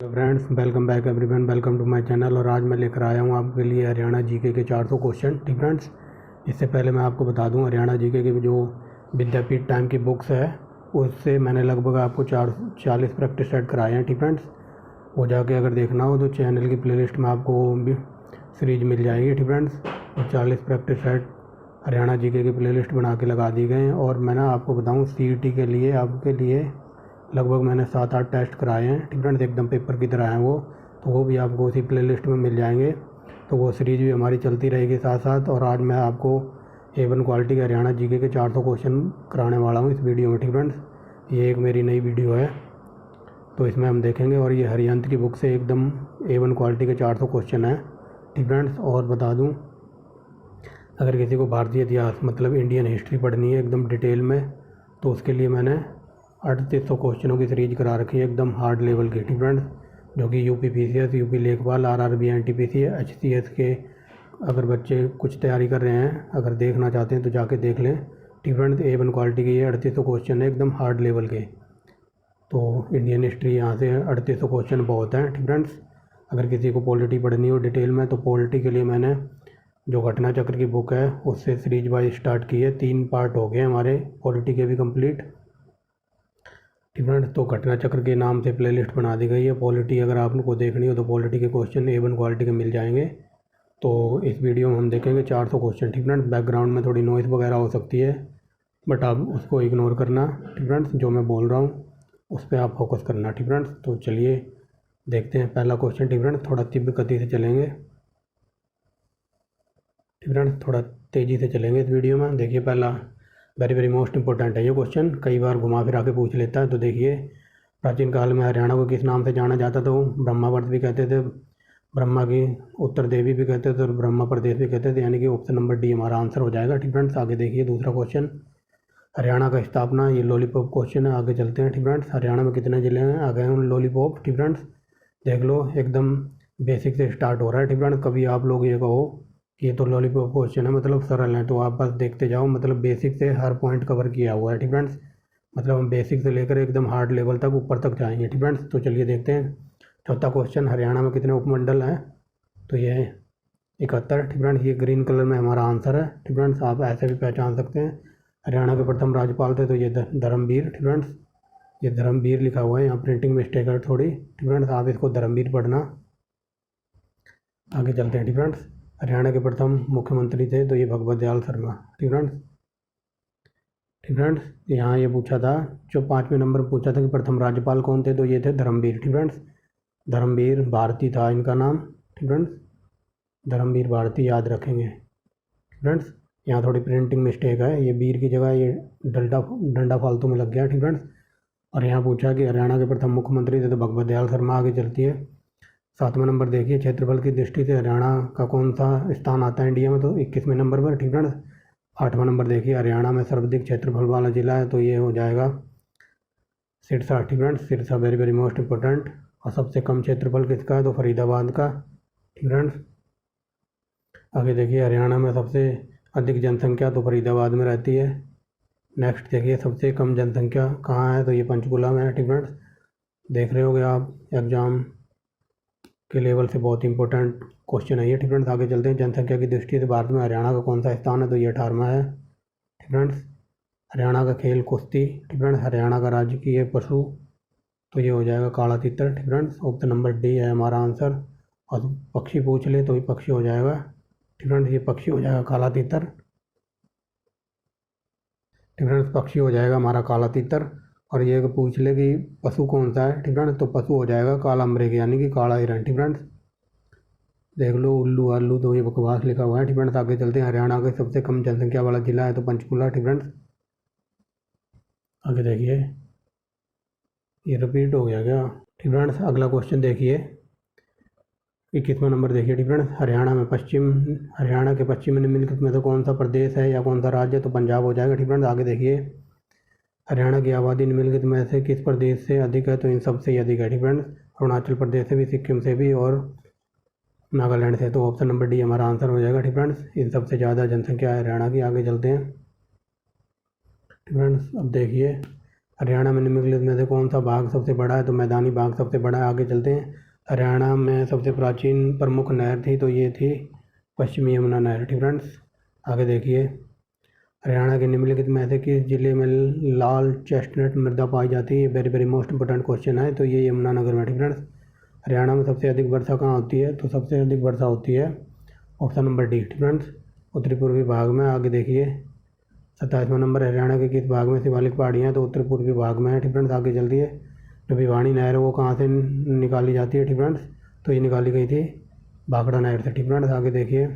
Friends, welcome back everyone, welcome to my channel. और आज मैं लेकर आया हूँ आपके लिए हरियाणा जीके के 400 क्वेश्चन। ठीक फ्रेंड्स, इससे पहले मैं आपको बता दूँ हरियाणा जीके की जो विद्यापीठ टाइम की बुक्स है उससे मैंने लगभग आपको 40 प्रैक्टिस सेट कराए हैं। ठीक फ्रेंड्स, वो जाके अगर देखना हो तो चैनल की प्लेलिस्ट में आपको भी सीरीज मिल जाएगी। ठीक फ्रेंड्स, और 40 प्रैक्टिस सेट हरियाणा जीके की प्लेलिस्ट बना के लगा दी गए हैं। और मैं आपको बताऊँ CET के लिए आपके लिए लगभग मैंने 7-8 टेस्ट कराए हैं। ठीक फ्रेंड्स, एकदम पेपर की तरह हैं वो, तो वो भी आपको उसी प्लेलिस्ट में मिल जाएंगे। तो वो सीरीज़ भी हमारी चलती रहेगी साथ साथ। और आज मैं आपको A1 क्वालिटी के हरियाणा जीके के 400 क्वेश्चन कराने वाला हूँ इस वीडियो में। ठीक फ्रेंड्स, ये एक मेरी नई वीडियो है तो इसमें हम देखेंगे। और ये हरियंत की बुक से एकदम A1 क्वालिटी के 400 क्वेश्चन हैं। ठीक फ्रेंड्स, और बता दूँ अगर किसी को भारतीय इतिहास मतलब इंडियन हिस्ट्री पढ़नी है एकदम डिटेल में तो उसके लिए मैंने 3800 क्वेश्चनों की सीरीज करा रखी है एकदम हार्ड लेवल की। ठीक फ्रेंड्स, जो कि UP PCS, UP लेखपाल, RRB NTPC, HCS के अगर बच्चे कुछ तैयारी कर रहे हैं, अगर देखना चाहते हैं तो जाके देख लें। ठीक फ्रेंड्स, A1 क्वालिटी के ये 3800 क्वेश्चन है एकदम हार्ड लेवल के। तो इंडियन हिस्ट्री यहाँ से 3800 क्वेश्चन बहुत हैं। ठीक फ्रेंड्स, अगर किसी को पॉलिटी पढ़नी हो डिटेल में तो पॉलिटी के लिए मैंने जो घटना चक्र की बुक है उससे सीरीज वाइज स्टार्ट की है। 3 पार्ट हो गए हमारे पॉलिटी के भी कंप्लीट। ठीक फ्रेंड्स, तो घटना चक्र के नाम से प्लेलिस्ट बना दी गई है। पॉलिटी अगर आपको देखनी हो तो पॉलिटी के क्वेश्चन A1 क्वालिटी के मिल जाएंगे। तो इस वीडियो में हम देखेंगे 400 क्वेश्चन। ठीक फ्रेंड्स, बैकग्राउंड में थोड़ी नॉइज़ वगैरह हो सकती है बट आप उसको इग्नोर करना। ठीक फ्रेंड्स, जो मैं बोल रहा हूँ उस पर आप फोकस करना। ठीक फ्रेंड्स, तो चलिए देखते हैं पहला क्वेश्चन। ठीक फ्रेंड्स, थोड़ा तीव्र गति से चलेंगे। ठीक फ्रेंड्स, थोड़ा तेज़ी से चलेंगे इस वीडियो में। देखिए पहला वेरी मोस्ट इंपॉर्टेंट है ये क्वेश्चन, कई बार घुमा फिरा के पूछ लेता है। तो देखिए, प्राचीन काल में हरियाणा को किस नाम से जाना जाता था? ब्रह्मावर्त भी कहते थे, ब्रह्मा की उत्तर देवी भी कहते थे और ब्रह्मा प्रदेश भी कहते थे, यानी कि ऑप्शन नंबर D हमारा आंसर हो जाएगा। ठीक फ्रेंड्स, आगे देखिए दूसरा क्वेश्चन, हरियाणा का स्थापना, ये लॉलीपॉप क्वेश्चन है। आगे चलते हैं। ठीक फ्रेंड्स, हरियाणा में कितने ज़िले हैं? आ गए हैं लॉलीपॉप। ठीक फ्रेंड्स, देख लो एकदम बेसिक से स्टार्ट हो रहा है। ठीक फ्रेंड्स, कभी आप लोग ये कहो ये तो लॉलीपॉप क्वेश्चन है मतलब सरल है, तो आप बस देखते जाओ, मतलब बेसिक से हर पॉइंट कवर किया हुआ है। ठीक फ्रेंड्स, मतलब हम बेसिक से लेकर एकदम हार्ड लेवल तक ऊपर तक जाएंगे। ठीक फ्रेंड्स, तो चलिए देखते हैं। चौथा क्वेश्चन, हरियाणा में कितने उपमंडल हैं? तो ये 71। ठीक फ्रेंड्स, ये ग्रीन कलर में हमारा आंसर है। ठीक फ्रेंड्स, आप ऐसे भी पहचान सकते हैं। हरियाणा के प्रथम राज्यपाल थे तो ये धर्मवीर। ठीक फ्रेंड्स, ये धर्मवीर लिखा हुआ है, यहाँ प्रिंटिंग मिस्टेक है थोड़ी। ठीक फ्रेंड्स, आप इसको धर्मवीर पढ़ना। आगे चलते हैं। ठीक फ्रेंड्स, हरियाणा के प्रथम मुख्यमंत्री थे तो ये भगवत दयाल शर्मा। ठीक फ्रेंड्स, यहाँ ये पूछा था, जो 5वें नंबर पूछा था कि प्रथम राज्यपाल कौन थे, तो ये थे धर्मवीर। ठीक फ्रेंड्स, धर्मवीर भारती था इनका नाम। ठीक फ्रेंड्स, धर्मवीर भारती याद रखेंगे। ठीक फ्रेंड्स, यहाँ थोड़ी प्रिंटिंग मिस्टेक है, ये वीर की जगह ये डंडा फालतू में लग गया। ठीक फ्रेंड्स, और यहाँ पूछा कि हरियाणा के प्रथम मुख्यमंत्री थे तो भगवत दयाल शर्मा। आगे चलती है। 7वां नंबर देखिए, क्षेत्रफल की दृष्टि से हरियाणा का कौन सा स्थान आता है इंडिया में? तो 21वें नंबर पर। ठीक फ्रेंड्स, 8वां नंबर देखिए, हरियाणा में सर्वाधिक क्षेत्रफल वाला जिला है तो ये हो जाएगा सिरसा। ठीक friends, Sirsa very most important. और सबसे कम क्षेत्रफल किसका है? तो फरीदाबाद का। ठीक फ्रेंड्स, आगे देखिए, हरियाणा में सबसे अधिक जनसंख्या तो फरीदाबाद में रहती है। नेक्स्ट देखिए, सबसे कम जनसंख्या कहाँ है? तो ये पंचकुला में है। ठीक फ्रेंड्स, देख रहे होगे आप एग्जाम के लेवल से बहुत इंपॉर्टेंट क्वेश्चन है ये। ठीक फ्रेंड्स, आगे चलते हैं। जनसंख्या की दृष्टि से भारत में हरियाणा का कौन सा स्थान है? तो ये 18वां है। ठीक फ्रेंड्स, हरियाणा का खेल कुश्ती। ठीक फ्रेंड्स, हरियाणा का राजकीय पशु तो ये हो जाएगा काला तीतर। ठीक फ्रेंड्स, ऑप्शन नंबर D है हमारा आंसर। और पक्षी पूछ ले तो भी पक्षी हो जाएगा। ठीक फ्रेंड्स, ये पक्षी हो जाएगा काला तीतर। ठीक फ्रेंड्स, पक्षी हो जाएगा हमारा काला तीतर। और ये पूछ ले कि पशु कौन सा है? ठीक फ्रेंड्स, तो पशु हो जाएगा काला मृग यानी कि काला हिरण। ठीक फ्रेंड्स, देख लो उल्लू आलू तो ये बकवास लिखा हुआ है। ठीक फ्रेंड्स, आगे चलते हैं। हरियाणा का सबसे कम जनसंख्या वाला जिला है तो पंचकुला। ठीक फ्रेंड्स, आगे देखिए, ये रिपीट हो गया क्या? ठीक फ्रेंड्स, अगला क्वेश्चन देखिए, 21वां नंबर देखिए। ठीक फ्रेंड्स, हरियाणा के पश्चिम निम्नलिखित में से कौन सा प्रदेश है या कौन सा राज्य है? तो पंजाब हो जाएगा। ठीक फ्रेंड्स, आगे देखिए, हरियाणा की आबादी निम्नलिखित में से किस प्रदेश से अधिक है? तो इन सबसे ही अधिक है। ठीक फ्रेंड्स, अरुणाचल प्रदेश से भी, सिक्किम से भी और नागालैंड से। तो ऑप्शन नंबर D हमारा आंसर हो जाएगा। ठीक फ्रेंड्स, इन सबसे ज़्यादा जनसंख्या है हरियाणा की। आगे चलते हैं। ठीक फ्रेंड्स, अब देखिए हरियाणा में निम्नलिखित में से कौन सा भाग सबसे बड़ा है? तो मैदानी भाग सबसे बड़ा है। आगे चलते हैं। हरियाणा में सबसे प्राचीन प्रमुख नहर थी, तो ये थी पश्चिमी यमुना नहर। ठीक फ्रेंड्स, आगे देखिए। हरियाणा के निम्नलिखित में से किस जिले में लाल चेस्टनट मृदा पाई जाती है? Very very most important question है। तो ये यमुनानगर में। ठीक फ्रेंड्स, हरियाणा में सबसे अधिक वर्षा कहाँ होती है? तो सबसे अधिक वर्षा होती है ऑप्शन नंबर डी। ठीक फ्रेंड्स, उत्तरी पूर्वी भाग में। आगे देखिए 27वां नंबर, हरियाणा के किस भाग में शिवालिक पहाड़ियाँ? तो उत्तर पूर्वी भाग में है। ठीक फ्रेंड्स, आगे चलती है। जो भिवानी नहर है वो कहाँ से निकाली जाती है? ठीक फ्रेंड्स, तो ये निकाली गई थी भाखड़ा नहर से। ठीक फ्रेंड्स, आगे देखिए।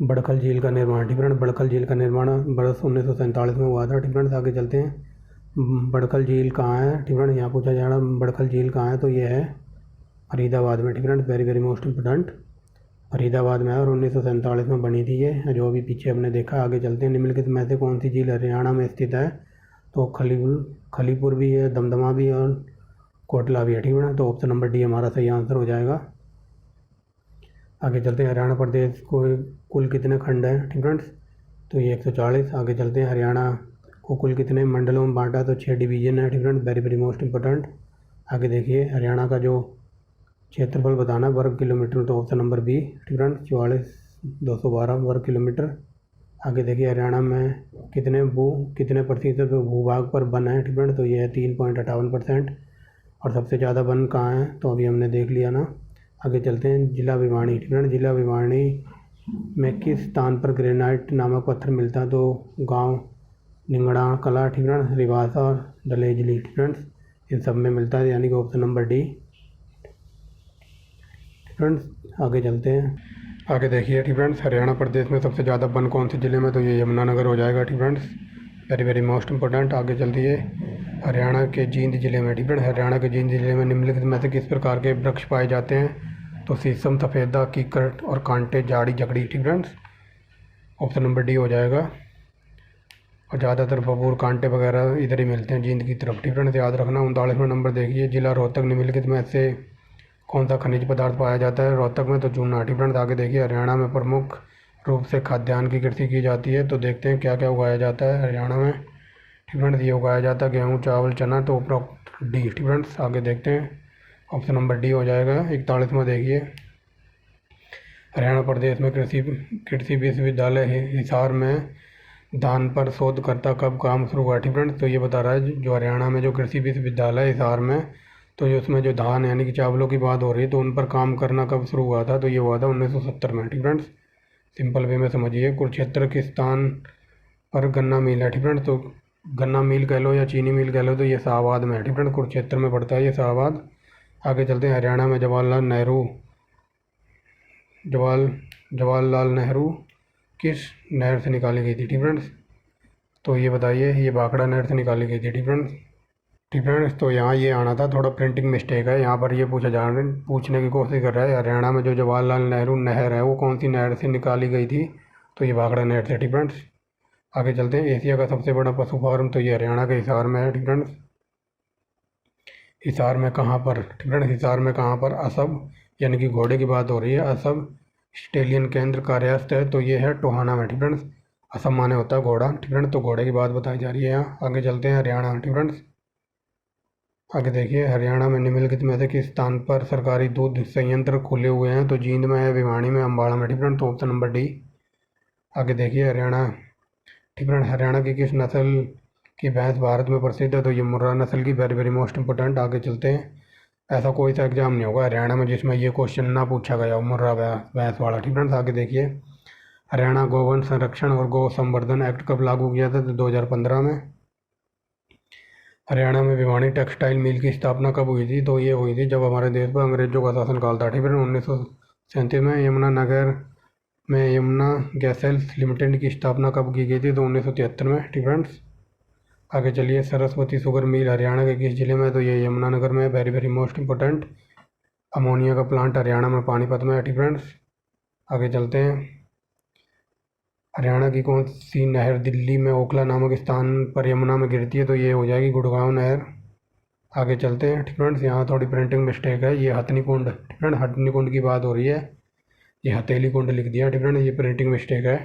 बड़खल झील का निर्माण। ठीक फ्रेंड्स, बड़खल झील का निर्माण वर्ष 1947 में हुआ था। ठीक फ्रेंड्स, आगे चलते हैं। बड़खल झील कहाँ है? ठीक फ्रेंड्स, यहाँ पूछा जा रहा है बड़खल झील कहाँ है? तो ये है फरीदाबाद में। ठीक friends, very very most important, Faridabad में है और 1947 में बनी थी ये, जो अभी पीछे हमने देखा। आगे चलते हैं। निम्नलिखित में से कौन सी झील हरियाणा में स्थित है? तो खलीपुर भी है, दमदमा भी है और कोटला भी है। ठीक है, तो ऑप्शन नंबर डी हमारा सही आंसर हो जाएगा। आगे चलते हैं। हरियाणा प्रदेश को कुल कितने खंड हैं? ठीक फ्रेंड्स, तो ये 140। आगे चलते हैं। हरियाणा को कुल कितने मंडलों में बांटा? तो 6 डिवीजन है। ठीक friends, very very most important. आगे देखिए। हरियाणा का जो क्षेत्रफल बताना वर्ग किलोमीटर, तो ऑप्शन नंबर बी। ठीक फ्रेंड्स, 44,212 वर्ग किलोमीटर। आगे देखिए। हरियाणा में कितने प्रतिशत भूभाग पर वन है? ठीक फ्रेंड्स, तो ये है 3.58%। और सबसे ज़्यादा वन कहाँ है? तो अभी हमने देख लिया ना। आगे चलते हैं। जिला भिवानी। ठीक है, जिला भिवानी में किस स्थान पर ग्रेनाइट नामक पत्थर मिलता है? तो गांव निंगड़ा कला, ठीक है, रिवासा और दलेजली। ठीक फ्रेंड्स, इन सब में मिलता है, यानी कि ऑप्शन नंबर डी। फ्रेंड्स, आगे चलते हैं। आगे देखिए। ठीक फ्रेंड्स, हरियाणा प्रदेश में सबसे ज़्यादा वन कौन से ज़िले में? तो ये यमुनानगर हो जाएगा। ठीक friends, very very most important. आगे चलती हरियाणा के जींद जिले में। ठीक है, हरियाणा के जींद जिले में निम्नलिखित में से किस प्रकार के वृक्ष पाए जाते हैं? तो शीशम, सफ़ेदा, कीकर और कांटे, झाड़ी, जकड़ी। ठीक फ्रेंड्स, ऑप्शन नंबर डी हो जाएगा। और ज़्यादातर बबूर, कांटे वगैरह इधर ही मिलते हैं जींद की तरफ। ठीक फ्रेंड्स, याद रखना। 39वां नंबर देखिए। जिला रोहतक निम्नलिखित में से कौन सा खनिज पदार्थ पाया जाता है रोहतक में? तो चूना। ठीक फ्रेंड्स, आगे देखिए। हरियाणा में प्रमुख रूप से खाद्यान्न की कृषि की जाती है, तो देखते हैं क्या क्या उगाया जाता है हरियाणा में। ठीक फ्रेंड्स, ये उगाया जाता है गेहूँ, चावल, चना, तो उपरोक्त डी। ठीक फ्रेंड्स, आगे देखते हैं। ऑप्शन नंबर डी हो जाएगा। 41वां देखिए। हरियाणा प्रदेश में कृषि विश्वविद्यालय हिसार में धान पर शोधकर्ता कब काम शुरू हुआ? ठीक फ्रेंड्स, तो ये बता रहा है जो हरियाणा में जो कृषि विश्वविद्यालय हिसार में, तो ये उसमें जो धान यानी कि चावलों की बात हो रही है, तो उन पर काम करना कब शुरू हुआ था? तो ये हुआ था 1970 में। ठीक फ्रेंड्स, सिंपल वे में समझिए। कुरुक्षेत्र किस स्थान पर गन्ना मिल है? ठीक फ्रेंड्स, तो गन्ना मिल कह लो या चीनी मिल कह लो, तो ये शाहबाद में है। ठीक फ्रेंड्स, कुरुक्षेत्र में पड़ता है ये शाहबाद। आगे चलते हैं। हरियाणा में जवाहरलाल नेहरू किस नहर से निकाली गई थी? ठीक फ्रेंड्स, तो ये बताइए। ये भाखड़ा नहर से निकाली गई थी। ठीक फ्रेंड्स, तो यहाँ ये आना था, थोड़ा प्रिंटिंग मिस्टेक है। यहाँ पर ये पूछने की कोशिश कर रहा है हरियाणा में जो जवाहरलाल नेहरू नहर है वो कौन सी नहर से निकाली गई थी? तो ये भाखड़ा नहर से। ठीक फ्रेंड्स, आगे चलते हैं। एशिया का सबसे बड़ा पशु फार्म, तो ये हरियाणा के हिसार में है। ठीक फ्रेंड्स, हिसार में कहाँ पर? ठीक फ्रेंड्स, हिसार में कहाँ पर? असब, यानी कि घोड़े की बात हो रही है। असब स्टेलियन केंद्र कार्यस्थ है, तो ये है टोहाना में। ठीक फ्रेंड्स, असम माने होता है घोड़ा। ठीक फ्रेंड्स, तो घोड़े की बात बताई जा रही है यहाँ। आगे चलते हैं। हरियाणा। ठीक फ्रेंड्स, आगे देखिए। हरियाणा में निम्नलिखित में से किस स्थान पर सरकारी दूध संयंत्र खुले हुए हैं? तो जींद में है, भिवानी में, अम्बाड़ा में। ठीक फ्रेंड्स, तो ऑप्शन नंबर डी। आगे देखिए। हरियाणा। ठीक फ्रेंड्स, हरियाणा की किस नस्ल की भैंस भारत में प्रसिद्ध है? तो ये मुर्रा नस्ल की। Very very most important. आगे चलते हैं। ऐसा कोई सा एग्जाम नहीं होगा हरियाणा में जिसमें ये क्वेश्चन ना पूछा गया हो, मुर्रा भैंस वाला। ठीक फ्रेंड्स, आगे देखिए। हरियाणा गोवन संरक्षण और गौ संवर्धन एक्ट कब लागू किया था? तो 2015 में। हरियाणा में भिवानी टेक्सटाइल मिल की स्थापना कब हुई थी? तो ये हुई थी जब हमारे देश पर अंग्रेजों का शासनकाल था। ठीक है, 1937 में। यमुनानगर में यमुना गैसेल्स लिमिटेड की स्थापना कब की गई थी? तो 1973 में। ठीक फ्रेंड्स, आगे चलिए। सरस्वती शुगर मिल हरियाणा के किस जिले में? तो ये यमुनानगर में। Very very most important. Ammonia का प्लांट हरियाणा में पानीपत में है। ठीक फ्रेंड्स, आगे चलते हैं। हरियाणा की कौन सी नहर दिल्ली में ओखला नामक स्थान पर यमुना में गिरती है? तो ये हो जाएगी गुड़गांव नहर। आगे चलते हैं। ठीक फ्रेंड्स, यहाँ थोड़ी प्रिंटिंग मिस्टेक है। ये हथनी कुंड, ठीक फ्रेंड, हथनी कुंड की बात हो रही है, ये हथेली कुंड लिख दिया। ठीक फ्रेंड, ये प्रिंटिंग मिस्टेक है।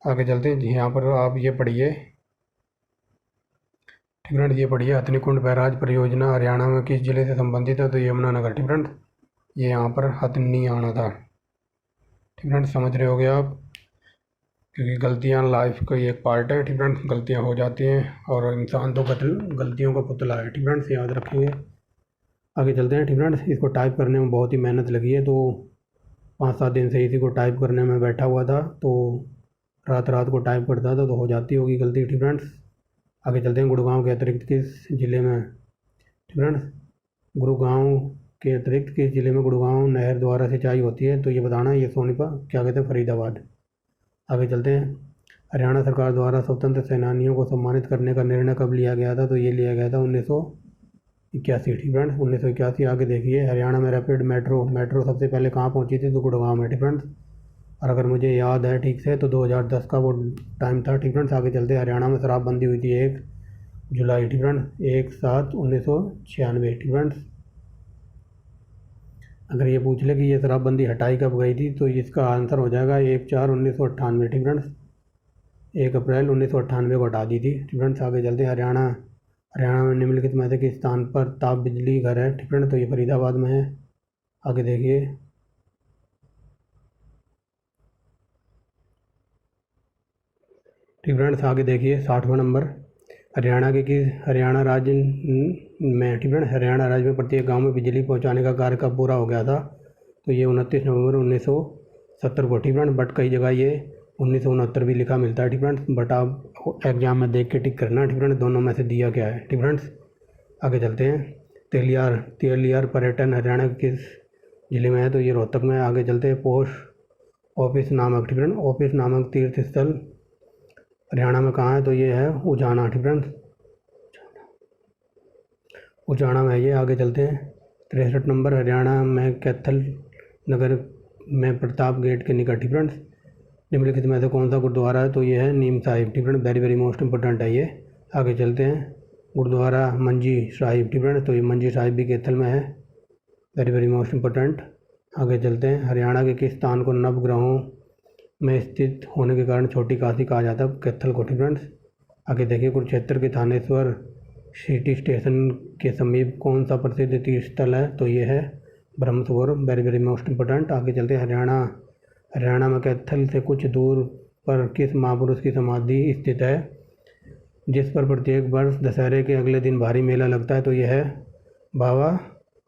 आगे चलते हैं। यहाँ पर आप ये पढ़िए। ठीक फ्रेंड्स, ये पढ़िए हथनीकुंड बैराज परियोजना हरियाणा में किस जिले से संबंधित है? तो यमुनानगर। ठीक फ्रेंड्स, ये यहाँ पर हथनी आना था। ठीक फ्रेंड्स, समझ रहे होगे आप, क्योंकि गलतियाँ लाइफ का एक पार्ट है। ठीक फ्रेंड्स, गलतियाँ हो जाती हैं और इंसान तो गलतियों का पुतला है। ठीक फ्रेंड्स, याद रखेंगे। आगे चलते हैं। ठीक फ्रेंड्स, इसको टाइप करने में बहुत ही मेहनत लगी है, तो 5-7 दिन से इसी को टाइप करने में बैठा हुआ था, तो रात रात को टाइप करता था, तो हो जाती होगी गलती। ठीक फ्रेंड्स, आगे चलते हैं। गुड़गांव के अतिरिक्त किस जिले में? ठीक फ्रेंड्स, गुड़गांव के अतिरिक्त किस जिले में गुड़गांव नहर द्वारा सिंचाई होती है? तो ये बताना। ये सोनीपत, क्या कहते हैं, फरीदाबाद। आगे चलते हैं। हरियाणा सरकार द्वारा स्वतंत्र सेनानियों को सम्मानित करने का निर्णय कब लिया गया था? तो ये लिया गया था 1981। ठीक फ्रेंड्स, 1981। आगे देखिए, हरियाणा में रैपिड मेट्रो सबसे पहले कहाँ पहुँची थी? तो गुड़गांव में। ठीक फ्रेंड्स, और अगर मुझे याद है ठीक से तो 2010 का वो टाइम था। ठीक फ्रेंड्स, आगे चलते हैं। हरियाणा में शराबबंदी हुई थी 1 जुलाई। ठीक फ्रेंड्स, 1/7/1996। ठीक फ्रेंड्स, अगर ये पूछ ले कि ये शराबबंदी हटाई कब गई थी, तो इसका आंसर हो जाएगा 1/4/1998। ठीक फ्रेंड्स, 1 अप्रैल 1998 को हटा दी थी। ठीक फ्रेंड्स, आगे चलते हैं। हरियाणा में निम्नलिखित में से किस स्थान पर ताप बिजली घर है? ठीक फ्रेंड्स, तो ये फरीदाबाद में है। आगे देखिए। ठीक फ्रेंड्स, आगे देखिए 60वां नंबर। हरियाणा राज्य में। ठीक फ्रेंड्स, हरियाणा राज्य में प्रत्येक गांव में बिजली पहुंचाने का कार्य कब पूरा हो गया था? तो ये 29 नवंबर 1970 को। ठीक फ्रेंड्स, बट कई जगह ये 1969 भी लिखा मिलता है। ठीक फ्रेंड्स, बट आप एग्जाम में देख के टिक करना। ठीक फ्रेंड्स, दोनों में से दिया क्या है? ठीक फ्रेंड्स, आगे चलते हैं। तेलियार पर्यटन हरियाणा के किस जिले में है? तो ये रोहतक में। आगे चलते हैं। पोस्ट ऑफिस नामक। ठीक फ्रेंड्स, ऑफिस नामक तीर्थ स्थल हरियाणा में कहाँ है? तो ये है उजाना। ठीक फ्रेंड्स, उजाना में है ये। आगे चलते हैं। 63 नंबर। हरियाणा में कैथल नगर में प्रताप गेट के निकट। ठीक फ्रेंड्स, निम्नलिखित में से कौन सा गुरुद्वारा है? तो ये है नीम साहिब। ठीक friends, very very most important है ये। आगे चलते हैं। गुरुद्वारा मंजी साहिब। ठीक फ्रेंड्स, तो ये मंजी साहिब भी कैथल में है, वेरी वेरी मोस्ट इंपॉर्टेंट। आगे चलते हैं। हरियाणा के किस स्थान को नवग्रहों में स्थित होने के कारण छोटी काशी कहा जाता है? कैथल को। ठीक फ्रेंड्स, आगे देखिए। कुरुक्षेत्र के थानेश्वर सिटी स्टेशन के समीप कौन सा प्रसिद्ध तीर्थ स्थल है? तो ये है Brahma Sarovar, very very most important. आगे चलते हैं। हरियाणा में कैथल से कुछ दूर पर किस महापुरुष की समाधि स्थित है, जिस पर प्रत्येक वर्ष दशहरे के अगले दिन भारी मेला लगता है? तो यह है बाबा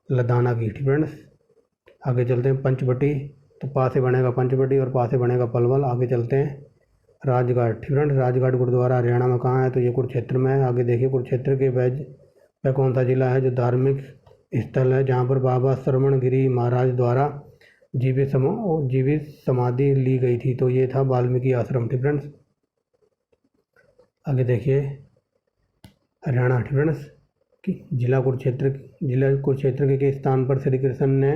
लदाना की। ठीक फ्रेंड्स, आगे चलते हैं। पंचवटी, तो पा से बनेगा पंचवटी और पा से बनेगा पलवल। आगे चलते हैं। राजघाट। ठीक फ्रेंड्स, राजघाट गुरुद्वारा हरियाणा में कहाँ है? तो ये कुरुक्षेत्र में है। आगे देखिए। कुरुक्षेत्र के बैज वह कौन सा जिला है जो धार्मिक स्थल है जहाँ पर बाबा श्रवणगिरी महाराज द्वारा जीवित समाधि ली गई थी? तो ये था वाल्मीकि आश्रम। ठीक फ्रेंड्स, आगे देखिए। हरियाणा। ठीक फ्रेंड्स, जिला कुरुक्षेत्र के किस स्थान पर श्री कृष्ण ने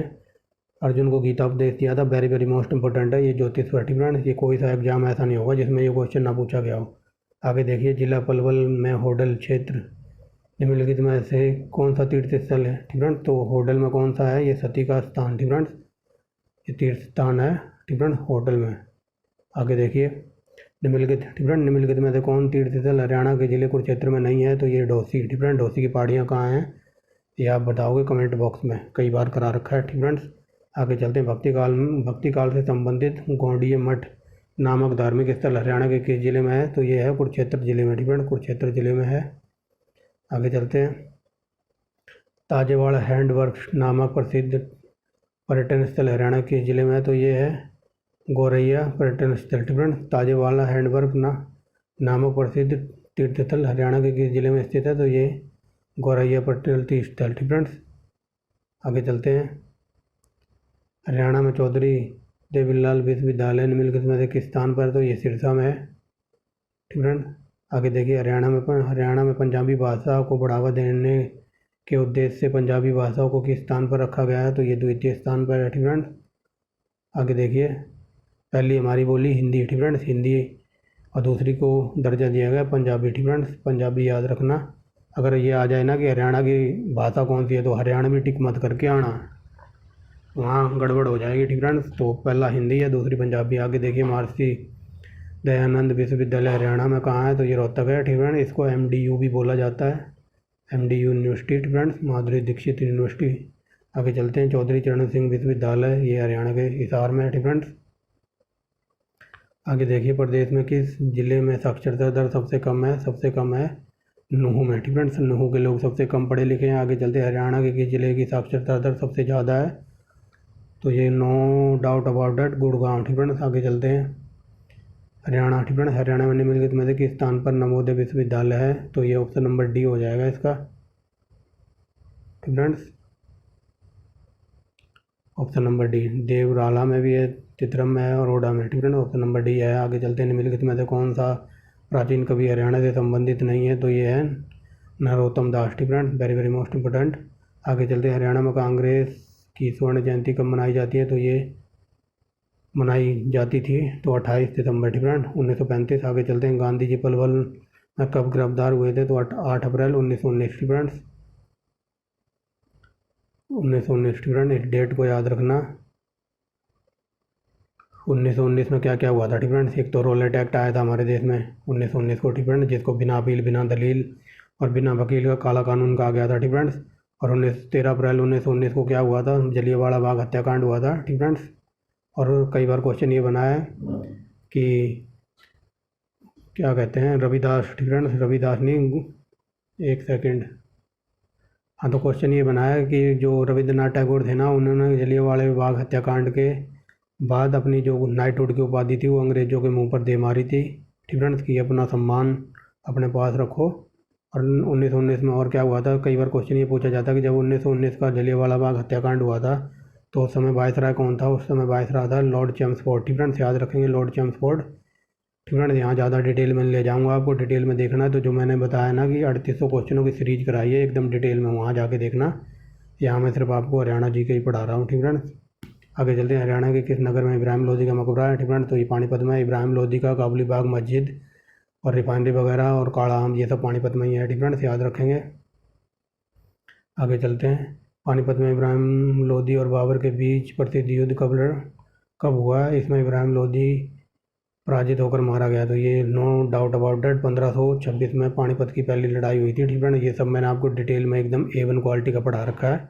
अर्जुन को गीता उपदेश दिया था? वेरी वेरी मोस्ट इंपॉर्टेंट है ये ज्योतिषवर। ठीक फ्रेंड्स, ये कोई सा एग्जाम ऐसा नहीं होगा जिसमें ये क्वेश्चन ना पूछा गया हो। आगे देखिए। जिला पलवल में होडल क्षेत्र निम्नलिखित में से कौन सा तीर्थ स्थल है? ठीक फ्रेंड्स, तो होडल में कौन सा है? ये सती का स्थान। ठीक फ्रेंड्स, ये तीर्थ स्थान है। ठीक फ्रेंड्स, होटल में। आगे देखिए। निम्नलिखित में से कौन तीर्थ स्थल हरियाणा के जिले कुरुक्षेत्र में नहीं है? तो ये ढोसी। ठीक फ्रेंड्स, ढोसी की पहाड़ियाँ कहाँ हैं ये आप बताओगे कमेंट बॉक्स में, कई बार करा रखा है। ठीक फ्रेंड्स, आगे चलते हैं। भक्ति काल से संबंधित गौड़ीय मठ नामक धार्मिक स्थल हरियाणा के किस जिले में है? तो ये है कुरुक्षेत्र जिले में। ठीक फ्रेंड्स, कुरुक्षेत्र जिले में है। आगे चलते हैं। ताजेवाड़ा हैंडवर्क्स नामक प्रसिद्ध पर्यटन स्थल हरियाणा के जिले में है? तो ये है गौरैया पर्यटन स्थल। ठीक फ्रेंड्स, ताजेवाड़ा हैंडवर्क नामक प्रसिद्ध तीर्थ स्थल हरियाणा के किस जिले में स्थित है? तो ये गौरैया पर्यटन तीर्थ स्थल। ठीक फ्रेंड्स, आगे चलते हैं। हरियाणा में चौधरी देवीलाल विश्वविद्यालय निम्नलिखित में से किस स्थान पर? तो ये सिरसा में है। ठीक फ्रेंड्स, आगे देखिए। हरियाणा में पंजाबी भाषा को बढ़ावा देने के उद्देश्य से पंजाबी भाषाओं को किस स्थान पर रखा गया है? तो ये द्वितीय स्थान पर है। ठीक फ्रेंड्स, आगे देखिए। पहली हमारी बोली हिंदी। ठीक फ्रेंड्स, हिंदी और दूसरी को दर्जा दिया गया पंजाबी। ठीक फ्रेंड्स, पंजाबी याद रखना। अगर ये आ जाए ना कि हरियाणा की भाषा कौन सी है, तो हरियाणवी टिक मत करके आना, वहाँ गड़बड़ हो जाएगी। ठीक फ्रेंड्स, तो पहला हिंदी है, दूसरी पंजाबी। आगे देखिए। दयानंद विश्वविद्यालय हरियाणा में कहाँ है, तो ये रोहतक है। ठीक है, इसको MDU भी बोला जाता है, MDU university. Friends, Madhuri Dixit university. आगे चलते हैं, चौधरी चरण सिंह विश्वविद्यालय, ये हरियाणा के हिसार में है। ठीक फ्रेंड्स, आगे देखिए, प्रदेश में किस जिले में साक्षरता दर सबसे कम है, सबसे कम है नूहू में। ठीक फ्रेंड्स, नूहू के लोग सबसे कम पढ़े लिखे हैं। आगे चलते हैं, हरियाणा के किस जिले की साक्षरता दर सबसे ज़्यादा है, तो ये no doubt about date Gurgaon. ठीक फ्रेंड्स, आगे चलते हैं, हरियाणा। ठीक फ्रेंड्स, हरियाणा में निम्नलिखित में से किस स्थान पर नवोदय विश्वविद्यालय है, तो ये ऑप्शन नंबर डी हो जाएगा इसका। ठीक friends, option number D. Deorala में भी है, चित्रम में है और ओडा में। ठीक है ना, ऑप्शन नंबर डी है। आगे चलते हैं, निम्नलिखित में से कौन सा प्राचीन कवि हरियाणा से संबंधित नहीं है, तो ये है नरोत्तम दास। ठीक है, वेरी वेरी मोस्ट इंपोर्टेंट। आगे चलते हैं, हरियाणा में कांग्रेस की स्वर्ण जयंती कब मनाई जाती है, तो ये मनाई जाती थी तो 28 सितंबर। ठीक है, 1935। आगे चलते हैं, गांधी जी पलवल में कब गिरफ्तार हुए थे, तो 8 अप्रैल 1919। ठीक है, 1919। ठीक है, इस डेट को याद रखना। 1919 में क्या क्या हुआ था। ठीक है, एक तो रॉलेट एक्ट आया था हमारे देश में 1919 को। ठीक है, जिसको बिना अपील, बिना दलील और बिना वकील का काला कानून कहा गया था। ठीक है, और 13 अप्रैल 1919 को क्या हुआ था, जलियांवाला बाग हत्याकांड हुआ था। ठीक है, और कई बार क्वेश्चन ये बना है कि क्या कहते हैं, रविदास। ठीक है, रविदास नहीं, एक सेकेंड, हाँ, तो क्वेश्चन ये बना है कि जो रविंद्रनाथ टैगोर थे ना, उन्होंने जलियांवाला बाग हत्याकांड के बाद अपनी जो नाइटहुड की उपाधि थी वो अंग्रेज़ों के मुंह पर दे मारी थी। ठीक है, कि अपना सम्मान अपने पास रखो। और 1919 में और क्या हुआ था, कई बार क्वेश्चन ये पूछा जाता है कि जब 1919 का जलियांवाला बाग हत्याकांड हुआ था तो उस समय वायसराय कौन था, उस समय वायसराय था लॉर्ड चेम्सफोर्ड। ठीक है, याद रखेंगे लॉर्ड चेम्सफोर्ड। ठीक है, यहाँ ज़्यादा डिटेल में ले जाऊँगा, आपको डिटेल में देखना है तो जो मैंने बताया ना कि 3800 क्वेश्चनों की सीरीज कराई है एकदम डिटेल में, वहाँ जाके देखना। यहाँ मैं सिर्फ आपको हरियाणा जी के ही पढ़ा रहा हूँ। ठीक है, आगे चलते हैं, हरियाणा के किस नगर में इब्राहिम लोधी का मकबरा है। ठीक है, तो ये पानीपत में इब्राहिम लोधी का काबुली बाग मस्जिद और रिफाइनरी वगैरह और काला आम, ये सब पानीपत में ही है। ठीक है, याद रखेंगे। आगे चलते हैं, पानीपत में इब्राहिम लोधी और बाबर के बीच प्रसिद्ध युद्ध कब हुआ है, इसमें इब्राहिम लोधी पराजित होकर मारा गया, तो ये नो डाउट अबाउट डेट 1526 में पानीपत की पहली लड़ाई हुई थी। ठीक है, ये सब मैंने आपको डिटेल में एकदम A1 क्वालिटी का पढ़ा रखा है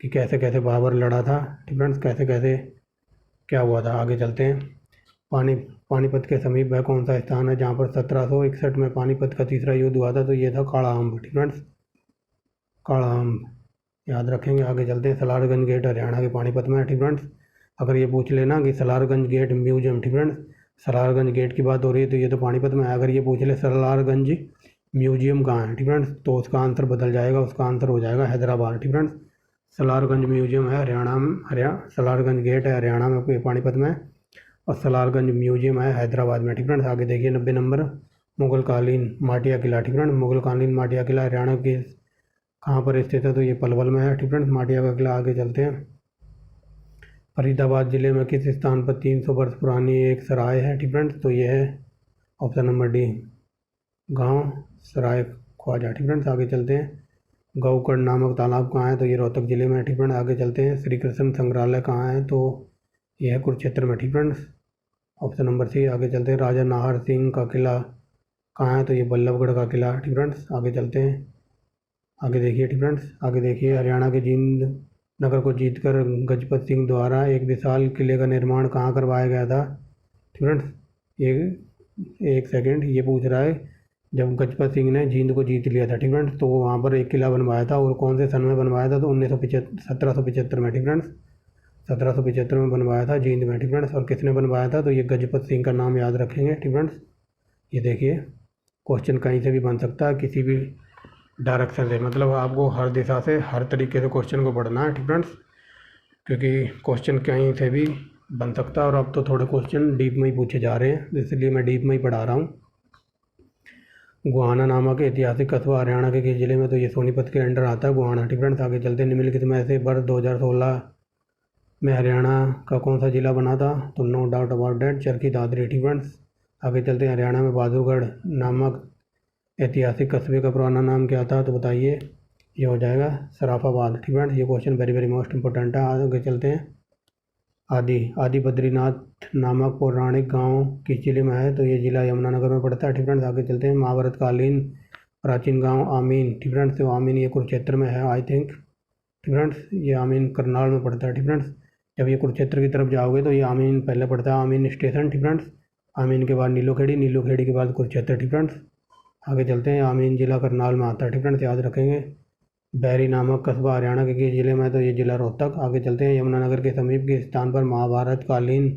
कि कैसे कैसे बाबर लड़ा था। ठीक है, कैसे कैसे क्या हुआ था। आगे चलते हैं, पानीपत के समीप वह कौन सा स्थान है जहाँ पर 1761 में पानीपत का तीसरा युद्ध हुआ था, तो ये था काला अम्ब। ठीक है, काला अम्ब याद रखेंगे। आगे चलते हैं, सलारगंज गेट हरियाणा के पानीपत में है। ठीक है, अगर ये पूछ लेना कि सलारगंज गेट म्यूजियम, ठीक है, सलारगंज गेट की बात हो रही है तो ये तो पानीपत में है। अगर ये पूछ ले सलारगंज म्यूजियम कहाँ है, ठीक है, तो उसका आंसर बदल जाएगा, उसका आंसर हो जाएगा हैदराबाद। ठीक है, सलारगंज म्यूजियम है हरियाणा में, सलारगंज गेट है हरियाणा में पानीपत में, और सलारगंज म्यूजियम है हैदराबाद में। ठीक है, आगे देखिए 90 नंबर, मुगलकालीन माटिया किला। ठीक है, मुगलकालीन माटिया किला हरियाणा के कहाँ पर स्थित है, तो ये पलवल में है। ठीक है, माटिया का किला। आगे चलते हैं, फरीदाबाद जिले में किस स्थान पर 300 वर्ष पुरानी एक सराय है। ठीक है, तो ये है ऑप्शन नंबर डी, गांव सराय ख्वाजा। ठीक है, आगे चलते हैं, गौकर्ण नामक तालाब कहाँ है, तो ये रोहतक जिले में। ठीक है, आगे चलते हैं, श्री कृष्ण संग्रहालय कहाँ है, तो यह है कुरुक्षेत्र में। ठीक है, ऑप्शन नंबर सी। आगे चलते हैं, राजा नाहर सिंह का किला कहाँ है, तो ये बल्लभगढ़ का किला। ठीक है, आगे चलते हैं, आगे देखिए। ठीक है, आगे देखिए, हरियाणा के जींद नगर को जीतकर गजपत सिंह द्वारा एक विशाल किले का निर्माण कहाँ करवाया गया था। ठीक है, ये एक सेकेंड, ये पूछ रहा है जब गजपत सिंह ने जींद को जीत लिया था। ठीक है, तो वहाँ पर एक किला बनवाया था और कौन से सन में बनवाया था, तो 1775 में। ठीक है, 1775 में बनवाया था जींद में। ठीक है, और किसने बनवाया था, तो ये गजपत सिंह का नाम याद रखेंगे। ठीक है, ये देखिए क्वेश्चन कहीं से भी बन सकता है, किसी भी डायरेक्शन से, मतलब आपको हर दिशा से हर तरीके से क्वेश्चन को पढ़ना है। ठीक है, क्योंकि क्वेश्चन कहीं से भी बन सकता है और अब तो थोड़े क्वेश्चन डीप में ही पूछे जा रहे हैं, इसलिए मैं डीप में ही पढ़ा रहा हूँ। गुहाना नामक ऐतिहासिक कस्बा हरियाणा के किस जिले में, तो ये सोनीपत के अंडर आता है गुहाना। ठीक है, आगे चलते हैं, निम्नलिखित में से वर्ष 2016 में हरियाणा का कौन सा जिला बना था, तो no doubt about date Charkhi Dadri. ठीक है, आगे चलते हैं, हरियाणा में बहादुरगढ़ नामक ऐतिहासिक कस्बे का पुराना नाम क्या था, तो बताइए, ये हो जाएगा सराफाबाद। ठीक है, ये question very very most important है। आगे चलते हैं, आदि आदि बद्रीनाथ नामक पौराणिक गांव किस जिले में है? तो ये जिला यमुनानगर में पड़ता है। ठीक फ्रेंड्स, आगे चलते हैं। महाभारत कालीन प्राचीन गांव आमीन। ठीक फ्रेंड्स, तो आमीन ये कुरुक्षेत्र में है आई थिंक। ठीक फ्रेंड्स, ये आमीन करनाल में पड़ता है। ठीक फ्रेंड्स, जब ये कुरुक्षेत्र की तरफ जाओगे तो ये आमीन पहले पड़ता है, आमीन स्टेशन। ठीक फ्रेंड्स, आमीन के बाद नीलोखेड़ी, नीलोखेड़ी के बाद कुरुक्षेत्र। ठीक फ्रेंड्स, आगे चलते हैं। आमीन जिला करनाल में आता है। ठीक फ्रेंड्स, याद रखेंगे। बैरी नामक कस्बा हरियाणा के किस जिले में है? तो ये जिला रोहतक। आगे चलते हैं। यमुनानगर के समीप के स्थान पर महाभारत कालीन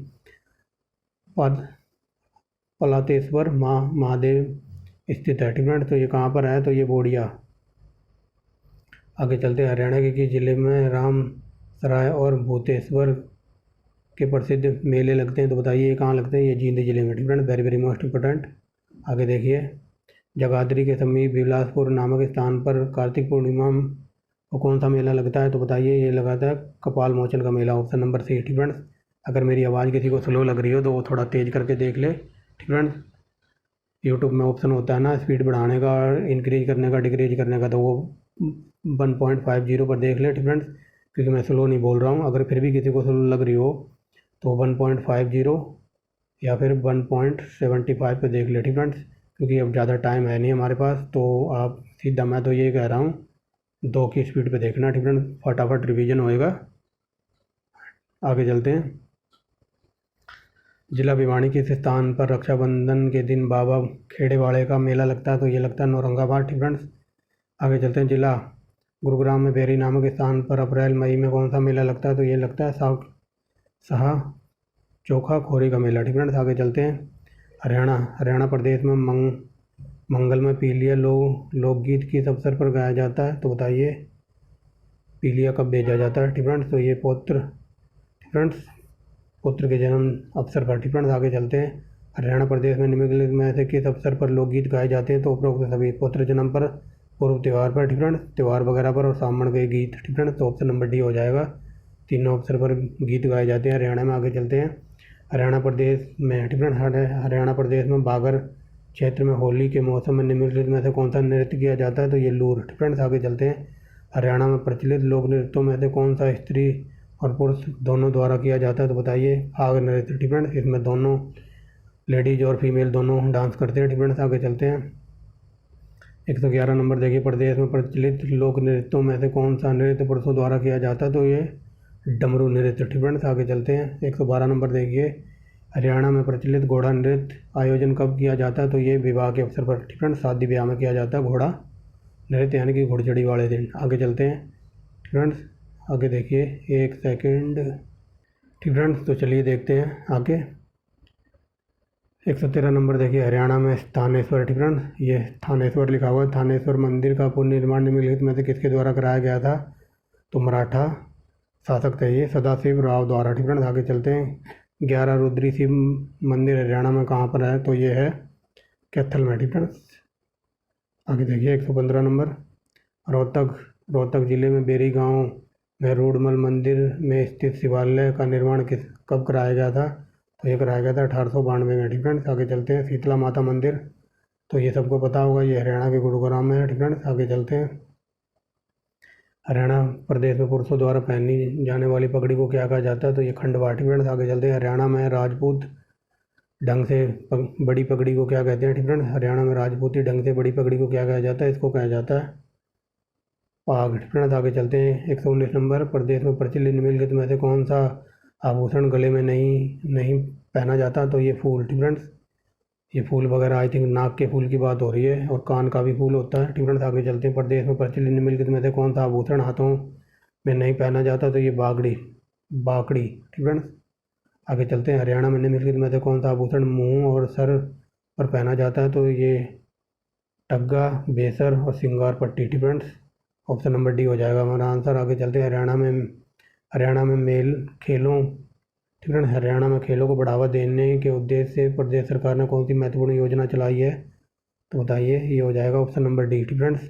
पद पलातेश्वर महादेव स्थित है। ठीक फ्रेंड्स, तो ये कहाँ पर है? तो ये बोडिया। आगे चलते हैं। हरियाणा के किस जिले में राम सराय और भूतेश्वर के प्रसिद्ध मेले लगते हैं? तो बताइए ये कहाँ लगते हैं? ये जींद जिले में। ठीक friends, very very most important. आगे देखिए। जगाधरी के समीप बिलासपुर नामक स्थान पर कार्तिक पूर्णिमा को कौन सा मेला लगता है? तो बताइए ये लगाता है कपाल मोचन का मेला, ऑप्शन नंबर सी। ठीक फ्रेंड्स, अगर मेरी आवाज़ किसी को स्लो लग रही हो तो वो थोड़ा तेज़ करके देख ले। ठीक फ्रेंड्स, यूट्यूब में ऑप्शन होता है ना स्पीड बढ़ाने का, इंक्रीज करने का, डिक्रीज करने का, तो वो 1.50 पर देख ले। ठीक फ्रेंड्स, क्योंकि मैं स्लो नहीं बोल रहा हूँ। अगर फिर भी किसी को स्लो लग रही हो तो 1.50 या फिर 1.75 पे देख ले। ठीक फ्रेंड्स, क्योंकि अब ज़्यादा टाइम है नहीं हमारे पास, तो आप सीधा, मैं तो ये कह रहा हूँ 2 की स्पीड पे देखना। ठीक फ्रेंड्स, फटाफट रिवीजन होएगा। आगे चलते हैं। जिला भिवानी किस स्थान पर रक्षाबंधन के दिन बाबा खेड़ेवाड़े का मेला लगता है? तो ये लगता है औरंगाबाद। ठीक फ्रेंड्स, आगे चलते हैं। जिला गुरुग्राम में बेरी नामक स्थान पर अप्रैल मई में कौन सा मेला लगता है? तो ये लगता है शाह चोखा खोरी का मेला। ठीक फ्रेंड्स, आगे चलते हैं। हरियाणा प्रदेश में मंगल में पीलिया लोकगीत किस अवसर पर गाया जाता है? तो बताइए पीलिया कब भेजा जाता है? ठीक फ्रेंड्स, तो ये पुत्र के जन्म अवसर पर। ठीक फ्रेंड्स, आगे चलते हैं। हरियाणा प्रदेश में निम्नलिखित में से किस अवसर पर लोकगीत गाए जाते हैं? तो उपरोक्त सभी पुत्र जन्म पर, पूर्व त्यौहार पर। ठीक फ्रेंड्स, त्यौहार वगैरह पर, और सामण के गीत। ठीक फ्रेंड्स, तो ऑप्शन नंबर डी हो जाएगा। तीनों अवसर पर गीत गाए जाते हैं हरियाणा में। आगे चलते हैं। हरियाणा प्रदेश में, ठीक फ्रेंड्स, हरियाणा प्रदेश में बागर क्षेत्र में होली के मौसम में निम्नलिखित में से कौन सा नृत्य किया जाता है? तो ये लूर। ठीक फ्रेंड्स, आगे चलते हैं। हरियाणा में प्रचलित लोक नृत्यों में से कौन सा स्त्री और पुरुष दोनों द्वारा किया जाता है? तो बताइए फाग नृत्य। ठीक फ्रेंड्स, इसमें दोनों लेडीज और फीमेल दोनों डांस करते हैं। ठीक फ्रेंड्स, आगे चलते हैं। 111 नंबर देखिए। प्रदेश में प्रचलित लोक नृत्यों में से कौन सा नृत्य पुरुषों द्वारा किया जाता है? तो ये डमरू नृत्य। ठीक फ्रेंड्स, आगे चलते हैं। 112 नंबर देखिए। हरियाणा में प्रचलित घोड़ा नृत्य आयोजन कब किया जाता है? तो ये विवाह के अवसर पर। ठीक फ्रेंड्स, शादी ब्याह में किया जाता है घोड़ा नृत्य, यानी कि घोड़चढ़ी वाले दिन। आगे चलते हैं। ठीक फ्रेंड्स, आगे देखिए, एक सेकंड। ठीक फ्रेंड्स, तो चलिए देखते हैं आगे। 113 नंबर देखिए। हरियाणा में थानेश्वर। ठीक फ्रेंड्स, ये थानेश्वर लिखा हुआ है। थानेश्वर मंदिर का पुनर्निर्माण निम्नलिखित में से किसके द्वारा कराया गया था? तो मराठा शासक थे ये, सदाशिव राव द्वारा। ठीक फ्रेंड्स, आगे चलते हैं। 11 रुद्री शिव मंदिर हरियाणा में कहाँ पर है? तो ये है कैथल में। ठीक फ्रेंड्स, आगे देखिए। 115 नंबर। रोहतक जिले में बेरी गांव में रूडमल मंदिर में स्थित शिवालय का निर्माण कब कराया गया था? तो ये कराया गया था 1892 में। ठीक फ्रेंड्स, आगे चलते हैं। शीतला माता मंदिर, तो ये सबको पता होगा, ये हरियाणा के गुरुग्राम में है। ठीक फ्रेंड्स, आगे चलते हैं। हरियाणा प्रदेश में पुरुषों द्वारा पहनी जाने वाली पगड़ी को क्या कहा जाता है? तो ये खंडवा। ठीक फ्रेंड्स, आगे चलते हैं। हरियाणा में राजपूत ढंग से बड़ी पगड़ी को क्या कहते हैं? ठीक फ्रेंड्स, हरियाणा में राजपूती ढंग से बड़ी पगड़ी को क्या कहा जाता है? इसको कहा जाता है पाग। ठीक फ्रेंड्स, आगे चलते हैं। 119 नंबर। प्रदेश में प्रचलित निम्नलिखित में से कौन सा आभूषण गले में नहीं पहना जाता? तो ये फूल। ठीक फ्रेंड्स, ये फूल वगैरह आई थिंक नाक के फूल की बात हो रही है, और कान का भी फूल होता है। ठीक फ्रेंड्स, आगे चलते हैं। प्रदेश में प्रचलित निम्नलिखित में से कौन सा आभूषण हाथों में नहीं पहना जाता? तो ये बाकड़ी। ठीक फ्रेंड्स, आगे चलते हैं। हरियाणा में निम्नलिखित में से कौन सा आभूषण मुंह और सर पर पहना जाता है? तो ये टग्गा, बेसर और सिंगार पट्टी। ठीक फ्रेंड्स, ऑप्शन नंबर डी हो जाएगा हमारा आंसर। आगे चलते हैं। हरियाणा में मेल खेलों। ठीक है, हरियाणा में खेलों को बढ़ावा देने के उद्देश्य से प्रदेश सरकार ने कौन सी महत्वपूर्ण योजना चलाई है? तो बताइए, ये हो जाएगा ऑप्शन नंबर डी। ठीक फ्रेंड्स,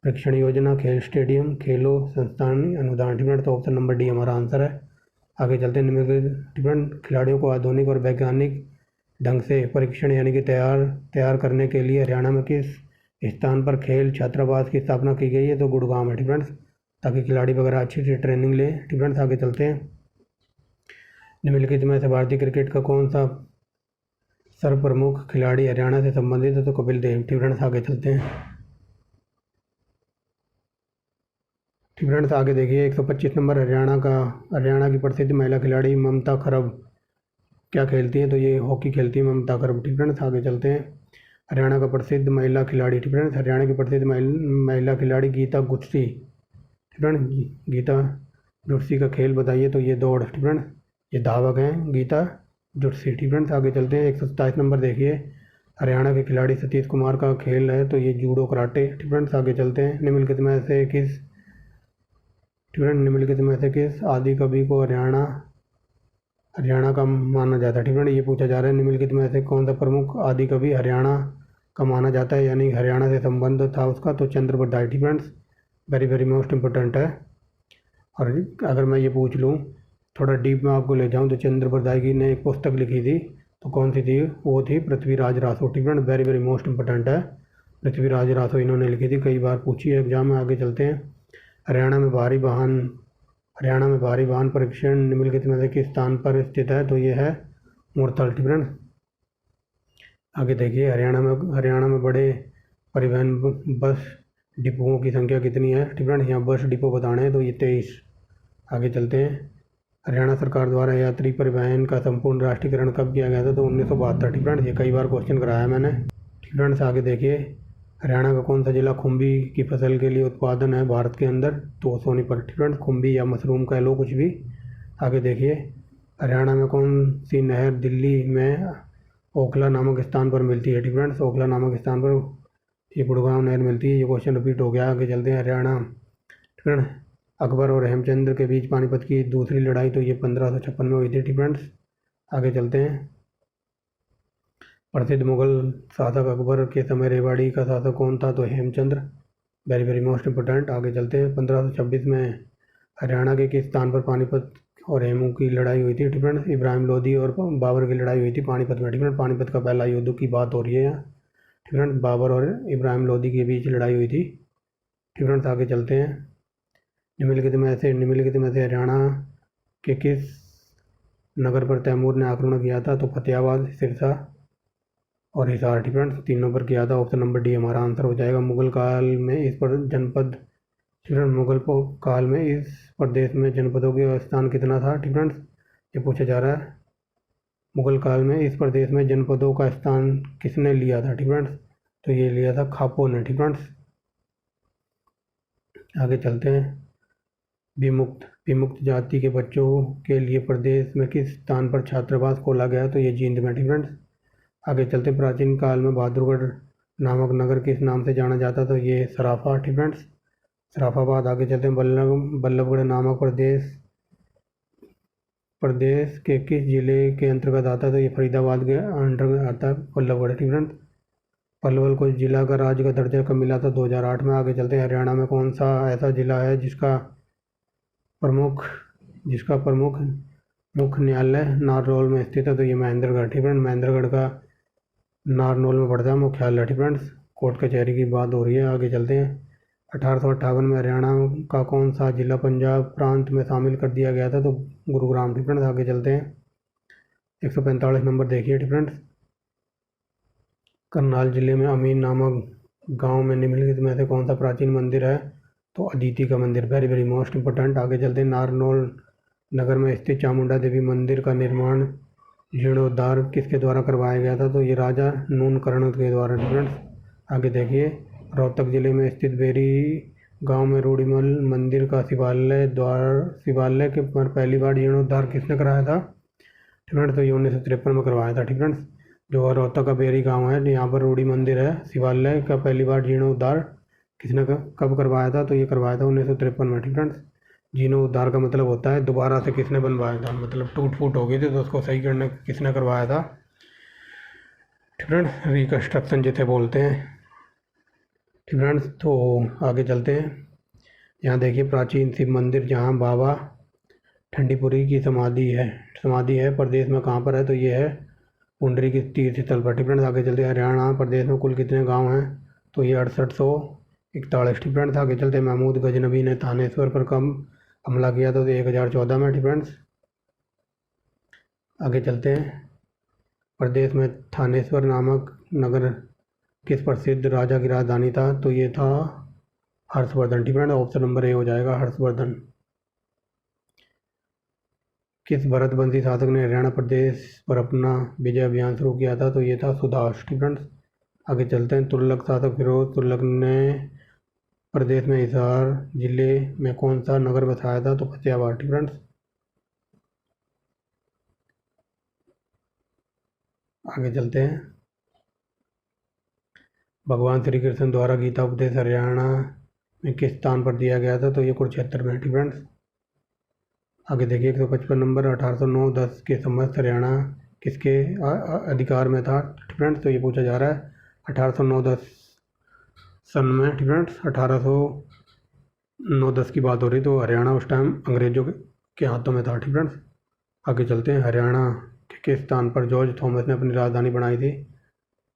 प्रशिक्षण योजना, खेल स्टेडियम, खेलो संस्थान अनुदान। ठीक फ्रेंड्स, तो ऑप्शन नंबर डी हमारा आंसर है। आगे चलते हैं। ठीक फ्रेंड्स, खिलाड़ियों को आधुनिक और वैज्ञानिक ढंग से परीक्षण यानी कि तैयार करने के लिए हरियाणा में किस स्थान पर खेल छात्रावास की स्थापना की गई है? तो गुड़गांव है। ठीक फ्रेंड्स, ताकि खिलाड़ी वगैरह अच्छी से ट्रेनिंग लें। ठीक फ्रेंड्स, आगे चलते हैं। निम्नलिखित में से भारतीय क्रिकेट का कौन सा सर्वप्रमुख खिलाड़ी हरियाणा से संबंधित है? तो कपिल देव। ठीक फ्रेंड्स, आगे चलते हैं। ठीक फ्रेंड्स, आगे देखिए 125 नंबर हरियाणा की प्रसिद्ध महिला खिलाड़ी ममता खरब क्या खेलती हैं? तो ये हॉकी खेलती है ममता खरब। ठीक फ्रेंड्स, आगे चलते हैं। हरियाणा का प्रसिद्ध महिला खिलाड़ी। ठीक फ्रेंड्स, हरियाणा की प्रसिद्ध महिला खिलाड़ी गीता गुस्सी। ठीक फ्रेंड्स, गीता जुस्सी का खेल बताइए? तो ये दौड़। ठीक फ्रेंड्स, ये धावक हैं गीता जुस्सी। ठीक फ्रेंड्स, आगे चलते हैं। 127 नंबर देखिए, हरियाणा के खिलाड़ी सतीश कुमार का खेल है तो ये जूडो कराटे। ठीक फ्रेंड्स, आगे चलते हैं। निम्नलिखित में से किस आदि कवि को हरियाणा का माना जाता है? ठीक फ्रेंड, ये पूछा जा रहा है निम्नलिखित में से कौन सा प्रमुख आदि कवि हरियाणा का माना जाता है, यानी हरियाणा से संबंध था उसका? तो चंद्र बरदाई। ठीक friends, very very most important है। और अगर मैं ये पूछ लूँ, थोड़ा डीप में आपको ले जाऊँ, तो चंद्र बरदाई की ने एक पुस्तक लिखी थी, तो कौन सी थी? वो थी पृथ्वीराज रासो। ठीक friend, very very most important है। पृथ्वीराज रासो इन्होंने लिखी थी, कई बार पूछी है एग्जाम में। आगे चलते हैं। हरियाणा में भारी वाहन परीक्षण निम्नलिखित में से किस स्थान पर स्थित है? तो ये है मुरथल। ठीक फ्रेंड्स, आगे देखिए। हरियाणा में बड़े परिवहन बस डिपोओं की संख्या कितनी है? ठीक फ्रेंड्स, यहाँ बस डिपो बताने हैं तो ये 23। आगे चलते हैं। हरियाणा सरकार द्वारा यात्री परिवहन का संपूर्ण राष्ट्रीयकरण कब किया गया था? तो 1972। ठीक फ्रेंड्स, ये कई बार क्वेश्चन कराया मैंने। ठीक फ्रेंड्स, आगे देखिए। हरियाणा का कौन सा जिला खुम्बी की फसल के लिए उत्पादन है भारत के अंदर? तो सोनीपत। ठीक फ्रेंड्स, खुम्बी या मशरूम कह लो, कुछ भी। आगे देखिए। हरियाणा में कौन सी नहर दिल्ली में ओखला नामक स्थान पर मिलती है? ठीक फ्रेंड्स, ओखला नामक स्थान पर ये गुड़गांव नहर मिलती है। ये क्वेश्चन रिपीट हो गया। आगे चलते हैं। हरियाणा। ठीक फ्रेंड्स, अकबर और हेमचंद्र के बीच पानीपत की दूसरी लड़ाई तो ये 1556 में हुई थी। ठीक फ्रेंड्स, आगे चलते हैं। प्रसिद्ध मुगल शासक अकबर के समय रेवाड़ी का शासक कौन था? तो Hemchandra. Very very most important. आगे चलते हैं। 1526 में हरियाणा के किस स्थान पर पानीपत और हेमू की लड़ाई हुई थी? ठीक फ्रेंड्स, इब्राहिम लोदी और बाबर की लड़ाई हुई थी पानीपत में। ठीक फ्रेंड्स, पानीपत का पहला युद्ध की बात हो रही है यहाँ। ठीक फ्रेंड्स, बाबर और इब्राहिम लोदी के बीच लड़ाई हुई थी। ठीक फ्रेंड्स, आगे चलते हैं। निम्नलिखित में से हरियाणा के किस नगर पर तैमूर ने आक्रमण किया था? तो फतेहाबाद, सिरसा और हिसार। ठीक फ्रेंड्स, तीनों पर किया था। ऑप्शन नंबर डी हमारा आंसर हो जाएगा। मुगल काल में इस प्रदेश में जनपदों का स्थान कितना था? ठीक फ्रेंड्स, ये पूछा जा रहा है। मुगल काल में इस प्रदेश में जनपदों का स्थान किसने लिया था? ठीक फ्रेंड्स, तो ये लिया था खापो ने। ठीक फ्रेंड्स, आगे चलते हैं। विमुक्त जाति के बच्चों के लिए प्रदेश में किस स्थान पर छात्रावास खोला गया? तो ये जींद में। ठीक फ्रेंड्स, आगे चलते। प्राचीन काल में बहादुरगढ़ नामक नगर किस नाम से जाना जाता? तो ये सराफा। ठीक फ्रेंड्स, सराफाबाद। आगे चलते हैं। बल्लभगढ़ नामक प्रदेश के किस जिले के अंतर्गत आता है? तो ये फरीदाबाद के अंडर आता है बल्लभगढ़। ठीक फ्रेंड्स, पलवल को जिला का राज्य का दर्जा कब मिला था? 2008 में। आगे चलते हैं। हरियाणा में कौन सा ऐसा जिला है जिसका प्रमुख मुख्य न्यायालय नारनौल में स्थित है? तो ये महेंद्रगढ़। ठीक फ्रेंड्स, महेंद्रगढ़ का नारनौल में पड़ता है मुख्यालय। ठीक फ्रेंड्स, कोर्ट कचहरी की बात हो रही है। आगे चलते हैं। 1858 में हरियाणा का कौन सा जिला पंजाब प्रांत में शामिल कर दिया गया था? तो गुरुग्राम। ठीक फ्रेंड्स, आगे चलते हैं। 145 नंबर देखिए। ठीक फ्रेंड्स, करनाल जिले में अमीन नामक गांव में निम्नलिखित में से कौन सा प्राचीन मंदिर है? तो अदिति का मंदिर। Very very most important. आगे चलते हैं। नारनौल नगर में स्थित चामुंडा देवी मंदिर का निर्माण जीर्णोद्धार किसके द्वारा करवाया गया था? तो ये राजा नूनकर्ण के द्वारा। ठीक फ्रेंड्स, आगे देखिए। रोहतक जिले में स्थित बेरी गांव में रूढ़ीमल मंदिर का शिवालय के पर पहली बार जीर्णोद्धार किसने कराया था? ठीक फ्रेंड्स, तो ये 1953 में करवाया था। ठीक फ्रेंड्स, जो रोहतक का बेरी गांव है, यहाँ पर रूढ़ी मंदिर है, शिवालय का पहली बार जीर्णोद्धार किसने कब करवाया था? तो ये करवाया था 1953 में। ठीक फ्रेंड्स, जीर्णोद्धार का मतलब होता है दोबारा से किसने बनवाया था, मतलब टूट फूट हो गई थी तो उसको सही करने किसने करवाया था? ठीक फ्रेंड्स, रिकन्स्ट्रक्शन जिसे बोलते हैं। ठीक फ्रेंड्स, तो आगे चलते हैं। यहाँ देखिए प्राचीन शिव मंदिर जहाँ बाबा ठंडीपुरी की समाधि है प्रदेश में कहाँ पर है? तो ये है पुंडरी की तीर्थ स्थल पर। ठीक फ्रेंड्स, आगे चलते हैं। हरियाणा प्रदेश में कुल कितने गांव हैं? तो ये 6841। ठीक फ्रेंड्स, आगे चलते हैं। महमूद गजनबी ने थानेश्वर पर कब हमला किया था? तो 1014 में। ठीक फ्रेंड्स, आगे चलते हैं। प्रदेश में थानेश्वर नामक नगर किस प्रसिद्ध राजा की राजधानी था? तो ये था हर्षवर्धन। ठीक है, ऑप्शन नंबर ए हो जाएगा, हर्षवर्धन। किस भरतवंशी शासक ने हरियाणा प्रदेश पर अपना विजय अभियान शुरू किया था? तो ये था सुदास। ठीक है, आगे चलते हैं। तुगलक शासक फिरोज तुगलक ने प्रदेश में हिसार जिले में कौन सा नगर बसाया था? तो फतेहाबाद। ठीक है, आगे चलते हैं। भगवान श्री कृष्ण द्वारा गीता उपदेश हरियाणा में किस स्थान पर दिया गया था? तो ये कुरुक्षेत्र में। ठीक है, आगे देखिए 155 नंबर। 1809-10 के समस्त हरियाणा किसके अधिकार में था? ठीक है, तो ये पूछा जा रहा है 1809-10 सन में। ठीक है, 1809-10 की बात हो रही, तो हरियाणा उस टाइम अंग्रेजों के हाथों में था। ठीक है, आगे चलते हैं। हरियाणा के किस स्थान पर जॉर्ज थॉमस ने अपनी राजधानी बनाई थी?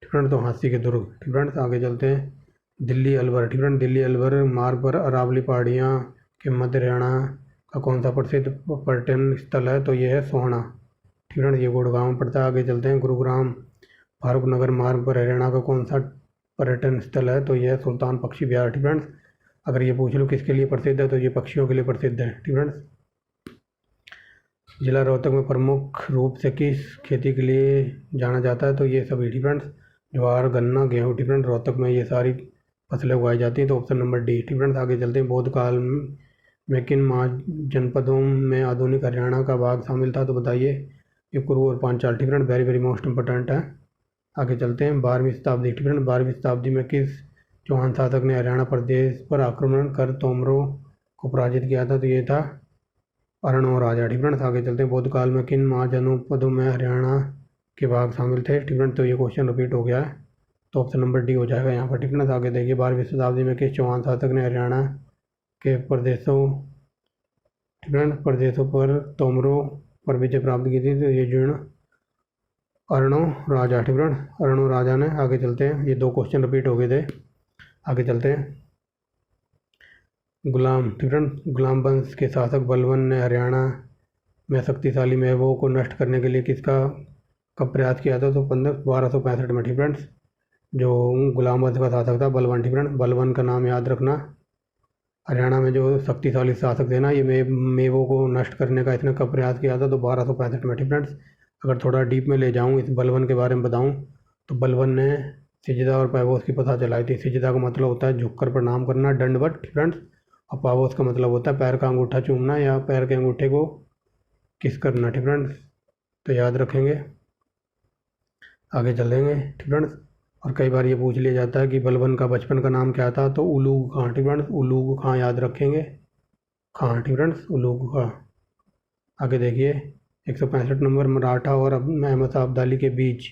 ठीक है, तो हांसी के दुर्ग। ठीक है, आगे चलते हैं। दिल्ली अलवर। ठीक है, दिल्ली अलवर मार्ग पर अरावली पहाड़ियाँ के मध्य हरियाणा का कौन सा प्रसिद्ध पर्यटन स्थल है? तो ये है सोहना। ठीक है, ये गुड़गांव में पड़ता है। आगे चलते हैं। गुरुग्राम फारूक नगर मार्ग पर हरियाणा का कौन सा पर्यटन स्थल है? तो यह है सुल्तान पक्षी विहार। ठीक है, अगर ये पूछ लो किसके लिए प्रसिद्ध है, तो ये पक्षियों के लिए प्रसिद्ध है। ठीक है, जिला रोहतक में प्रमुख रूप से किस खेती के लिए जाना जाता है? तो ये सभी। ठीक है, ज्वार गन्ना गेहूँ। ठीक है, रोहतक में ये सारी फसलें उगाई जाती हैं, तो ऑप्शन नंबर डी। ठीक है, आगे चलते हैं। बौद्ध काल में किन जनपदों में आधुनिक हरियाणा का भाग शामिल था? तो बताइए। ये कुरु और पांचाल। ठीक है, वेरी वेरी मोस्ट इंपॉर्टेंट है। आगे चलते हैं। 12वीं शताब्दी। ठीक है, 12वीं शताब्दी में किस चौहान शासक ने हरियाणा प्रदेश पर आक्रमण कर तोमरों को पराजित किया था? तो ये था अरणो राजा। ठीक है, आगे चलते हैं। बौद्ध काल में किन महाजनपदों में हरियाणा के भाग शामिल थे? ठीक है, तो ये क्वेश्चन रिपीट हो गया है, तो ऑप्शन नंबर डी हो जाएगा यहाँ पर। ठीक है, आगे देखिए। 12वीं शताब्दी में किस चौहान शासक ने हरियाणा के प्रदेशों ठीक है प्रदेशों पर तोमरों पर विजय प्राप्त की थी? तो ये जीर्ण अरणो राजा। ठीक है, अरणो राजा ने। आगे चलते हैं। ये दो क्वेश्चन रिपीट हो गए थे। आगे चलते हैं। गुलाम। ठीक है, गुलाम वंश के शासक बलबन ने हरियाणा में शक्तिशाली महबूबों को नष्ट करने के लिए किसका कब प्रयास किया था? तो 1265 में। ठीक है, जो गुलाम वंश का शासक था बलबन। ठीक है, बलबन का नाम याद रखना। हरियाणा में जो शक्तिशाली शासक थे ना, ये मेवों को नष्ट करने का इसने कब प्रयास किया था? तो 1265 में। ठीक है, अगर थोड़ा डीप में ले जाऊँ, इस बलबन के बारे में बताऊँ, तो बलबन ने सिजदा और पैबोस की प्रथा चलाई थी। सिजदा का मतलब होता है झुककर प्रणाम करना, दंडवत। ठीक है, और पैबोस का मतलब होता है पैर का अंगूठा चूमना या पैर के अंगूठे को किस करना। ठीक है, तो याद रखेंगे। आगे चलेंगे। ठीक है, और कई बार ये पूछ लिया जाता है कि बलबन का बचपन का नाम क्या था? तो उलूग खां। ठीक है, उलूग खां याद रखेंगे, खां। ठीक है, उलूग खां। आगे देखिए 165 नंबर। मराठा और अहमद शाह अब्दाली के बीच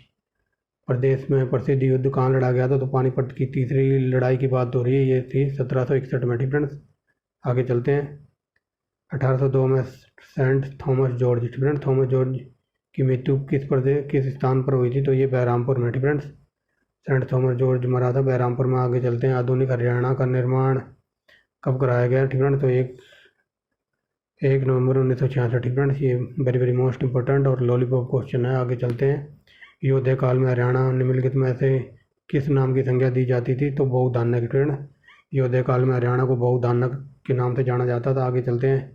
प्रदेश में प्रसिद्ध युद्ध कहाँ लड़ा गया था? तो पानीपत की तीसरी लड़ाई की बात हो रही है, ये थी 1761 में। ठीक है, आगे चलते हैं। 1802 में सेंट थॉमस जॉर्ज। ठीक है, थॉमस जॉर्ज की मृत्यु किस स्थान पर हुई थी? तो ये बहरामपुर में। ठीक है, सेंट थॉमस जॉर्ज मरा था बहरामपुर में। आगे चलते हैं। आधुनिक हरियाणा का निर्माण कब कराया गया? ठीक है, तो 1 नवंबर 1966। ठीक है, ये वेरी वेरी मोस्ट इंपॉर्टेंट और लॉलीपॉप क्वेश्चन है। आगे चलते हैं। योध्या काल में हरियाणा निम्नलिखित में से किस नाम की संज्ञा दी जाती थी? तो बहुधान्यक। ठीक है, योध्या काल में हरियाणा को बहुधान्यक के नाम से जाना जाता था। आगे चलते हैं।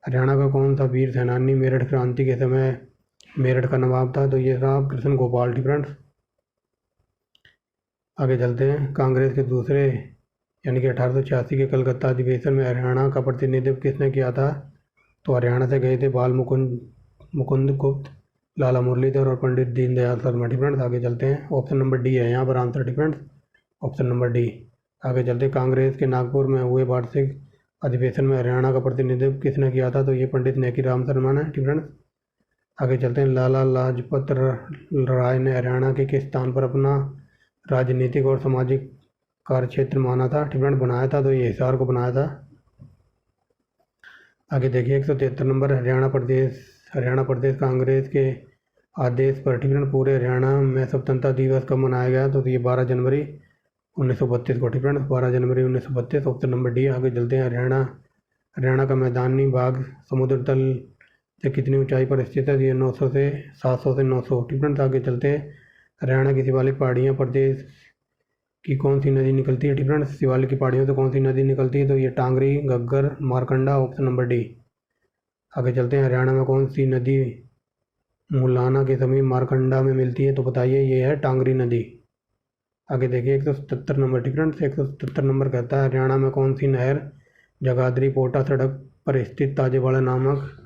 हरियाणा का कौन सा वीर सेनानी मेरठ क्रांति के समय मेरठ का नवाब था? तो ये था कृष्ण गोपाल। ठीक है, आगे चलते हैं। कांग्रेस के दूसरे यानी कि 1886 के कलकत्ता अधिवेशन में हरियाणा का प्रतिनिधित्व किसने किया था? तो हरियाणा से गए थे बाल मुकुंद गुप्त, लाला मुरलीधर और पंडित दीनदयाल शर्मा। ठीक है, आगे चलते हैं। ऑप्शन नंबर डी है यहाँ पर आंसर। ठीक है, ऑप्शन नंबर डी। आगे चलते हैं। कांग्रेस के नागपुर में हुए वार्षिक अधिवेशन में हरियाणा का प्रतिनिधित्व किसने किया था? तो ये पंडित नेकी राम शर्मा ने। ठीक है, आगे चलते हैं। लाला लाजपत राय ने हरियाणा के किस स्थान पर अपना राजनीतिक और सामाजिक कार्य क्षेत्र माना था? ठीक है, बनाया था? तो ये हिसार को बनाया था। आगे देखिए 173 नंबर। हरियाणा प्रदेश कांग्रेस के आदेश पर ठीक है पूरे हरियाणा में स्वतंत्रता दिवस कब मनाया गया? तो ये 12 जनवरी 1932 को। ठीक है, 12 जनवरी 1932, ऑप्शन नंबर डी। आगे चलते हैं। हरियाणा का मैदानी भाग समुद्र तल से कितनी ऊंचाई पर स्थित है? ये 900 से 700 से 900। ठीक फ्रेंड्स, आगे चलते हैं। हरियाणा की शिवालिक पहाड़ियाँ प्रदेश की कौन सी नदी निकलती है? ठीक फ्रेंड्स, शिवालिक की पहाड़ियों से कौन सी नदी निकलती है? तो ये Tangri, Ghaggar, Markanda, option number D. आगे चलते हैं। हरियाणा में कौन सी नदी मुलाना के समीप मारकंडा में मिलती है? तो बताइए, ये है टांगरी नदी। आगे देखिए 177 नंबर। ठीक फ्रेंड्स, 177 नंबर कहता है हरियाणा में कौन सी नहर जगाधरी पोटा सड़क पर स्थित ताजेवाड़ा नामक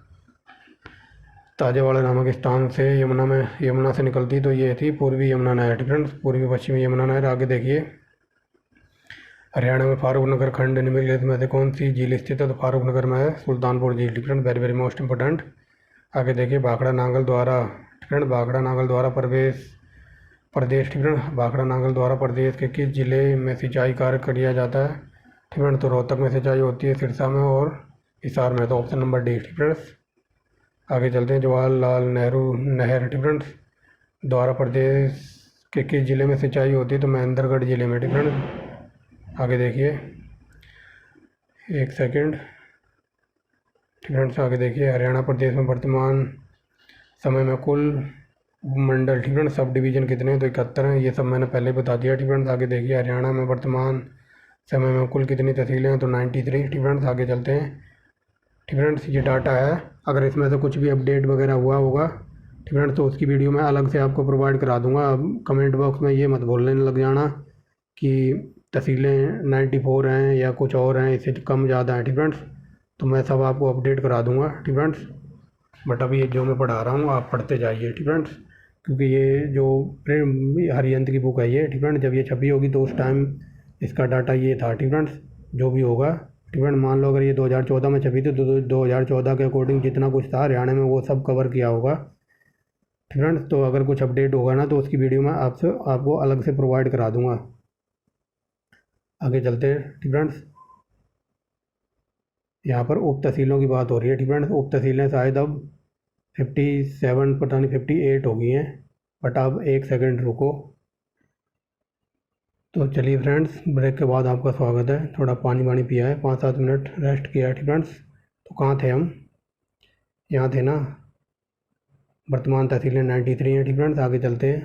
स्थान से यमुना से निकलती? तो ये थी पूर्वी यमुना नहर। ठीक फ्रेंड्स, पूर्वी पश्चिमी यमुना नहर। आगे देखिए, हरियाणा में फारूकनगर खंड निम्नलिखित में से कौन सी झील स्थित है? तो फारूकनगर में है सुल्तानपुर झील। ठीक friends, very very most important. आगे देखिए, भाखड़ा नांगल द्वारा प्रदेश ठीक फ्रेंड, भाखड़ा नांगल द्वारा प्रदेश के किस जिले में सिंचाई कार्य किया जाता है? ठीक फ्रेंड, तो रोहतक में सिंचाई होती है, सिरसा में और हिसार में। तो ऑप्शन नंबर डी। ठीक फ्रेंड्स, आगे चलते हैं। जवाहरलाल नेहरू नहर ठीक फ्रेंड्स द्वारा प्रदेश के किस जिले में सिंचाई होती है? तो महेंद्रगढ़ जिले में। ठीक फ्रेंड्स, आगे देखिए, एक सेकेंड। ठीक फ्रेंड्स, आगे देखिए, हरियाणा प्रदेश में वर्तमान समय में कुल मंडल ठीक फ्रेंड्स सब डिवीज़न कितने हैं? तो 71 हैं। ये सब मैंने पहले बता दिया। ठीक फ्रेंड्स, आगे देखिए, हरियाणा में वर्तमान समय में कुल कितनी तहसीलें हैं? तो 93। ठीक फ्रेंड्स, आगे चलते हैं। ठीक फ्रेंड्स, ये डाटा है। अगर इसमें से कुछ भी अपडेट वगैरह हुआ होगा ठीक फ्रेंड्स, तो उसकी वीडियो मैं अलग से आपको प्रोवाइड करा दूंगा। अब कमेंट बॉक्स में ये मत बोलने लग जाना कि तहसीलें 94 हैं या कुछ और हैं, इससे कम ज़्यादा हैं। ठीक फ्रेंड्स, तो मैं सब आपको अपडेट करा दूंगा। ठीक फ्रेंड्स, बट अभी ये जो मैं पढ़ा रहा हूँ आप पढ़ते जाइए। ठीक फ्रेंड्स, क्योंकि ये जो हरियंत की बुक है ये। ठीक फ्रेंड्स, जब ये छपी होगी तो उस टाइम इसका डाटा ये था। ठीक फ्रेंड्स, जो भी होगा। ठीक फ्रेंड, मान लो अगर ये 2014 में छपी थी तो 2014 के अकॉर्डिंग जितना कुछ था हरियाणा में वो सब कवर किया होगा। ठीक फ्रेंड्स, तो अगर कुछ अपडेट होगा ना तो उसकी वीडियो मैं आपको अलग से प्रोवाइड करा दूंगा। आगे चलते हैं। ठीक फ्रेंड्स, यहाँ पर उप तहसीलों की बात हो रही है। ठीक फ्रेंड्स, उप तहसीलें शायद अब 57 पता नहीं 58 हो गई हैं, बट अब एक सेकंड रुको। तो चलिए फ्रेंड्स, ब्रेक के बाद आपका स्वागत है। थोड़ा पानी वानी पिया है, 5-7 मिनट रेस्ट किया है। ठीक फ्रेंड्स, तो कहाँ थे हम? यहाँ थे ना, वर्तमान तहसीलें 93 हैं। ठीक फ्रेंड्स, आगे चलते हैं।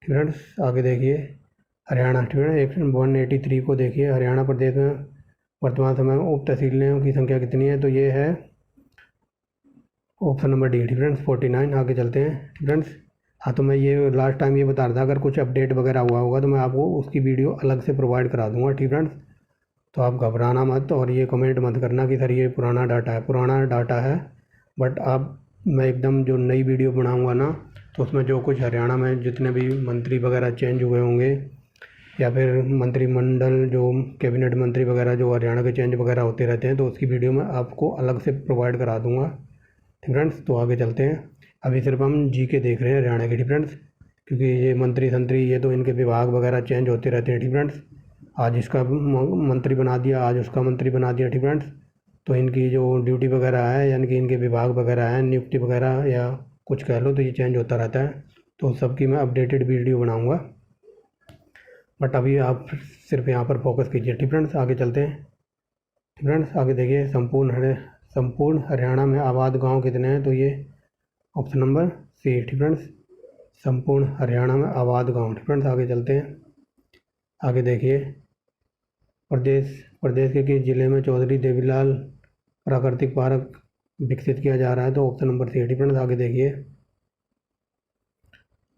ठीक फ्रेंड्स, आगे देखिए, हरियाणा ठीक है 183 को देखिए। हरियाणा प्रदेश में वर्तमान समय में उप तहसीलों की संख्या कितनी है? तो ये है ऑप्शन नंबर डी। ठीक फ्रेंड्स, 49। आगे चलते हैं। ठीक फ्रेंड्स, हाँ, तो मैं ये लास्ट टाइम ये बता रहा था अगर कुछ अपडेट वगैरह हुआ होगा तो मैं आपको उसकी वीडियो अलग से प्रोवाइड करा दूंगा। ठीक फ्रेंड्स, तो आप घबराना मत और ये कमेंट मत करना कि सर ये पुराना डाटा है। बट आप मैं एकदम जो नई वीडियो बनाऊंगा ना तो उसमें जो कुछ हरियाणा में जितने भी मंत्री वगैरह चेंज हुए होंगे या फिर मंत्रिमंडल जो कैबिनेट मंत्री वगैरह जो हरियाणा के चेंज वगैरह होते रहते हैं तो उसकी वीडियो मैं आपको अलग से प्रोवाइड करा दूँगा। ठीक फ्रेंड्स, तो आगे चलते हैं। अभी सिर्फ हम जीके देख रहे हैं हरियाणा के। ठीक फ्रेंड्स, क्योंकि ये मंत्री संतरी ये तो इनके विभाग वगैरह चेंज होते रहते हैं। ठीक फ्रेंड्स, आज इसका मंत्री बना दिया, आज उसका मंत्री बना दिया। ठीक फ्रेंड्स, तो इनकी जो ड्यूटी वगैरह है यानी कि इनके विभाग वगैरह हैं, नियुक्ति वगैरह या कुछ कह लो, तो ये चेंज होता रहता है। तो सबकी मैं अपडेटेड वीडियो बनाऊँगा, बट अभी आप सिर्फ यहाँ पर फोकस कीजिए। ठीक फ्रेंड्स, आगे चलते हैं। ठीक फ्रेंड्स, आगे देखिए, संपूर्ण हरियाणा में आबाद गांव कितने हैं? तो ये ऑप्शन नंबर सी। ठीक फ्रेंड्स, संपूर्ण हरियाणा में आबाद गांव। ठीक फ्रेंड्स, आगे चलते हैं। आगे देखिए, प्रदेश के किस जिले में चौधरी देवीलाल प्राकृतिक पार्क विकसित किया जा रहा है? तो ऑप्शन नंबर सी। ठीक फ्रेंड्स, आगे देखिए।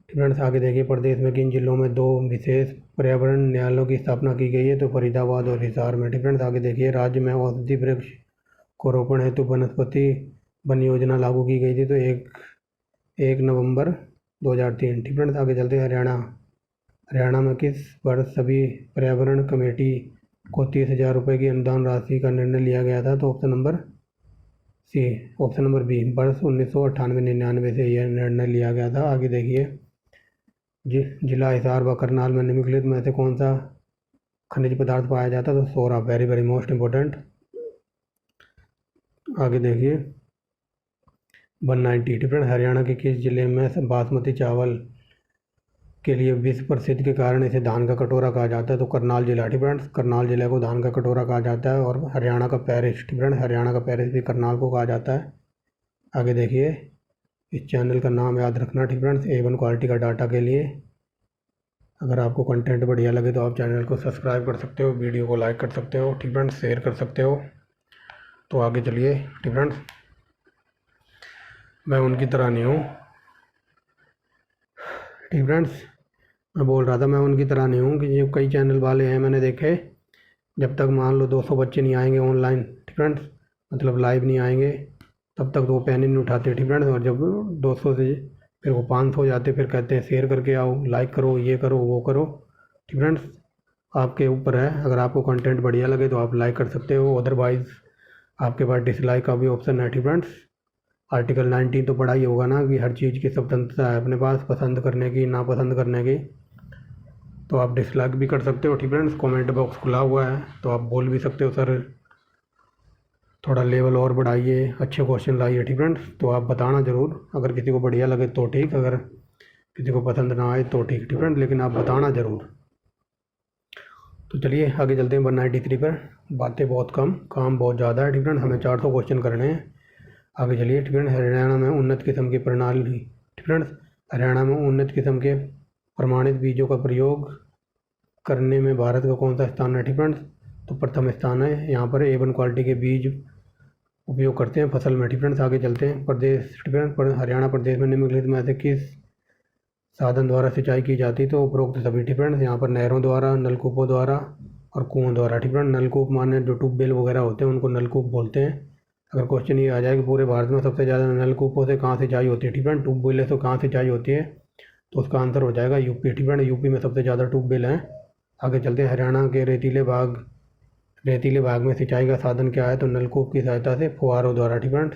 फ्रेंड्स, आगे देखिए, प्रदेश में किन जिलों में 2 विशेष पर्यावरण न्यायालयों की स्थापना की गई है? तो फरीदाबाद और हिसार में। ठीक फ्रेंड्स, आगे देखिए, राज्य में औषधि वृक्ष को रोपण हेतु वनस्पति वन योजना लागू की गई थी। तो 1 नवंबर 2003। ठीक फ्रेंड्स, आगे चलते हैं। हरियाणा में किस वर्ष सभी पर्यावरण कमेटी को 30,000 रुपये की अनुदान राशि का निर्णय लिया गया था? तो option number C. Option number B, वर्ष 1998-99 से यह निर्णय लिया गया था। आगे देखिए, जिला हिसार व करनाल में निम्नलिखित में से कौन सा खनिज पदार्थ पाया जाता है? तो सोरा, वेरी वेरी मोस्ट इम्पोर्टेंट। आगे देखिए, 190। डिफरेंट, हरियाणा के किस जिले में बासमती चावल के लिए विश्व प्रसिद्ध के कारण इसे धान का कटोरा कहा जाता है? तो करनाल जिला। डिफरेंट, करनाल जिले को धान का कटोरा कहा जाता है। और हरियाणा का पेरिस, डिफरेंट, हरियाणा का पेरिस भी करनाल को कहा जाता है। आगे देखिए, इस चैनल का नाम याद रखना ठीक फ्रेंड्स, A1 क्वालिटी का डाटा के लिए। अगर आपको कंटेंट बढ़िया लगे तो आप चैनल को सब्सक्राइब कर सकते हो, वीडियो को लाइक कर सकते हो ठीक फ्रेंड्स, शेयर कर सकते हो। तो आगे चलिए ठीक फ्रेंड्स, मैं उनकी तरह नहीं हूँ ठीक फ्रेंड्स, मैं बोल रहा था मैं उनकी तरह नहीं हूँ कि जो कई चैनल वाले हैं मैंने देखे, जब तक मान लो 200 बच्चे नहीं आएंगे ऑनलाइन ठीक फ्रेंड्स, मतलब लाइव नहीं आएंगे, तब तक तो वो पेन ही नहीं उठाते ठीक फ्रेंड्स। और जब 200 से फिर वो 500 हो जाते, फिर कहते हैं शेयर करके आओ, लाइक करो, ये करो वो करो ठीक फ्रेंड्स। आपके ऊपर है, अगर आपको कंटेंट बढ़िया लगे तो आप लाइक कर सकते हो, अदरवाइज़ आपके पास डिसलाइक का भी ऑप्शन है ठीक फ्रेंड्स। आर्टिकल 19 तो पढ़ा ही होगा ना कि हर चीज़ की स्वतंत्रता है अपने पास, पसंद करने की नापसंद करने की। तो आप डिसलाइक भी कर सकते हो ठीक फ्रेंड्स। कमेंट बॉक्स खुला हुआ है तो आप बोल भी सकते हो सर थोड़ा लेवल और बढ़ाइए, अच्छे क्वेश्चन लाइए ठीक फ्रेंड्स। तो आप बताना ज़रूर, अगर किसी को बढ़िया लगे तो ठीक, अगर किसी को पसंद ना आए तो ठीक फ्रेंड, लेकिन आप बताना ज़रूर। तो चलिए आगे चलते हैं 193 पर। बातें बहुत कम, काम बहुत ज़्यादा है ठीक फ्रेंड, हमें 400 क्वेश्चन करने हैं। आगे चलिए ठीक फ्रेंड। हरियाणा में उन्नत किस्म की प्रणाली ठीक फ्रेंड्स, हरियाणा में उन्नत किस्म के प्रमाणित बीजों का प्रयोग करने में भारत का कौन सा स्थान है ठीक फ्रेंड्स। तो प्रथम स्थान है, यहाँ पर A1 क्वालिटी के बीज उपयोग करते हैं फसल में ठीक फ्रेंड्स। आगे चलते हैं। प्रदेश ठीक फ्रेंड्स, हरियाणा प्रदेश में निम्नलिखित में से किस साधन द्वारा सिंचाई की जाती है। तो उपरोक्त सभी ठीक फ्रेंड्स, यहाँ पर नहरों द्वारा, नलकूपों द्वारा और कुओं द्वारा ठीक फ्रेंड। नलकूप माने जो ट्यूबवेल वगैरह होते हैं उनको नलकूप बोलते हैं। अगर क्वेश्चन ये आ जाए कि पूरे भारत में सबसे ज़्यादा नलकूपों से कहाँ सिंचाई होती है ठीक फ्रेंड, ट्यूबवेल से कहाँ सिंचाई होती है, तो उसका आंसर हो जाएगा यूपी ठीक फ्रेंड। यूपी में सबसे ज़्यादा ट्यूबवेल हैं। आगे चलते हैं। हरियाणा के रेतीले भाग में सिंचाई का साधन क्या है। तो नलकूप की सहायता से, फुहारों द्वारा ठीक फ्रेंड,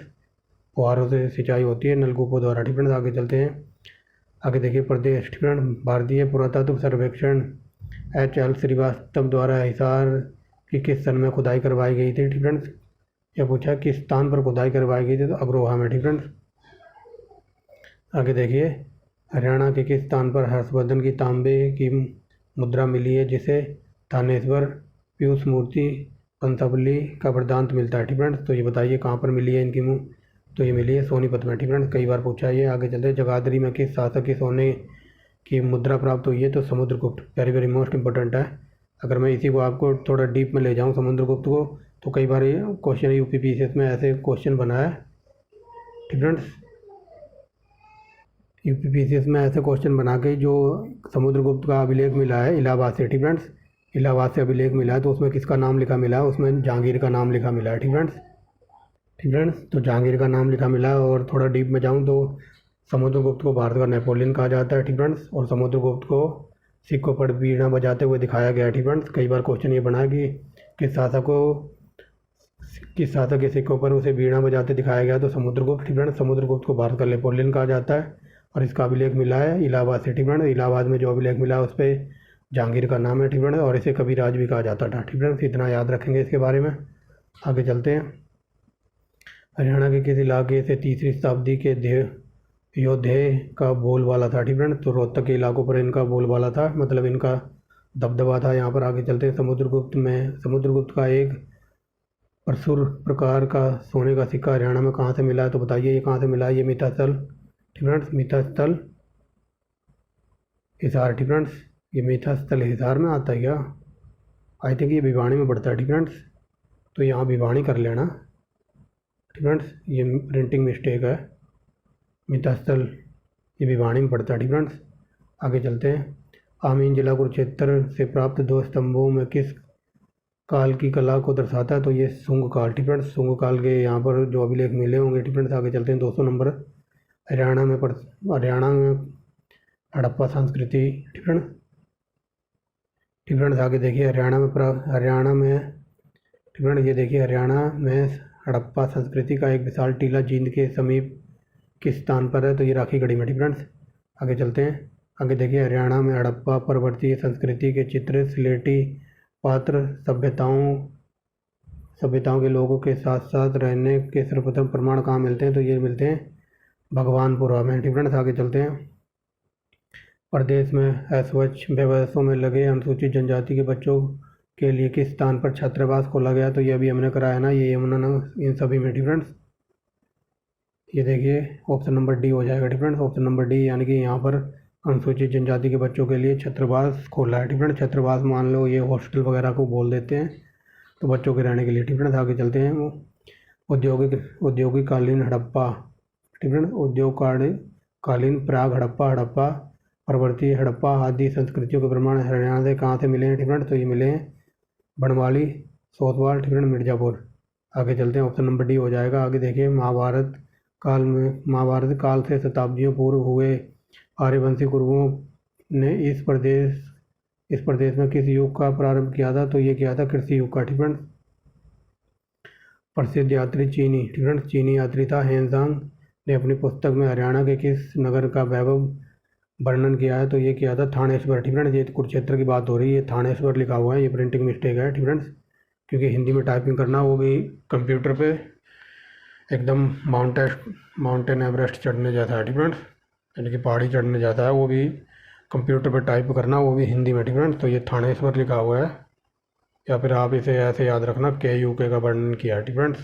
फुहारों से सिंचाई होती है, नलकूपों द्वारा ठीक फ्रेंड। आगे चलते हैं। आगे देखिए प्रदेश ठीक फ्रेंड, भारतीय पुरातत्व सर्वेक्षण HL श्रीवास्तव द्वारा हिसार की किस सन में खुदाई करवाई गई थी ठीक फ्रेंड्स। यह पूछा किस स्थान पर खुदाई करवाई गई थी, तो अग्रोहा में ठीक फ्रेंड्स। आगे देखिए, हरियाणा के किस स्थान पर हर्षवर्धन की तांबे की मुद्रा मिली है, जिसे थानेश्वर पीयूष मूर्ति पंसावली का वृत्तांत मिलता है ठीक फ्रेंड्स। तो ये बताइए कहाँ पर मिली है इनकी तो ये मिली है सोनीपत में ठीक फ्रेंड्स, कई बार पूछा है ये। आगे चलते हैं। जगाधरी में किस शासक की सोने की मुद्रा प्राप्त हुई है। तो Samudragupta, very very most important है। अगर मैं इसी को आपको थोड़ा डीप में ले जाऊँ समुद्रगुप्त को, तो कई बार ये क्वेश्चन UPPCS में ऐसे क्वेश्चन बना है ठीक फ्रेंड्स। UPPCS में ऐसे क्वेश्चन बना के, जो समुद्रगुप्त का अभिलेख मिला है इलाहाबाद से ठीक फ्रेंड्स, इलाहाबाद से अभिलेख मिला है, तो उसमें किसका नाम लिखा मिला है, उसमें जहांगीर का नाम लिखा मिला है ठीक फ्रेंड्स। ठीक फ्रेंड्स, तो जहांगीर का नाम लिखा मिला है। और थोड़ा डीप में जाऊँ तो समुद्रगुप्त को भारत का नेपोलियन कहा जाता है ठीक फ्रेंड्स। और समुद्रगुप्त को सिक्कों पर बीड़ा बजाते हुए दिखाया गया है ठीक फ्रेंड्स। कई बार क्वेश्चन ये बना है कि किस शासक के सिक्कों पर उसे बीड़ा बजाते दिखाया गया, तो समुद्रगुप्त ठीक फ्रेंड्स। समुद्रगुप्त को भारत का नेपोलियन कहा जाता है। और इसका अभिलेख मिला है इलाहाबाद से ठीक फ्रेंड्स। इलाहाबाद में जो अभिलेख मिला है उस पर जहांगीर का नाम है ठीक फ्रेंड्स। और इसे कबीराज भी कहा जाता था ठीक फ्रेंड्स। इतना याद रखेंगे इसके बारे में। आगे चलते हैं। हरियाणा के किस इलाके से 3री शताब्दी के योद्धे का बोलबाला था ठीक फ्रेंड। तो रोहतक के इलाकों पर इनका बोलबाला था, मतलब इनका दबदबा था यहाँ पर। आगे चलते हैं। समुद्रगुप्त का एक प्रचुर प्रकार का सोने का सिक्का हरियाणा में कहाँ से मिला है। तो बताइए ये कहाँ से मिला है। ये मितास्थल ठीक फ्रेंड्स, मितास्थल हिसार ठीक फ्रेंड्स। ये मितास्थल हिसार में आता है क्या, आई थिंक ये भिवानी में पड़ता है ठीक फ्रेंड्स। तो यहाँ भिवानी कर लेना ठीक फ्रेंड्स, ये प्रिंटिंग मिस्टेक है। मितास्थल ये भिवानी में पड़ता है ठीक फ्रेंड्स। आगे चलते हैं। आमीन जिला कुरुक्षेत्र से प्राप्त 2 स्तंभों में किस काल की कला को दर्शाता है। तो ये शुंग काल ठीक फ्रेंड्स। शुंग काल के यहाँ पर जो अभिलेख मिले होंगे ठीक फ्रेंड्स। आगे चलते हैं। 200 नंबर। हरियाणा में हड़प्पा संस्कृति ठीक फ्रेंड्स। आगे देखिए हरियाणा में ठीक फ्रेंड्स, ये देखिए हरियाणा में हड़प्पा संस्कृति का एक विशाल टीला जींद के समीप किस स्थान पर है। तो ये राखीगढ़ी में ठीक फ्रेंड्स। आगे चलते हैं। आगे देखिए हरियाणा में हड़प्पा पर्वतीय संस्कृति के चित्र, स्लेटी पात्र सभ्यताओं के लोगों के साथ साथ रहने के सर्वप्रथम प्रमाण कहाँ मिलते हैं। तो ये मिलते हैं भगवानपुरा में ठीक फ्रेंड्स। आगे चलते हैं। प्रदेश में अस्वच्छ व्यवसायों में लगे अनुसूचित जनजाति के बच्चों के लिए किस स्थान पर छात्रावास खोला गया। तो ये अभी हमने कराया ना, ये यमुना इन सभी में ठीक फ्रेंड्स। ये देखिए ऑप्शन नंबर डी हो जाएगा। ठीक फ्रेंड्स, ऑप्शन नंबर डी, यानी कि यहाँ पर अनुसूचित जनजाति के बच्चों के लिए छात्रावास खोला है। ठीक फ्रेंड्स, छात्रावास मान लो ये हॉस्टल वगैरह को बोल देते हैं, तो बच्चों के रहने के लिए। ठीक फ्रेंड्स, आगे चलते हैं। औद्योगिक कालीन हड़प्पा। ठीक फ्रेंड्स, उद्योग कालीन प्राग हड़प्पा, हड़प्पा परवर्ती हड़प्पा आदि संस्कृतियों के प्रमाण हरियाणा से कहाँ से मिले हैं? ठीक फ्रेंड्स, तो ये मिले हैं बनवाली, सोतवाल, ठीक फ्रेंड्स, मिर्ज़ापुर। आगे चलते हैं, ऑप्शन नंबर डी हो जाएगा। आगे देखिए, महाभारत काल से शताब्दियों पूर्व हुए आर्यवंशी कुरुओं ने इस प्रदेश में किस युग का प्रारंभ किया था? तो ये किया था कृषि युग का। ठीक फ्रेंड्स, प्रसिद्ध यात्री चीनी यात्री था हेनजांग ने अपनी पुस्तक में हरियाणा के किस नगर का वैभव वर्णन किया है? तो ये किया था थानेश्वर। ठीक फ्रेंड्स, ये कुरुक्षेत्र की बात हो रही है, थानेश्वर लिखा हुआ है, ये प्रिंटिंग मिस्टेक है। ठीक फ्रेंड्स, क्योंकि हिंदी में टाइपिंग करना, वो भी कंप्यूटर पे एकदम माउंटेन एवरेस्ट चढ़ने जैसा है। ठीक फ्रेंड्स, यानी कि पहाड़ी चढ़ने जैसा है, वो भी कंप्यूटर पे टाइप करना, वो भी हिंदी में। ठीक फ्रेंड्स, तो ये थानेश्वर लिखा हुआ है, या फिर आप इसे ऐसे याद रखना KUK का वर्णन किया है। ठीक फ्रेंड्स,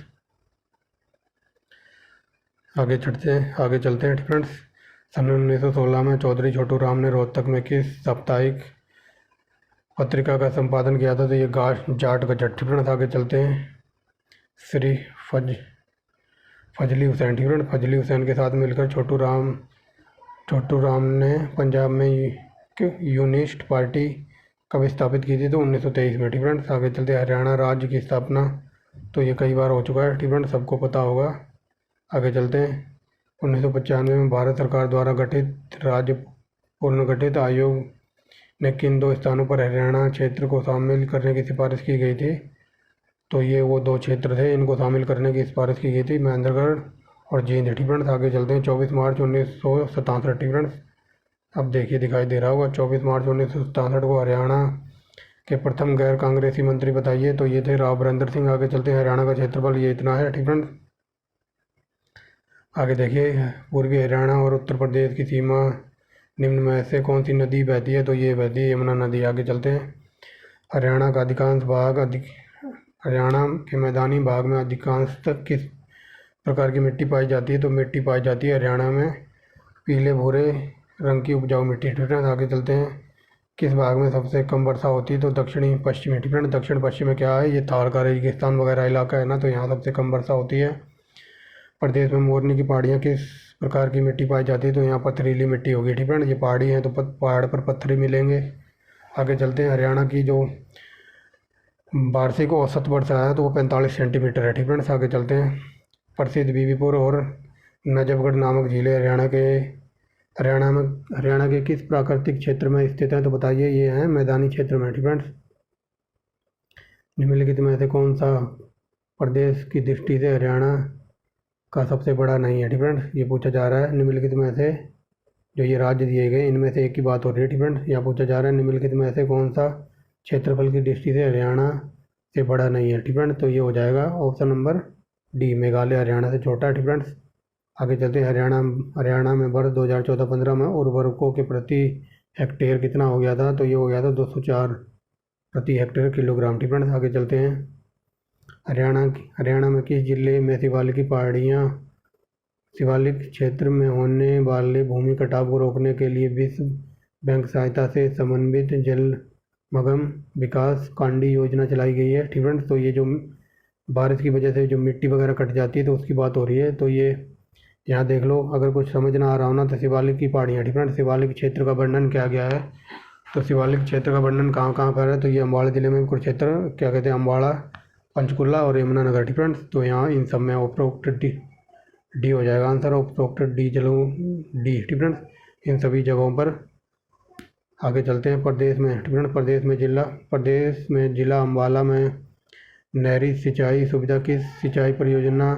आगे चलते हैं। ठीक फ्रेंड्स, सन 1916 में चौधरी छोटू राम ने रोहतक में किस साप्ताहिक पत्रिका का संपादन किया था? तो ये जाट गजट। ठीक फ्रेंड्स, आगे चलते हैं। श्री फजली हुसैन। ठीक फ्रेंड्स, फजली हुसैन के साथ मिलकर छोटू राम ने पंजाब में यूनिस्ट पार्टी कब स्थापित की थी? तो 1923 में। ठीक फ्रेंड्स, आगे चलते हैं। हरियाणा राज्य की स्थापना, तो ये कई बार हो चुका है। ठीक फ्रेंड्स, सबको पता होगा। आगे चलते हैं। 1995 में भारत सरकार द्वारा गठित राज्य पुनर्गठित आयोग ने किन 2 स्थानों पर हरियाणा क्षेत्र को शामिल करने की सिफारिश की गई थी? तो ये वो 2 क्षेत्र थे, इनको शामिल करने की सिफारिश की गई थी, महेंद्रगढ़ और जींद। ठीक फ्रेंड्स, आगे चलते हैं। 24 मार्च 1967। ठीक फ्रेंड्स, अब देखिए दिखाई दे रहा होगा, 24 मार्च 1967 को हरियाणा के प्रथम गैर कांग्रेसी मंत्री बताइए? तो ये थे राव बरेंद्र सिंह। आगे चलते हैं। हरियाणा का क्षेत्रफल ये इतना है। ठीक फ्रेंड्स, आगे देखिए, पूर्वी हरियाणा और उत्तर प्रदेश की सीमा निम्न में से कौन सी नदी बहती है? तो ये बहती है यमुना नदी। आगे चलते हैं। हरियाणा का अधिकांश भाग हरियाणा के मैदानी भाग में अधिकांशतः किस प्रकार की मिट्टी पाई जाती है? तो मिट्टी पाई जाती है हरियाणा में पीले भूरे रंग की उपजाऊ मिट्टी। ठीक है, आगे चलते हैं। किस भाग में सबसे कम वर्षा होती है? तो दक्षिणी पश्चिमी। ठीक है, दक्षिण पश्चिम में क्या है? ये थार का रेगिस्तान वगैरह इलाका है ना, तो यहाँ सबसे कम वर्षा होती है। प्रदेश में मोरनी की पहाड़ियाँ किस प्रकार की मिट्टी पाई जाती है? तो यहाँ पथरीली मिट्टी होगी। ठीक है, ये पहाड़ी हैं तो पहाड़ पर पत्थर ही मिलेंगे। आगे चलते हैं। हरियाणा की जो वार्षिक औसत वर्षा है तो वो 45 सेंटीमीटर है। ठीक है, आगे चलते हैं। प्रसिद्ध बीबीपुर और नजफगढ़ नामक झीलें हरियाणा के किस प्राकृतिक क्षेत्र में स्थित हैं? तो बताइए, ये हैं मैदानी क्षेत्र में। ठीक है, निम्नलिखित में से कौन सा प्रदेश की दृष्टि से हरियाणा का सबसे बड़ा नहीं है? ठीक है, ये पूछा जा रहा है। निम्नलिखित में से जो ये राज्य दिए गए, इनमें से एक की बात हो रही है। ठीक है, यहाँ पूछा जा रहा है निम्नलिखित में से कौन सा क्षेत्रफल की दृष्टि से हरियाणा से बड़ा नहीं है? ठीक है, तो ये हो जाएगा option number D, Meghalaya Haryana से छोटा है। ठीक है, आगे चलते हैं। हरियाणा में वर्ष 2014-15 में उर्वरकों के प्रति हेक्टेयर कितना हो गया था? तो ये हो गया था 204 प्रति हेक्टेयर किलोग्राम। ठीक है, आगे चलते हैं। हरियाणा में किस जिले में शिवालिक क्षेत्र में होने वाले भूमि कटाव को रोकने के लिए विश्व बैंक सहायता से समन्वित जलमग्न विकास कांडी योजना चलाई गई है? ठीक है, तो ये जो बारिश की वजह से जो मिट्टी वगैरह कट जाती है तो उसकी बात हो रही है। तो ये यहाँ देख लो, अगर कुछ समझ ना आ रहा हो ना, तो शिवालिक की पहाड़ियाँ। ठीक है, शिवालिक क्षेत्र का वर्णन किया गया है। तो शिवालिक क्षेत्र का वर्णन कहाँ कहाँ पर है? तो ये अम्बाड़ा जिले में कुरुक्षेत्र, क्या कहते हैं, अम्बाड़ा, पंचकुला और यमुनानगर। ठीक है, तो यहाँ इन सब में उपरोक्त डी हो जाएगा आंसर, उपरोक्त डी चलो डी। ठीक है, इन सभी जगहों पर। आगे चलते हैं। प्रदेश में। ठीक है, प्रदेश में जिला अम्बाला में नहरी सिंचाई सुविधा किस सिंचाई परियोजना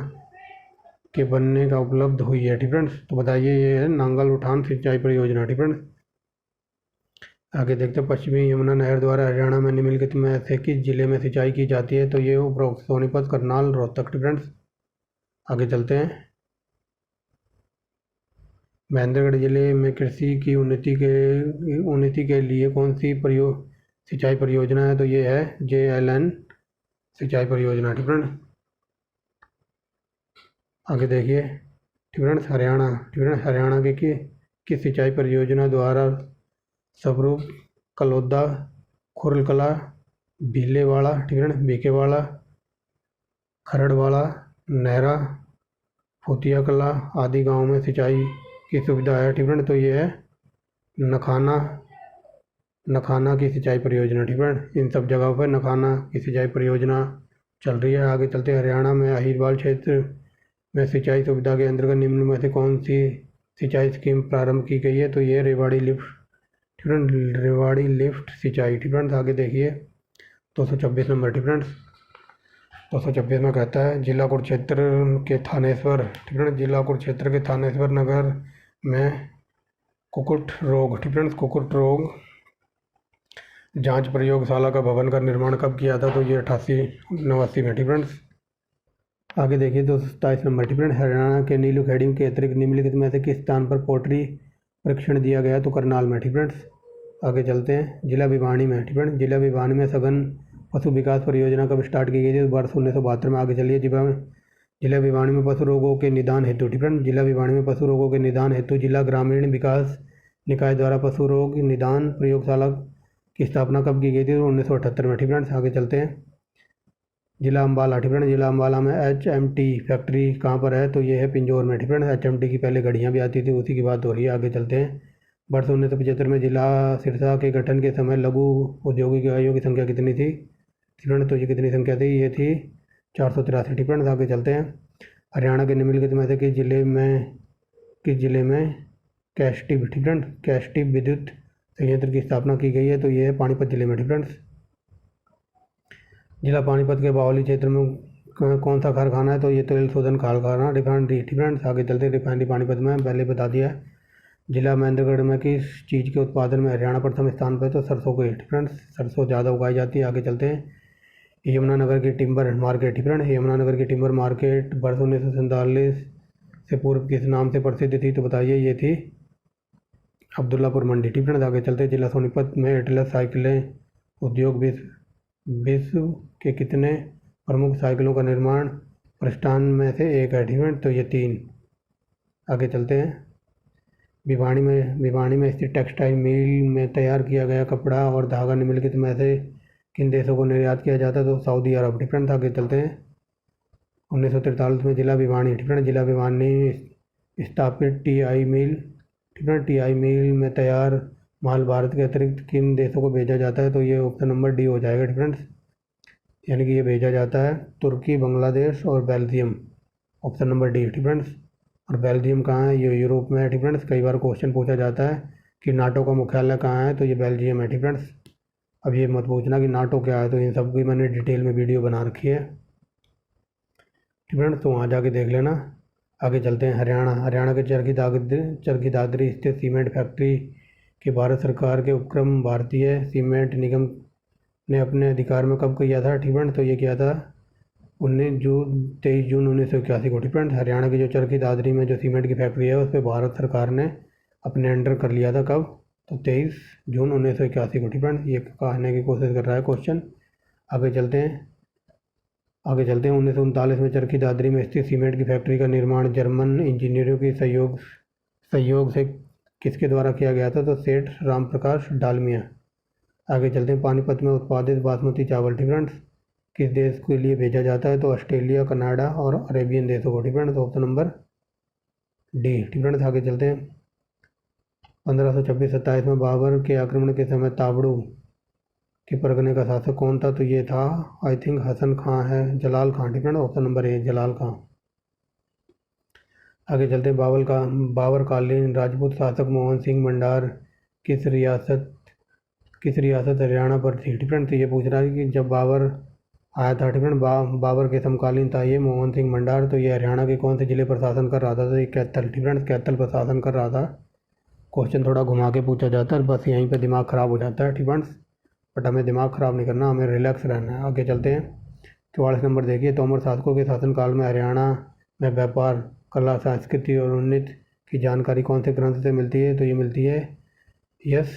के बनने का उपलब्ध हुई है? ठीक है, तो बताइए, ये है नांगल उठान सिंचाई परियोजना। ठीक है, आगे देखते हैं। पश्चिमी यमुना नहर द्वारा हरियाणा में निम्नलिखित में से किस जिले में सिंचाई की जाती है? तो ये उपरोक्त सोनीपत, करनाल, रोहतक। ठीक है, आगे चलते हैं। महेंद्रगढ़ जिले में कृषि की उन्नति के लिए कौन सी सिंचाई परियोजना है? तो ये है JLN सिंचाई परियोजना। ठीक है, आगे देखिए। ठीक फ्रेंड्स हरियाणा, ठीक फ्रेंड्स हरियाणा के किस सिंचाई परियोजना द्वारा स्वरूप कलौदा, खुरलकला, भीलेवाड़ा, ठीक फ्रेंड्स बीकेवाड़ा, खरड़वाड़ा, नहरा, फोतिया कला आदि गाँव में सिंचाई की सुविधा है। ठीक फ्रेंड, तो ये है नखाना नखाना की सिंचाई परियोजना। ठीक फ्रेंड, इन सब जगहों पर नखाना की सिंचाई परियोजना चल रही है। आगे चलते हरियाणा में अहिरवाल क्षेत्र में सिंचाई सुविधा के अंतर्गत निम्न में से कौन सी सिंचाई स्कीम प्रारंभ की गई है? तो ये रेवाड़ी लिफ्ट, ठीक फ्रेंड, रेवाड़ी लिफ्ट सिंचाई। ठीक फ्रेंड्स, आगे देखिए 226 नंबर। ठीक फ्रेंड्स, 226 में कहता है जिला कुरुक्षेत्र के थानेश्वर, ठीक फ्रेंड्स, जिला कुरुक्षेत्र के थानेश्वर नगर में कुक्कुट रोग, ठीक फ्रेंड्स, कुक्कुट रोग जांच प्रयोगशाला का भवन का निर्माण कब किया था? तो ये 88-89 में। ठीक फ्रेंड्स, आगे देखिए 227 नंबर। ठीक फ्रेंड, हरियाणा के नीलू खेड़ी के अतिरिक्त निम्नलिखित में से किस स्थान पर पोल्ट्री परीक्षण दिया गया? तो करनाल में। ठीक फ्रेंड्स, आगे चलते हैं जिला भिवानी में। ठीक फ्रेंड, जिला भिवानी में सघन पशु विकास परियोजना कब स्टार्ट की गई थी? वर्ष 1972 में। आगे चलिए जिला भिवानी में पशु रोगों के निदान हेतु, ठीक फ्रेंड, जिला भिवानी में पशु रोगों के निदान हेतु जिला ग्रामीण विकास निकाय द्वारा पशु रोग निदान प्रयोगशाला की स्थापना कब की गई थी? 1978 में। ठीक फ्रेंड्स, आगे चलते हैं जिला अम्बाला। ठीक फ्रेंड, जिला अम्बाला में HMT फैक्ट्री कहाँ पर है? तो ये है पिंजौर में। ठीक फ्रेंड, HMT की पहले घड़ियाँ भी आती थी, उसी की बात हो रही है। आगे चलते हैं वर्ष 1975 में जिला सिरसा के गठन के समय लघु औद्योगिक इकाइयों की संख्या कितनी थी? ठीक फ्रेंड, तो ये कितनी संख्या थी? ये थी 483। ठीक फ्रेंड्स, आगे चलते हैं हरियाणा के निम्नलिखित में से किस जिले में कैस्टिव, ठीक फ्रेंड, कैस्टिव विद्युत संयंत्र की स्थापना की गई है? तो ये है पानीपत जिले में। ठीक फ्रेंड्स, जिला पानीपत के बाहुली क्षेत्र में कौन सा कारखाना है? तो ये तेल शोधन कारखाना रिफाइनरी। ठीक फ्रेंड्स, आगे चलते हैं रिफाइनरी पानीपत में पहले बता दिया है। जिला महेंद्रगढ़ में किस चीज़ के उत्पादन में हरियाणा प्रथम स्थान पर है? तो सरसों के। ठीक फ्रेंड्स, सरसों ज़्यादा उगाई जाती है। आगे चलते हैं यमुनानगर की टिम्बर मार्केट। ठीक फ्रेंड, यमुनानगर की टिम्बर मार्केट वर्ष 1947 से पूर्व किस नाम से प्रसिद्ध थी? तो बताइए, ये थी अब्दुल्लापुर मंडी। ठीक फ्रेंड, आगे चलते हैं जिला सोनीपत में एटलस साइकिलें उद्योग विश्व के कितने प्रमुख साइकिलों का निर्माण प्रतिष्ठान में से एक है? ठीक फ्रेंड, तो ये 3। आगे चलते हैं भिवानी में स्थित टेक्सटाइल मिल में तैयार किया गया कपड़ा और धागा निम्नलिखित में से किन देशों को निर्यात किया जाता है? तो सऊदी अरब। ठीक फ्रेंड, आगे चलते हैं 1943 में जिला भिवानी, ठीक फ्रेंड, जिला भिवानी स्थापित TI मिल, ठीक फ्रेंड, TI मिल में तैयार माल भारत के अतिरिक्त किन देशों को भेजा जाता है? तो ये ऑप्शन नंबर डी हो जाएगा। ठीक फ्रेंड्स, यानी कि ये भेजा जाता है तुर्की, बांग्लादेश और बेल्जियम, ऑप्शन नंबर डी। ठीक फ्रेंड्स, और बेल्जियम कहाँ है? ये यूरोप में है। ठीक फ्रेंड्स, कई बार क्वेश्चन पूछा जाता है कि नाटो का मुख्यालय कहाँ है? तो ये बेल्जियम है। ठीक फ्रेंड्स, अब ये मत पूछना कि नाटो क्या है, तो इन सब की मैंने डिटेल में वीडियो बना रखी है। ठीक फ्रेंड्स, तो वहाँ जाके देख लेना। आगे चलते हैं हरियाणा के चरखी दादरी स्थित सीमेंट फैक्ट्री के भारत सरकार के उपक्रम भारतीय सीमेंट निगम ने अपने अधिकार में कब किया था? ठीक फ्रेंड्स, तो ये किया था 23 जून 1981 को। ठीक फ्रेंड्स, हरियाणा की जो चरखी दादरी में जो सीमेंट की फैक्ट्री है उस पर भारत सरकार ने अपने अंडर कर लिया था। कब? तो 23 जून 1981 को। ठीक फ्रेंड्स, ये कहने की कोशिश कर रहा है क्वेश्चन। आगे चलते हैं 1939 में चरखी दादरी में स्थित सीमेंट की फैक्ट्री का निर्माण जर्मन इंजीनियरों के सहयोग से किसके द्वारा किया गया था? तो सेठ राम प्रकाश डालमिया। आगे चलते हैं पानीपत में उत्पादित बासमती चावल, ठीक फ्रेंड्स, किस देश के लिए भेजा जाता है? तो ऑस्ट्रेलिया, कनाडा और अरेबियन देशों को। ठीक फ्रेंड्स, ऑप्शन नंबर डी। ठीक फ्रेंड्स, आगे चलते हैं 1526-27 में बाबर के आक्रमण के समय ताबड़ू के परगने का शासक कौन था? तो ये था आई थिंक हसन खां है, जलाल खां। ठीक है ना, ऑप्शन नंबर ए जलाल खां। आगे चलते हैं बाबर कालीन राजपूत शासक मोहन सिंह मंडार किस रियासत हरियाणा पर थी? ठीक है, तो ये पूछ रहा है कि जब बाबर आया था, ठीक है, बाबर के समकालीन था ये मोहन सिंह मंडार, तो ये हरियाणा के कौन से जिले पर शासन कर रहा था? तो ये कैथल, ठीक है, कैथल पर शासन कर रहा था। क्वेश्चन थोड़ा घुमा के पूछा जाता है, बस यहीं पे दिमाग ख़राब हो जाता है। ठीक है, बट हमें दिमाग ख़राब नहीं करना, हमें रिलैक्स रहना है। आगे चलते हैं 44 नंबर देखिए, तोमर शासकों के शासनकाल में हरियाणा में व्यापार, कला, संस्कृति और उन्नति की जानकारी कौन से ग्रंथ से मिलती है? तो ये मिलती है यस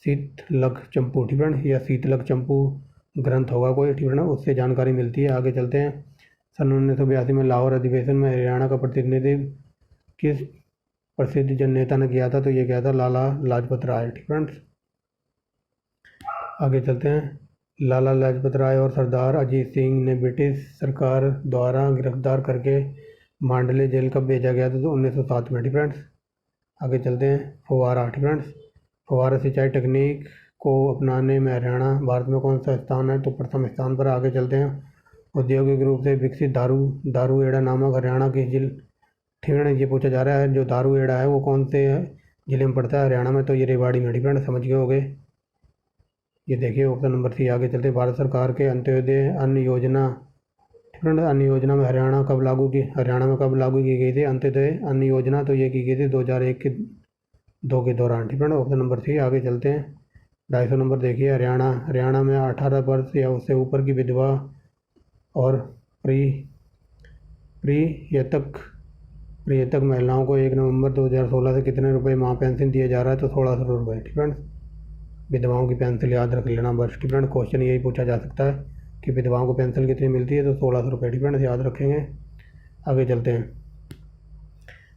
शीतलक चंपू, ठीक है, या शीतलक चंपू ग्रंथ होगा कोई, ठीक है ना, उससे जानकारी मिलती है। आगे चलते हैं सन 1982 में लाहौर अधिवेशन में हरियाणा का प्रतिनिधित्व किस प्रसिद्ध जन नेता ने किया था? तो ये किया था लाला लाजपत राय। ठीक फ्रेंड्स, आगे चलते हैं। लाला लाजपत राय और सरदार अजीत सिंह ने ब्रिटिश सरकार द्वारा गिरफ्तार करके मांडले जेल कब भेजा गया था? तो 1907 में। ठीक फ्रेंड्स, आगे चलते हैं। फुवारा। ठीक फ्रेंड्स, फुवारा सिंचाई तकनीक को अपनाने में हरियाणा भारत में कौन सा स्थान है? तो प्रथम स्थान पर। आगे चलते हैं। औद्योगिक रूप से विकसित दारूहेड़ा नामक हरियाणा के जिले। ठीक है, ये पूछा जा रहा है जो दारूहेड़ा है वो कौन से जिले में पड़ता है हरियाणा में? तो ये रेवाड़ी में। ठीक फ्रेंड्स, समझ गए होंगे। ये देखिए ऑप्शन नंबर सी। आगे चलते। भारत सरकार के अंत्योदय अन्न योजना। अन्न योजना में हरियाणा में कब लागू की गई थी अंत्योदय अन्न योजना? तो ये की गई थी 2001 के 2 के दौरान। ठीक है, ऑप्शन नंबर सी। आगे चलते हैं। 250 नंबर देखिए। हरियाणा में 18 वर्ष या उससे ऊपर की विधवा और प्रियतक महिलाओं को 1 नवंबर 2016 से कितने रुपए माह पेंशन दिया जा रहा है? तो 1600 रुपये। ठीक है, विधवाओं की पेंशन याद रख लेना बस। ठीक है, क्वेश्चन यही पूछा जा सकता है कि विधवाओं को पेंशन कितनी मिलती है? तो 1600 रुपये। ठीक है, याद रखेंगे। आगे चलते हैं।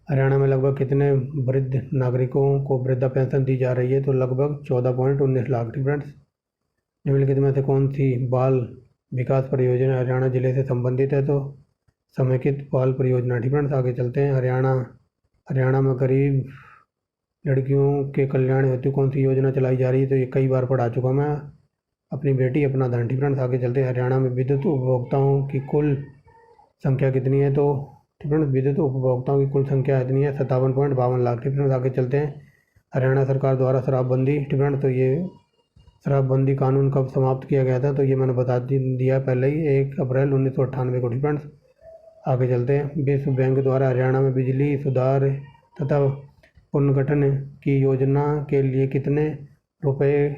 हरियाणा में लगभग कितने वृद्ध नागरिकों को वृद्धा पेंशन दी जा रही है? तो लगभग 14.19 लाख। ठीक है, निम्नलिखित में से कौन सी बाल विकास परियोजना हरियाणा जिले से संबंधित है? तो समेकित बाल परियोजना। ठीक है, आगे चलते हैं। हरियाणा में गरीब लड़कियों के कल्याण हेतु कौन सी योजना चलाई जा रही है? तो ये कई बार पढ़ा चुका मैं, अपनी बेटी अपना धन। ठीक है, आगे चलते हैं। हरियाणा में विद्युत उपभोक्ताओं की कुल संख्या कितनी है? तो ठीक है, विद्युत उपभोक्ताओं की कुल संख्या इतनी है 57.52 लाख। ठीक है, आगे चलते हैं। हरियाणा सरकार द्वारा शराबबंदी। ठीक है, तो ये शराबबंदी कानून कब समाप्त किया गया था? तो ये मैंने बता दिया पहले ही, 1 अप्रैल 1998 को। ठीक है, आगे चलते हैं। विश्व बैंक द्वारा हरियाणा में बिजली सुधार तथा पुनर्गठन की योजना के लिए कितने रुपए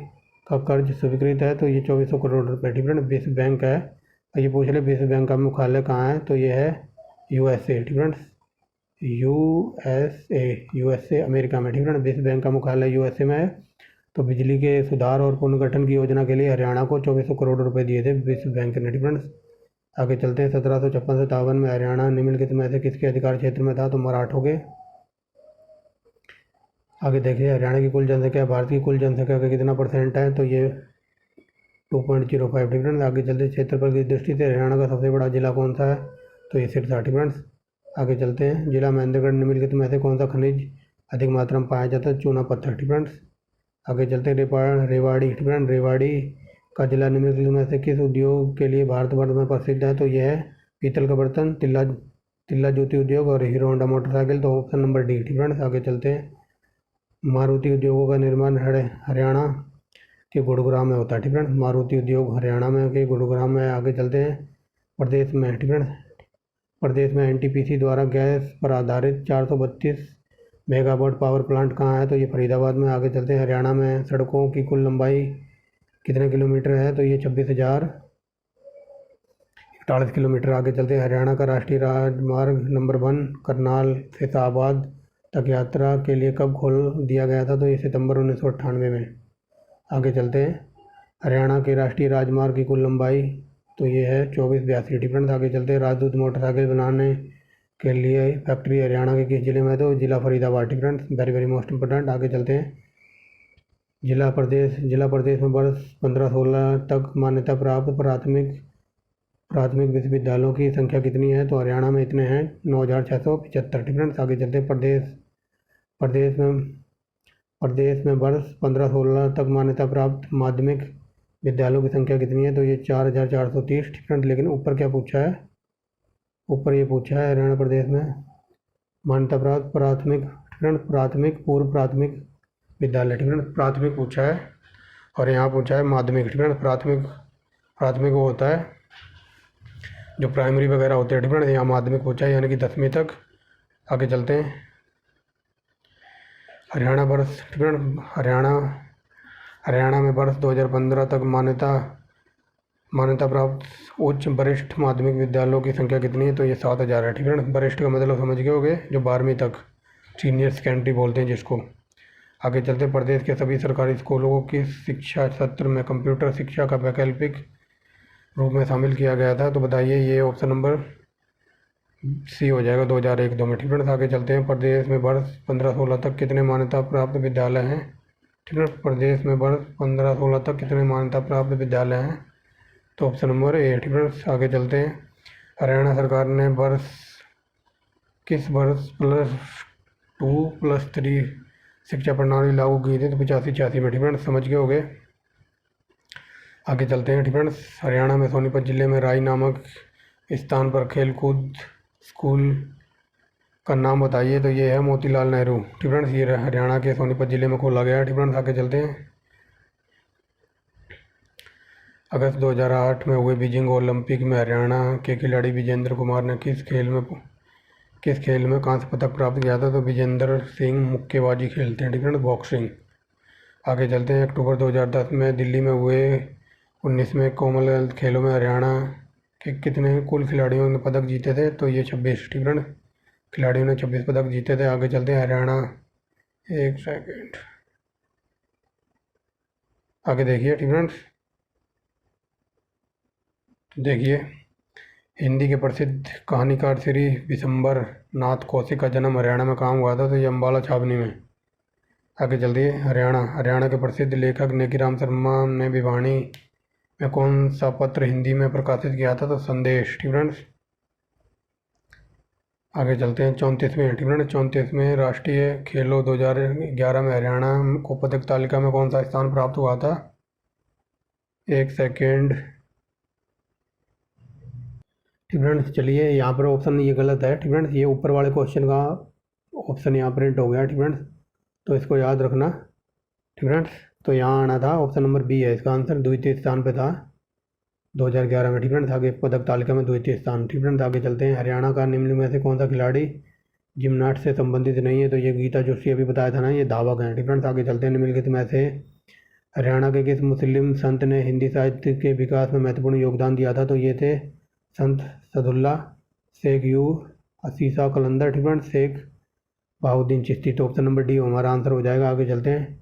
का कर्ज स्वीकृत है? तो ये 2400 करोड़ रुपये। ठीक है, विश्व बैंक है। ये पूछ ले विश्व बैंक का मुख्यालय कहाँ है? तो ये है USA। ठीक है, यूएसए अमेरिका में। ठीक है, विश्व बैंक का मुख्यालय USA में है। तो बिजली के सुधार और पुनर्गठन की योजना के लिए हरियाणा को 2400 करोड़ रुपए दिए थे विश्व बैंक ने। ठीक है, आगे चलते हैं। 1756 से 57 में हरियाणा निम्नलिखित में से किसके अधिकार क्षेत्र में था? तो मराठों के। आगे देखिए। हरियाणा की कुल जनसंख्या भारत की कुल जनसंख्या का कितना % है? तो ये 2.05। ठीक है, आगे चलते। क्षेत्रफल की दृष्टि से हरियाणा का सबसे बड़ा जिला कौन सा है? तो ये सिरसा। ठीक है, आगे चलते हैं। जिला महेंद्रगढ़ निम्नलिखित में से कौन सा खनिज अधिक मात्रा में पाया जाता है? चूना पत्थर। ठीक है, आगे चलते हैं। रेवाड़ी। ठीक है, रेवाड़ी का जिला निम्नलिखित में से किस उद्योग के लिए भारतवर्ष में प्रसिद्ध है? तो यह है पीतल का बर्तन, तिल्ला ज्योति उद्योग और हीरो होंडा मोटरसाइकिल। तो ऑप्शन नंबर डी। ठीक है, आगे चलते हैं। मारुति उद्योगों का निर्माण हरियाणा के गुरुग्राम में होता है। ठीक है, मारुति उद्योग हरियाणा में के गुरुग्राम में। आगे चलते हैं। प्रदेश में। ठीक है, प्रदेश में NTPC द्वारा गैस पर आधारित 432 मेगावाट पावर प्लांट कहाँ है? तो ये फरीदाबाद में। आगे चलते हैं। हरियाणा में सड़कों की कुल लंबाई कितने किलोमीटर है? तो ये 26,048 किलोमीटर। आगे चलते हैं। हरियाणा का राष्ट्रीय राजमार्ग नंबर 1 करनाल से शाहबाद तक यात्रा के लिए कब खोल दिया गया था? तो ये सितंबर 1998 में। आगे चलते हैं। हरियाणा के राष्ट्रीय राजमार्ग की कुल लंबाई तो ये है 2482। ठीक है, आगे चलते हैं। राजदूत मोटरसाइकिल बनाने के लिए फैक्ट्री हरियाणा के किस जिले में है? तो जिला फरीदाबाद। ठीक है, वेरी वेरी मोस्ट इंपॉर्टेंट। आगे चलते हैं। जिला प्रदेश में वर्ष 15-16 तक मान्यता प्राप्त प्राथमिक विश्वविद्यालयों की संख्या कितनी है? तो हरियाणा में इतने हैं 9675। ठीक है, आगे चलते हैं। प्रदेश में वर्ष 15-16 तक मान्यता प्राप्त माध्यमिक विद्यालयों की संख्या कितनी है? तो ये 4430। ठीक है, लेकिन ऊपर क्या पूछा है? ऊपर ये पूछा है हरियाणा प्रदेश में मान्यता प्राप्त प्राथमिक पूर्व प्राथमिक विद्यालय। ठीक है, प्राथमिक पूछा है और यहाँ पूछा है माध्यमिक। ठीक है, प्राथमिक वो होता है जो प्राइमरी वगैरह होते हैं। ठीक है, यहाँ माध्यमिक पूछा है यानी कि 10वीं तक। आगे चलते हैं। हरियाणा वर्ष। ठीक है, हरियाणा में वर्ष 2015 तक मान्यता प्राप्त उच्च वरिष्ठ माध्यमिक विद्यालयों की संख्या कितनी है? तो ये 7000 है। ठीक है, वरिष्ठ का मतलब समझ गए होगे, जो 12वीं तक सीनियर सेकेंडरी बोलते हैं जिसको। आगे चलते। प्रदेश के सभी सरकारी स्कूलों की शिक्षा सत्र में कंप्यूटर शिक्षा का वैकल्पिक रूप में शामिल किया गया था। तो बताइए ये ऑप्शन नंबर सी हो जाएगा 2001-2 में। ठीक है, आगे चलते हैं। प्रदेश में वर्ष 15-16 तक कितने मान्यता प्राप्त विद्यालय हैं? ठीक है, प्रदेश में वर्ष 15-16 तक कितने मान्यता प्राप्त विद्यालय हैं? तो ऑप्शन नंबर ए। ठीक है, आगे चलते हैं। हरियाणा सरकार ने किस वर्ष +2+3 शिक्षा प्रणाली लागू की थी? तो 85-86 में। ठीक है, समझ गए होगे। आगे चलते हैं। ठीक है, हरियाणा में सोनीपत जिले में राई नामक स्थान पर खेलकूद स्कूल का नाम बताइए। तो ये है मोतीलाल नेहरू। ठीक है, ये हरियाणा के सोनीपत जिले में खोला गया है। ठीक है, आगे चलते हैं। अगस्त 2008 में हुए बीजिंग ओलंपिक में हरियाणा के खिलाड़ी विजेंद्र कुमार ने किस खेल में कांस्य पदक प्राप्त किया था? तो विजेंद्र सिंह मुक्केबाजी खेलते हैं। ठीक है, बॉक्सिंग। आगे चलते हैं। अक्टूबर 2010 में दिल्ली में हुए 19वें कॉमनवेल्थ खेलों में हरियाणा के कितने कुल खिलाड़ियों ने पदक जीते थे? तो ये 26। ठीक है, खिलाड़ियों ने 26 पदक जीते थे। आगे चलते हैं। हरियाणा, एक सेकेंड, आगे देखिए। ठीक है, देखिए, हिंदी के प्रसिद्ध कहानीकार श्री विशंबर नाथ कौशिक का जन्म हरियाणा में कहाँ हुआ था? तो ये अम्बाला छावनी में। आगे चलते हैं। हरियाणा के प्रसिद्ध लेखक नेकीराम शर्मा ने भिवानी में कौन सा पत्र हिंदी में प्रकाशित किया था? तो संदेश। ठीक है, आगे चलते हैं। 34वें। ठीक है, 34वें राष्ट्रीय खेलों 2011 में हरियाणा को पदक तालिका में कौन सा स्थान प्राप्त हुआ था? एक सेकेंड। ठीक है, चलिए, यहाँ पर ऑप्शन ये गलत है। ठीक है, ये ऊपर वाले क्वेश्चन का ऑप्शन यहाँ प्रिंट हो गया। ठीक है, तो इसको याद रखना। ठीक है, तो यहाँ आना था, ऑप्शन नंबर बी है इसका आंसर। द्वितीय स्थान पे था 2011 में। ठीक है, आगे पदक तालिका में द्वितीय स्थान। ठीक है, आगे चलते हैं। हरियाणा का निम्न में से कौन सा खिलाड़ी जिम्नास्ट से संबंधित नहीं है? तो ये गीता जोशी अभी बताया था ना, ये धावक हैं। ठीक है, आगे चलते हैं। निम्नलिखित में से हरियाणा के किस मुस्लिम संत ने हिंदी साहित्य के विकास में महत्वपूर्ण योगदान दिया था? तो ये थे संत सदुल्ला, शेख यू असीसा कलंदर। ठीक है, शेख बहाउद्दीन चिश्ती। तो ऑप्शन नंबर डी हमारा आंसर हो जाएगा। आगे चलते हैं।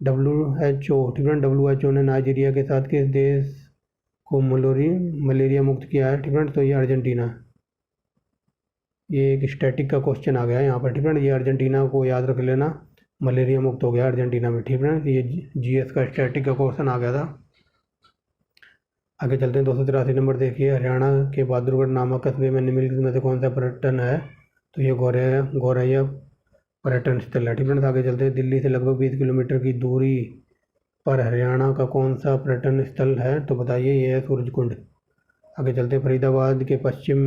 WHO। ठीक है, WHO ने नाइजीरिया के साथ किस देश को मलेरिया मुक्त किया है? ठीक है, तो ये अर्जेंटीना। ये एक स्टैटिक का क्वेश्चन आ गया है यहाँ पर। ठीक है, ये अर्जेंटीना को याद रख लेना, मलेरिया मुक्त हो गया अर्जेंटीना में। ठीक है, ये GS का स्टैटिक का क्वेश्चन आ गया था। आगे चलते हैं। 283 नंबर देखिए। हरियाणा के बहादुरगढ़ नामक कस्बे में निम्नलिखित में से कौन सा पर्यटन है? तो ये गौरैया पर्यटन स्थल है। ठीक है, आगे चलते हैं। दिल्ली से लगभग 20 किलोमीटर की दूरी पर हरियाणा का कौन सा पर्यटन स्थल है? तो बताइए, ये है सूरजकुंड। आगे चलते हैं। फरीदाबाद के पश्चिम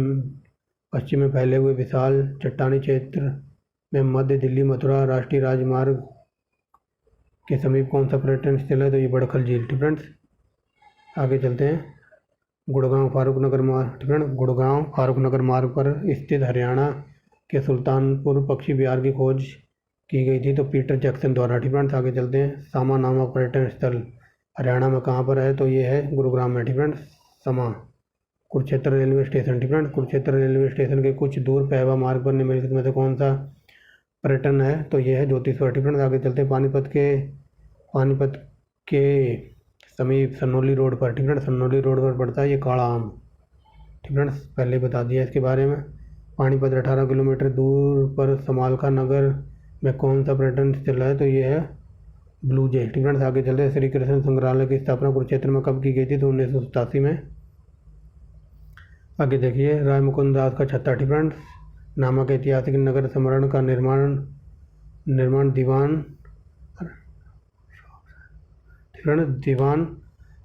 में फैले हुए विशाल चट्टानी क्षेत्र में मध्य दिल्ली मथुरा राष्ट्रीय राजमार्ग के समीप कौन सा पर्यटन स्थल है? तो ये बड़खल झील। ठीक है, आगे चलते हैं। गुड़गांव फारूकनगर मार्ग पर स्थित हरियाणा के सुल्तानपुर पक्षी विहार की खोज की गई थी तो पीटर जैक्सन द्वारा। ठीक है, आगे चलते हैं। सामा नामक पर्यटन स्थल हरियाणा में कहाँ पर है? तो ये है गुरुग्राम में। ठीक है, समा। Kurukshetra railway station. ठीक है, कुरुक्षेत्र रेलवे स्टेशन के कुछ दूर पहवा मार्ग पर निम्नलिखित में से कौन सा पर्यटन है? तो ये है ज्योतिश्वर। ठीक है, आगे चलते हैं। पानीपत के समीप सनौली रोड पर। ठीक है, सनौली रोड पर पड़ता है ये काला आम। ठीक है, पहले बता दिया इसके बारे में। पानीपत 18 किलोमीटर दूर पर समालखा नगर में कौन सा पर्यटन स्थल है? तो ये है ब्लू जे। ठीक है, आगे चलते हैं। श्री कृष्ण संग्रहालय की स्थापना कुरुक्षेत्र में कब की गई थी? तो 1987 में। आगे देखिए। राय मुकुंद दास का छत्ता। ठीक है, नामक ऐतिहासिक नगर स्मरण का निर्माण दीवान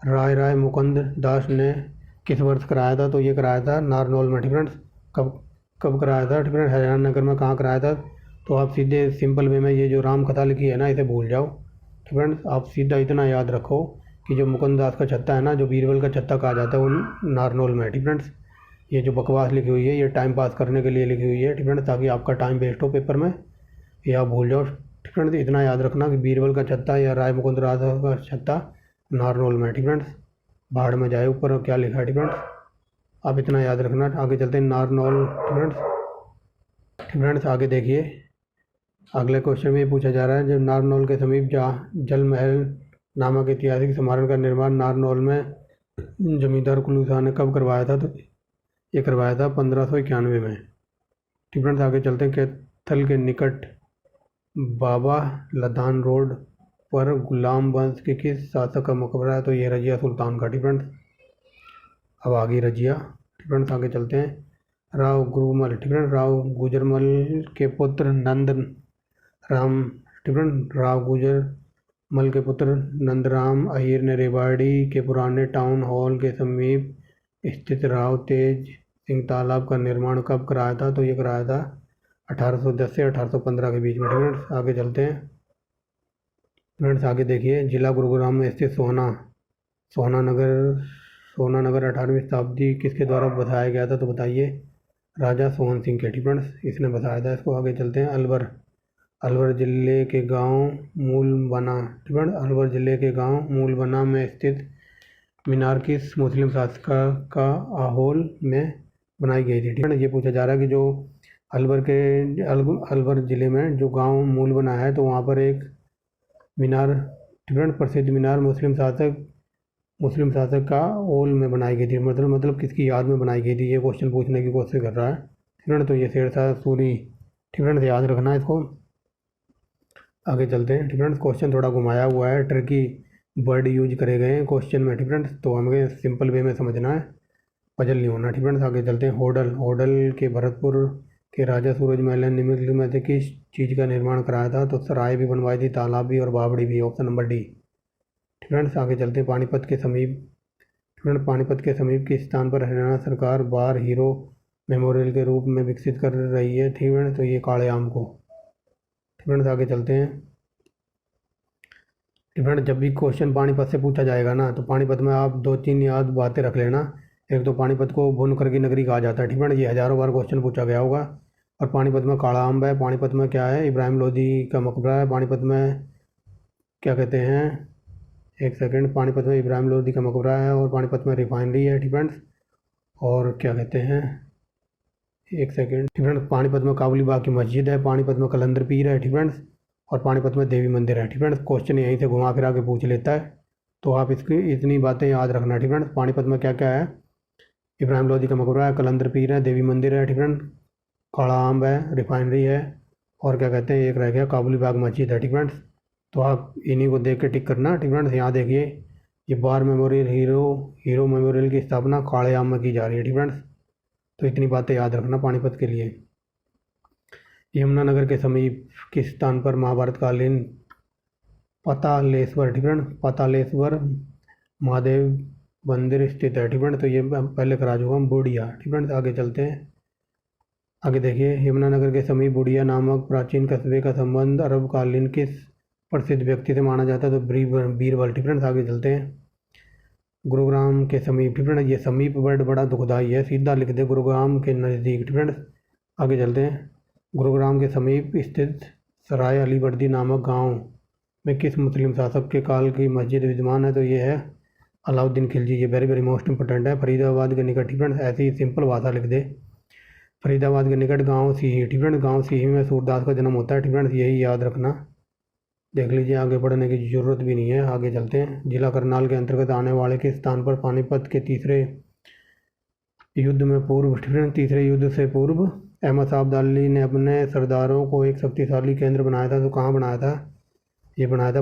राय मुकुंद दास ने किस वर्ष कराया था? तो ये कराया था नारनौल में। ठीक है, कब कराया था? ठीक है, हरियाणा नगर में कहाँ कराया था? तो आप सीधे सिंपल वे में ये जो राम कथा लिखी है ना, इसे भूल जाओ। ठीक है, आप सीधा इतना याद रखो कि जो मुकुंद दास का छत्ता है ना, जो बीरबल का छत्ता कहा जाता है, वो नारनौल में है। ठीक है, ये जो बकवास लिखी हुई है ये टाइम पास करने के लिए लिखी हुई है। ठीक है, ताकि आपका टाइम वेस्ट हो पेपर में, ये आप भूल जाओ। ठीक है, इतना याद रखना कि बीरबल का छत्ता या राय मुकुंद दास का छत्ता नारनौल में। ठीक है, बाढ़ में जाए ऊपर क्या लिखा है। ठीक है, आप इतना याद रखना। आगे चलते हैं। नारनौल। ठीक है, आगे देखिए। अगले क्वेश्चन में पूछा जा रहा है, जब नारनौल के समीप जल महल नामक ऐतिहासिक स्मारक का निर्माण नारनौल में जमींदार कुल्लू शाह ने कब करवाया था? तो ये करवाया था 1591 में। ठीक फ्रेंड्स, आगे चलते हैं। कैथल के निकट बाबा लदान रोड पर गुलाम वंश के किस शासक का मकबरा है? तो ये रजिया सुल्तान का। ठीक फ्रेंड्स, अब आगे रजिया। ठीक फ्रेंड्स, आगे चलते हैं। राव गुरुमल, ठीक फ्रेंड्स, राव गुजरमल के पुत्र नंद राम, ठीक फ्रेंड्स, राव गुजरमल के पुत्र नंदराम अहीर ने रेवाड़ी के पुराने टाउन हॉल के समीप स्थित राव तेज सिंह तालाब का निर्माण कब कराया था? तो ये कराया था 1810 से 1815 के बीच में। ठीक फ्रेंड्स, आगे चलते हैं। फ्रेंड्स, आगे देखिए। जिला गुरुग्राम में स्थित सोहना नगर 18वीं शताब्दी किसके द्वारा बसाया गया था? तो बताइए। राजा सोहन सिंह के। ठीक फ्रेंड्स, इसने बसाया था इसको। आगे चलते हैं। अलवर जिले के गांव मूलबना, ठीक फ्रेंड्स, अलवर जिले के गांव मूलबना में स्थित मीनार किस मुस्लिम शासक का आहोल में बनाई गई थी? ठीक है, ये पूछा जा रहा है कि जो अलवर ज़िले में जो गांव मूलबना है तो वहाँ पर एक मीनार, ठीक है, प्रसिद्ध मीनार मुस्लिम शासक का ओल में बनाई गई थी। मतलब किसकी याद में बनाई गई थी? ये क्वेश्चन पूछने की कोशिश कर रहा है। ठीक है, तो ये शेरशाह सूरी। ठीक है, याद रखना है इसको। आगे चलते हैं। ठीक है, क्वेश्चन थोड़ा घुमाया हुआ है, ट्रिकी वर्ड यूज करे गए हैं क्वेश्चन में। ठीक है, तो हमें सिंपल वे में समझना है, पजल नहीं होना। ठीक है, आगे चलते हैं। होडल के भरतपुर के राजा सूरजमल ने निम्नलिखित में से किस चीज़ का निर्माण कराया था? तो सराय भी बनवाई थी, तालाब भी और बावड़ी भी। Option number D. ठीक है, आगे चलते हैं। पानीपत के समीप किस स्थान पर हरियाणा सरकार बार हीरो मेमोरियल के रूप में विकसित कर रही है? ठीक है, तो ये काले आम को। ठीक है, आगे चलते हैं। डिफरेंट, जब भी क्वेश्चन पानीपत से पूछा जाएगा ना तो पानीपत में आप 2-3 याद बातें रख लेना। एक तो पानीपत को बुनकर की नगरी कहा जाता है। ठीक है, ये हज़ारों बार क्वेश्चन पूछा गया होगा। और पानीपत में काला अम्ब है। पानीपत में क्या है? इब्राहिम लोदी का मकबरा है। पानीपत में क्या कहते हैं, एक सेकंड, पानीपत में इब्राहिम लोदी का मकबरा है और पानीपत में रिफाइनरी है। ठीक है, और क्या कहते हैं, एक सेकंड, ठीक है, पानीपत में काबुली बाग की मस्जिद है। पानीपत में कलंदर पीर है। ठीक है, और पानीपत में देवी मंदिर है। ठीक है, क्वेश्चन यहीं से घुमा फिरा के पूछ लेता है, तो आप इसकी इतनी बातें याद रखना। ठीक है, पानीपत में क्या क्या है? इब्राहिम लोदी का मकबरा है, कलंदर पीर है, देवी मंदिर है, ठीक है, काला आम है, रिफाइनरी है, और क्या कहते हैं, एक रह गया काबुली बाग मस्जिद है। ठीक है, तो आप इन्हीं को देख के टिक करना। ठीक है, यहाँ देखिए, ये बार मेमोरियल हीरो मेमोरियल की स्थापना काले आम में की जा रही है। ठीक है, तो इतनी बातें याद रखना पानीपत के लिए। यमुनानगर के समीप किस स्थान पर महाभारत कालीन पतालेश्वर, ठीक है, पतालेश्वर महादेव मंदिर स्थित है? ठीक है, तो ये पहले करा चुका हूँ, बूढ़िया। ठीक है, आगे चलते हैं। आगे देखिए, यमुनानगर के समीप बूढ़िया नामक प्राचीन कस्बे का संबंध अरब कालीन किस प्रसिद्ध व्यक्ति से माना जाता है? तो बीरबल। ठीक है, आगे चलते हैं। गुरुग्राम के समीप, ठीक है, ये समीप वर्ड बड़ा दुखदाई है, सीधा लिख दे, गुरुग्राम के नज़दीक। ठीक है, आगे चलते हैं। गुरुग्राम के समीप स्थित सराय अलीवर्दी नामक गांव में किस मुस्लिम शासक के काल की मस्जिद विद्यमान है? तो ये है अलाउद्दीन खिलजी। ये वेरी वेरी मोस्ट इंपॉर्टेंट है। फरीदाबाद के निकट, ठीक है, ऐसी ही सिंपल भाषा लिख दे, फरीदाबाद के निकट गांव सीही। ठीक है, गांव सीही में सूरदास का जन्म होता है। ठीक है, यही याद रखना, देख लीजिए, आगे बढ़ने की ज़रूरत भी नहीं है। आगे चलते हैं। जिला करनाल के अंतर्गत आने वाले किस स्थान पर पानीपत के तीसरे युद्ध से पूर्व अहमद शाह अब्दाली ने अपने सरदारों को एक शक्तिशाली केंद्र बनाया था? तो कहाँ बनाया था? ये बनाया था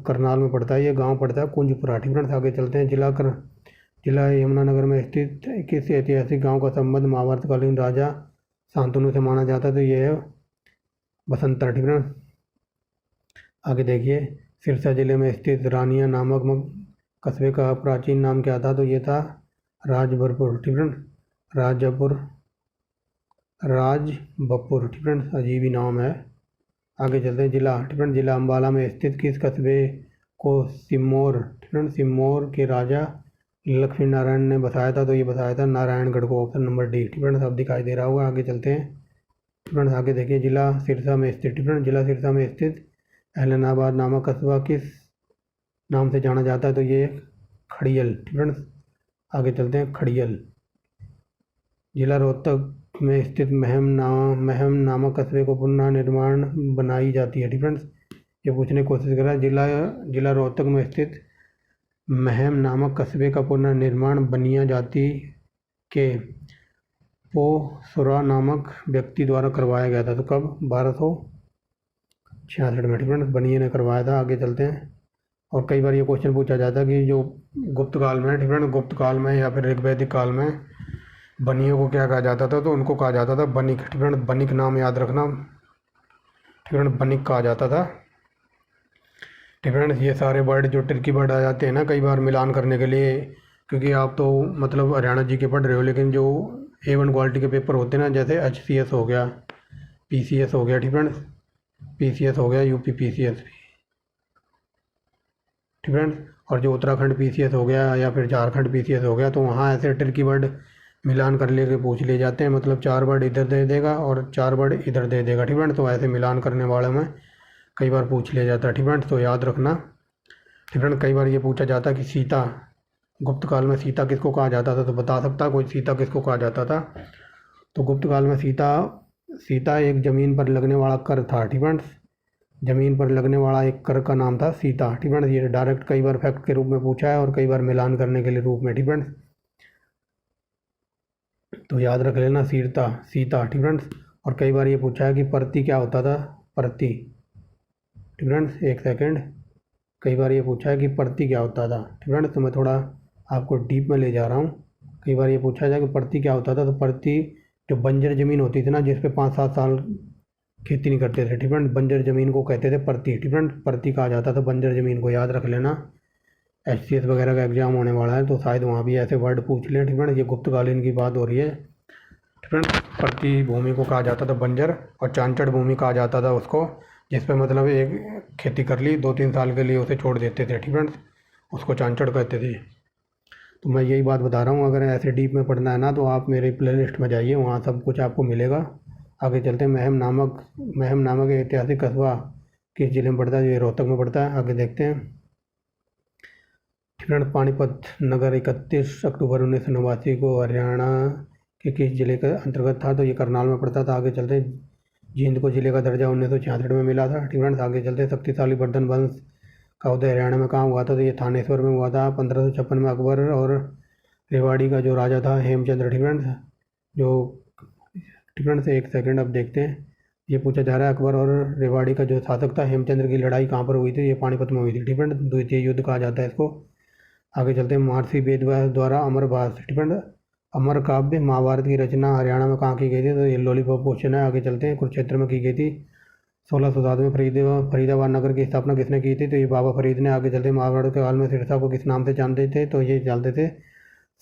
करनाल में पड़ता है, ये गांव पड़ता है कुंजपुरा। ठीक है, आगे चलते हैं। जिला यमुनानगर में स्थित किस ऐतिहासिक गांव का संबंध महाभारतकालीन राजा शांतनु से माना जाता है? तो ये है बसंतर। ठीक है, आगे देखिए, सिरसा जिले में स्थित रानिया नामक कस्बे का प्राचीन नाम क्या था? तो ये था राजबपुर। ठीक है, राजबपुर। ठीक है, अजीब ही नाम है। आगे चलते हैं। जिला, ठीक है, जिला अम्बाला में स्थित किस कस्बे को सिम्मौर, ठीक है, सिम्मौर के राजा लक्ष्मी नारायण ने बसाया था? तो ये बसाया था नारायणगढ़ को। Option number D. ठीक है, सब दिखाई दे रहा होगा। आगे चलते हैं। ठीक है, आगे देखिए, जिला सिरसा में स्थित, ठीक है, जिला सिरसा में स्थित एलनाबाद नामक कस्बा किस नाम से जाना जाता है? तो ये खड़ियल। ठीक है, आगे चलते हैं। खड़ियल। जिला रोहतक में स्थित महम नामक कस्बे को पुनः निर्माण बनाई जाती है? ठीक है, ये पूछने की कोशिश कर रहा है। जिला रोहतक में स्थित महम नामक कस्बे का पुनः निर्माण बनिया जाति के पोसुरा नामक व्यक्ति द्वारा करवाया गया था। तो कब? 1266 में, ठीक है। बनिए ने करवाया था। आगे चलते हैं। और कई बार ये क्वेश्चन पूछा जाता है कि जो गुप्त काल में, ठीक है, गुप्त काल में या फिर ऋग्वैदिक काल में बनियों को क्या कहा जाता था? तो उनको कहा जाता था बनिक, ठीक है। बनिक नाम याद रखना, ठीक है, बनिक कहा जाता था, ठीक है। ये सारे वर्ड जो ट्रिकी वर्ड आ जाते हैं ना कई बार मिलान करने के लिए, क्योंकि आप तो मतलब हरियाणा जी के पढ़ रहे हो, लेकिन जो A1 क्वालिटी के पेपर होते हैं ना, जैसे HCS हो गया, PCS हो गया, ठीक है, PCS हो गया, UP PCS, ठीक है, और जो उत्तराखंड PCS हो गया या फिर झारखंड PCS हो गया, तो वहाँ ऐसे ट्रिकी वर्ड मिलान कर लेके पूछ लिए जाते हैं। मतलब 4 वर्ड इधर दे देगा और 4 वर्ड इधर दे देगा, ठीक है। तो ऐसे मिलान करने वाले में कई बार पूछ लिया जाता है, ठीक है। तो याद रखना, ठीक है। कई बार ये पूछा जाता है कि सीता, गुप्त काल में सीता किसको कहा जाता था? तो बता सकता कोई सीता किसको कहा जाता था? तो गुप्त काल में सीता एक ज़मीन पर लगने वाला कर था, ठीक है। ज़मीन पर लगने वाला एक कर का नाम था सीता, ठीक है। ये डायरेक्ट कई बार फैक्ट के रूप में पूछा है और कई बार मिलान करने के लिए रूप में, ठीक है। तो याद रख लेना सीता, ठीक है। और कई बार ये पूछा है कि परती क्या होता था? परती, ठीक है। एक सेकेंड, कई बार ये पूछा है कि परती क्या होता था, ठीक है। तो मैं थोड़ा आपको डीप में ले जा रहा हूँ। कई बार ये पूछा जाए कि परती क्या होता था, तो परती जो बंजर ज़मीन होती थी ना, जिस पे 5-7 साल खेती नहीं करते थे, ठीक है, बंजर ज़मीन को कहते थे परती, ठीक है। परती कहा जाता था बंजर ज़मीन को। याद रख लेना, HCS वगैरह का एग्जाम होने वाला है तो शायद वहाँ भी ऐसे वर्ड पूछ लें, ठीक है। ये गुप्तकालीन की बात हो रही है, ठीक है। परती भूमि को कहा जाता था बंजर, और चांचड़ भूमि कहा जाता था उसको जिस पे मतलब एक खेती कर ली 2-3 साल के लिए उसे छोड़ देते थे, ठीक है, उसको चांचड़ कहते थे। तो मैं यही बात बता रहा हूँ, अगर ऐसे डीप में पढ़ना है ना तो आप मेरे प्लेलिस्ट में जाइए, वहाँ सब कुछ आपको मिलेगा। आगे चलते हैं। महम नामक एक ऐतिहासिक कस्बा किस जिले में पड़ता है? ये रोहतक में पड़ता है। आगे देखते हैं, ठीक है। पानीपत नगर 31 अक्टूबर 1989 को हरियाणा के किस जिले के अंतर्गत था? तो ये करनाल में पड़ता था। आगे चलते हैं। जींद को जिले का दर्जा 1966 में मिला था, ठीक है। आगे चलते हैं। शक्तिशाली वर्धन वंश का उदय हरियाणा में कहाँ हुआ था? तो ये थानेश्वर में हुआ था। 1556 में अकबर और रेवाड़ी का जो राजा था हेमचंद्र, ठीक है, जो, ठीक है। से एक सेकंड, अब देखते हैं। ये पूछा जा रहा है अकबर और रेवाड़ी का जो शासक था हेमचंद्र की लड़ाई कहाँ पर हुई थी? ये पानीपत में हुई थी, ठीक है। द्वितीय युद्ध कहा जाता है इसको। आगे चलते हैं। महर्षि वेदव्यास द्वारा अमरभास, ठीक है, अमर काव्य महाभारत की रचना हरियाणा में कहाँ की गई थी? तो ये लॉलीपॉप क्वेश्चन है। आगे चलते हैं। कुरुक्षेत्र में की गई थी। 1607 में फरीदाबाद नगर की स्थापना किसने की थी? तो ये बाबा फरीद ने। आगे चलते हैं। महाभारत के काल में सिरसा को किस नाम से जानते थे? तो ये जानते थे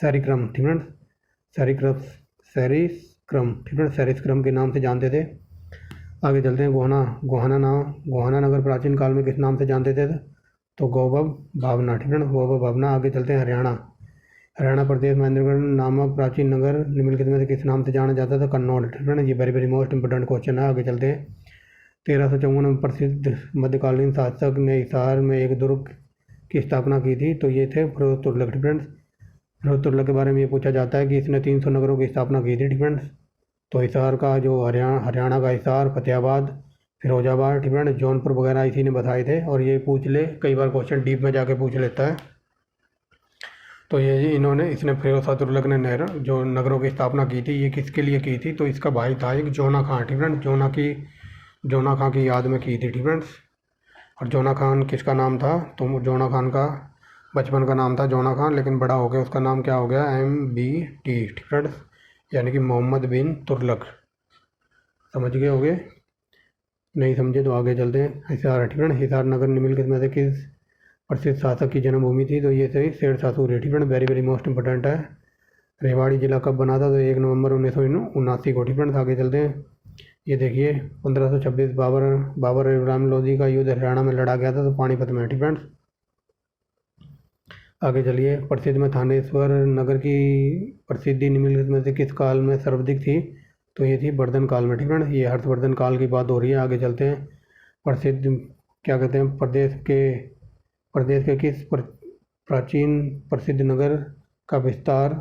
सरिक्रम, ठीक है, सरिस्क्रम, ठीक है, सरिस्क्रम के नाम से जानते थे। आगे चलते हैं। गोहाना नगर प्राचीन काल में किस नाम से जानते थे? तो गौबव भावना, ठीक है, गौबव भावना। आगे चलते हैं। हरियाणा प्रदेश महेंद्रगढ़ नामक प्राचीन नगर निम्नलिखित में से किस नाम से जाना जाता था? कन्नौज, ठीक है। ये वेरी मोस्ट इंपोर्टेंट क्वेश्चन है। आगे चलते हैं। 1354 में प्रसिद्ध मध्यकालीन शासक ने हिसार में एक दुर्ग की स्थापना की थी। तो ये थे फिरोज तुगलक, ठीक है। फिरोज तुगलक के बारे में ये पूछा जाता है कि इसने 300 नगरों की स्थापना की थी, ठीक है। तो हिसार का जो हरियाणा का हिसार, फतेहाबाद, फिरोजाबाद, ठीक है, जौनपुर वगैरह इसी ने बताए थे। और ये पूछ ले, कई बार क्वेश्चन डीप में जाके पूछ लेता है। तो ये इसने फिरोज शाह तुगलक ने जो नगरों की स्थापना की थी, ये किसके लिए की थी? तो इसका भाई था एक जोना खां, ठीक है। जोना खां की याद में की थी, ठीक है। और जोना खान किसका नाम था? तो जोना खान का बचपन का नाम था जोना खान, लेकिन बड़ा हो गया उसका नाम क्या हो गया? MBT, ठीक है, यानी कि मोहम्मद बिन तुगलक। समझ गए होगे? नहीं समझे तो आगे चलते हैं। हिसार, ठीक है। हिसार नगर निम्नलिखित में से किस प्रसिद्ध शासक की जन्मभूमि थी? तो ये सही शेरशाह सूरी, ठीक है, वेरी मोस्ट इंपोर्टेंट है। रेवाड़ी जिला कब बना था? तो 1 नवंबर 1979 को, ठीक है। आगे चलते हैं। ये देखिए 1526 बाबर इब्राहिम लोधी का युद्ध हरियाणा में लड़ा गया था, तो पानीपत में, ठीक है। आगे चलिए। प्रसिद्ध में थानेश्वर नगर की प्रसिद्धि निम्नलिखित में से किस काल में सर्वाधिक थी? तो ये थी वर्धन काल में, ठीक है। ये हर्षवर्धन काल की बात हो रही है। आगे चलते हैं। प्रसिद्ध क्या कहते हैं? प्रदेश के किस प्राचीन प्रसिद्ध नगर का विस्तार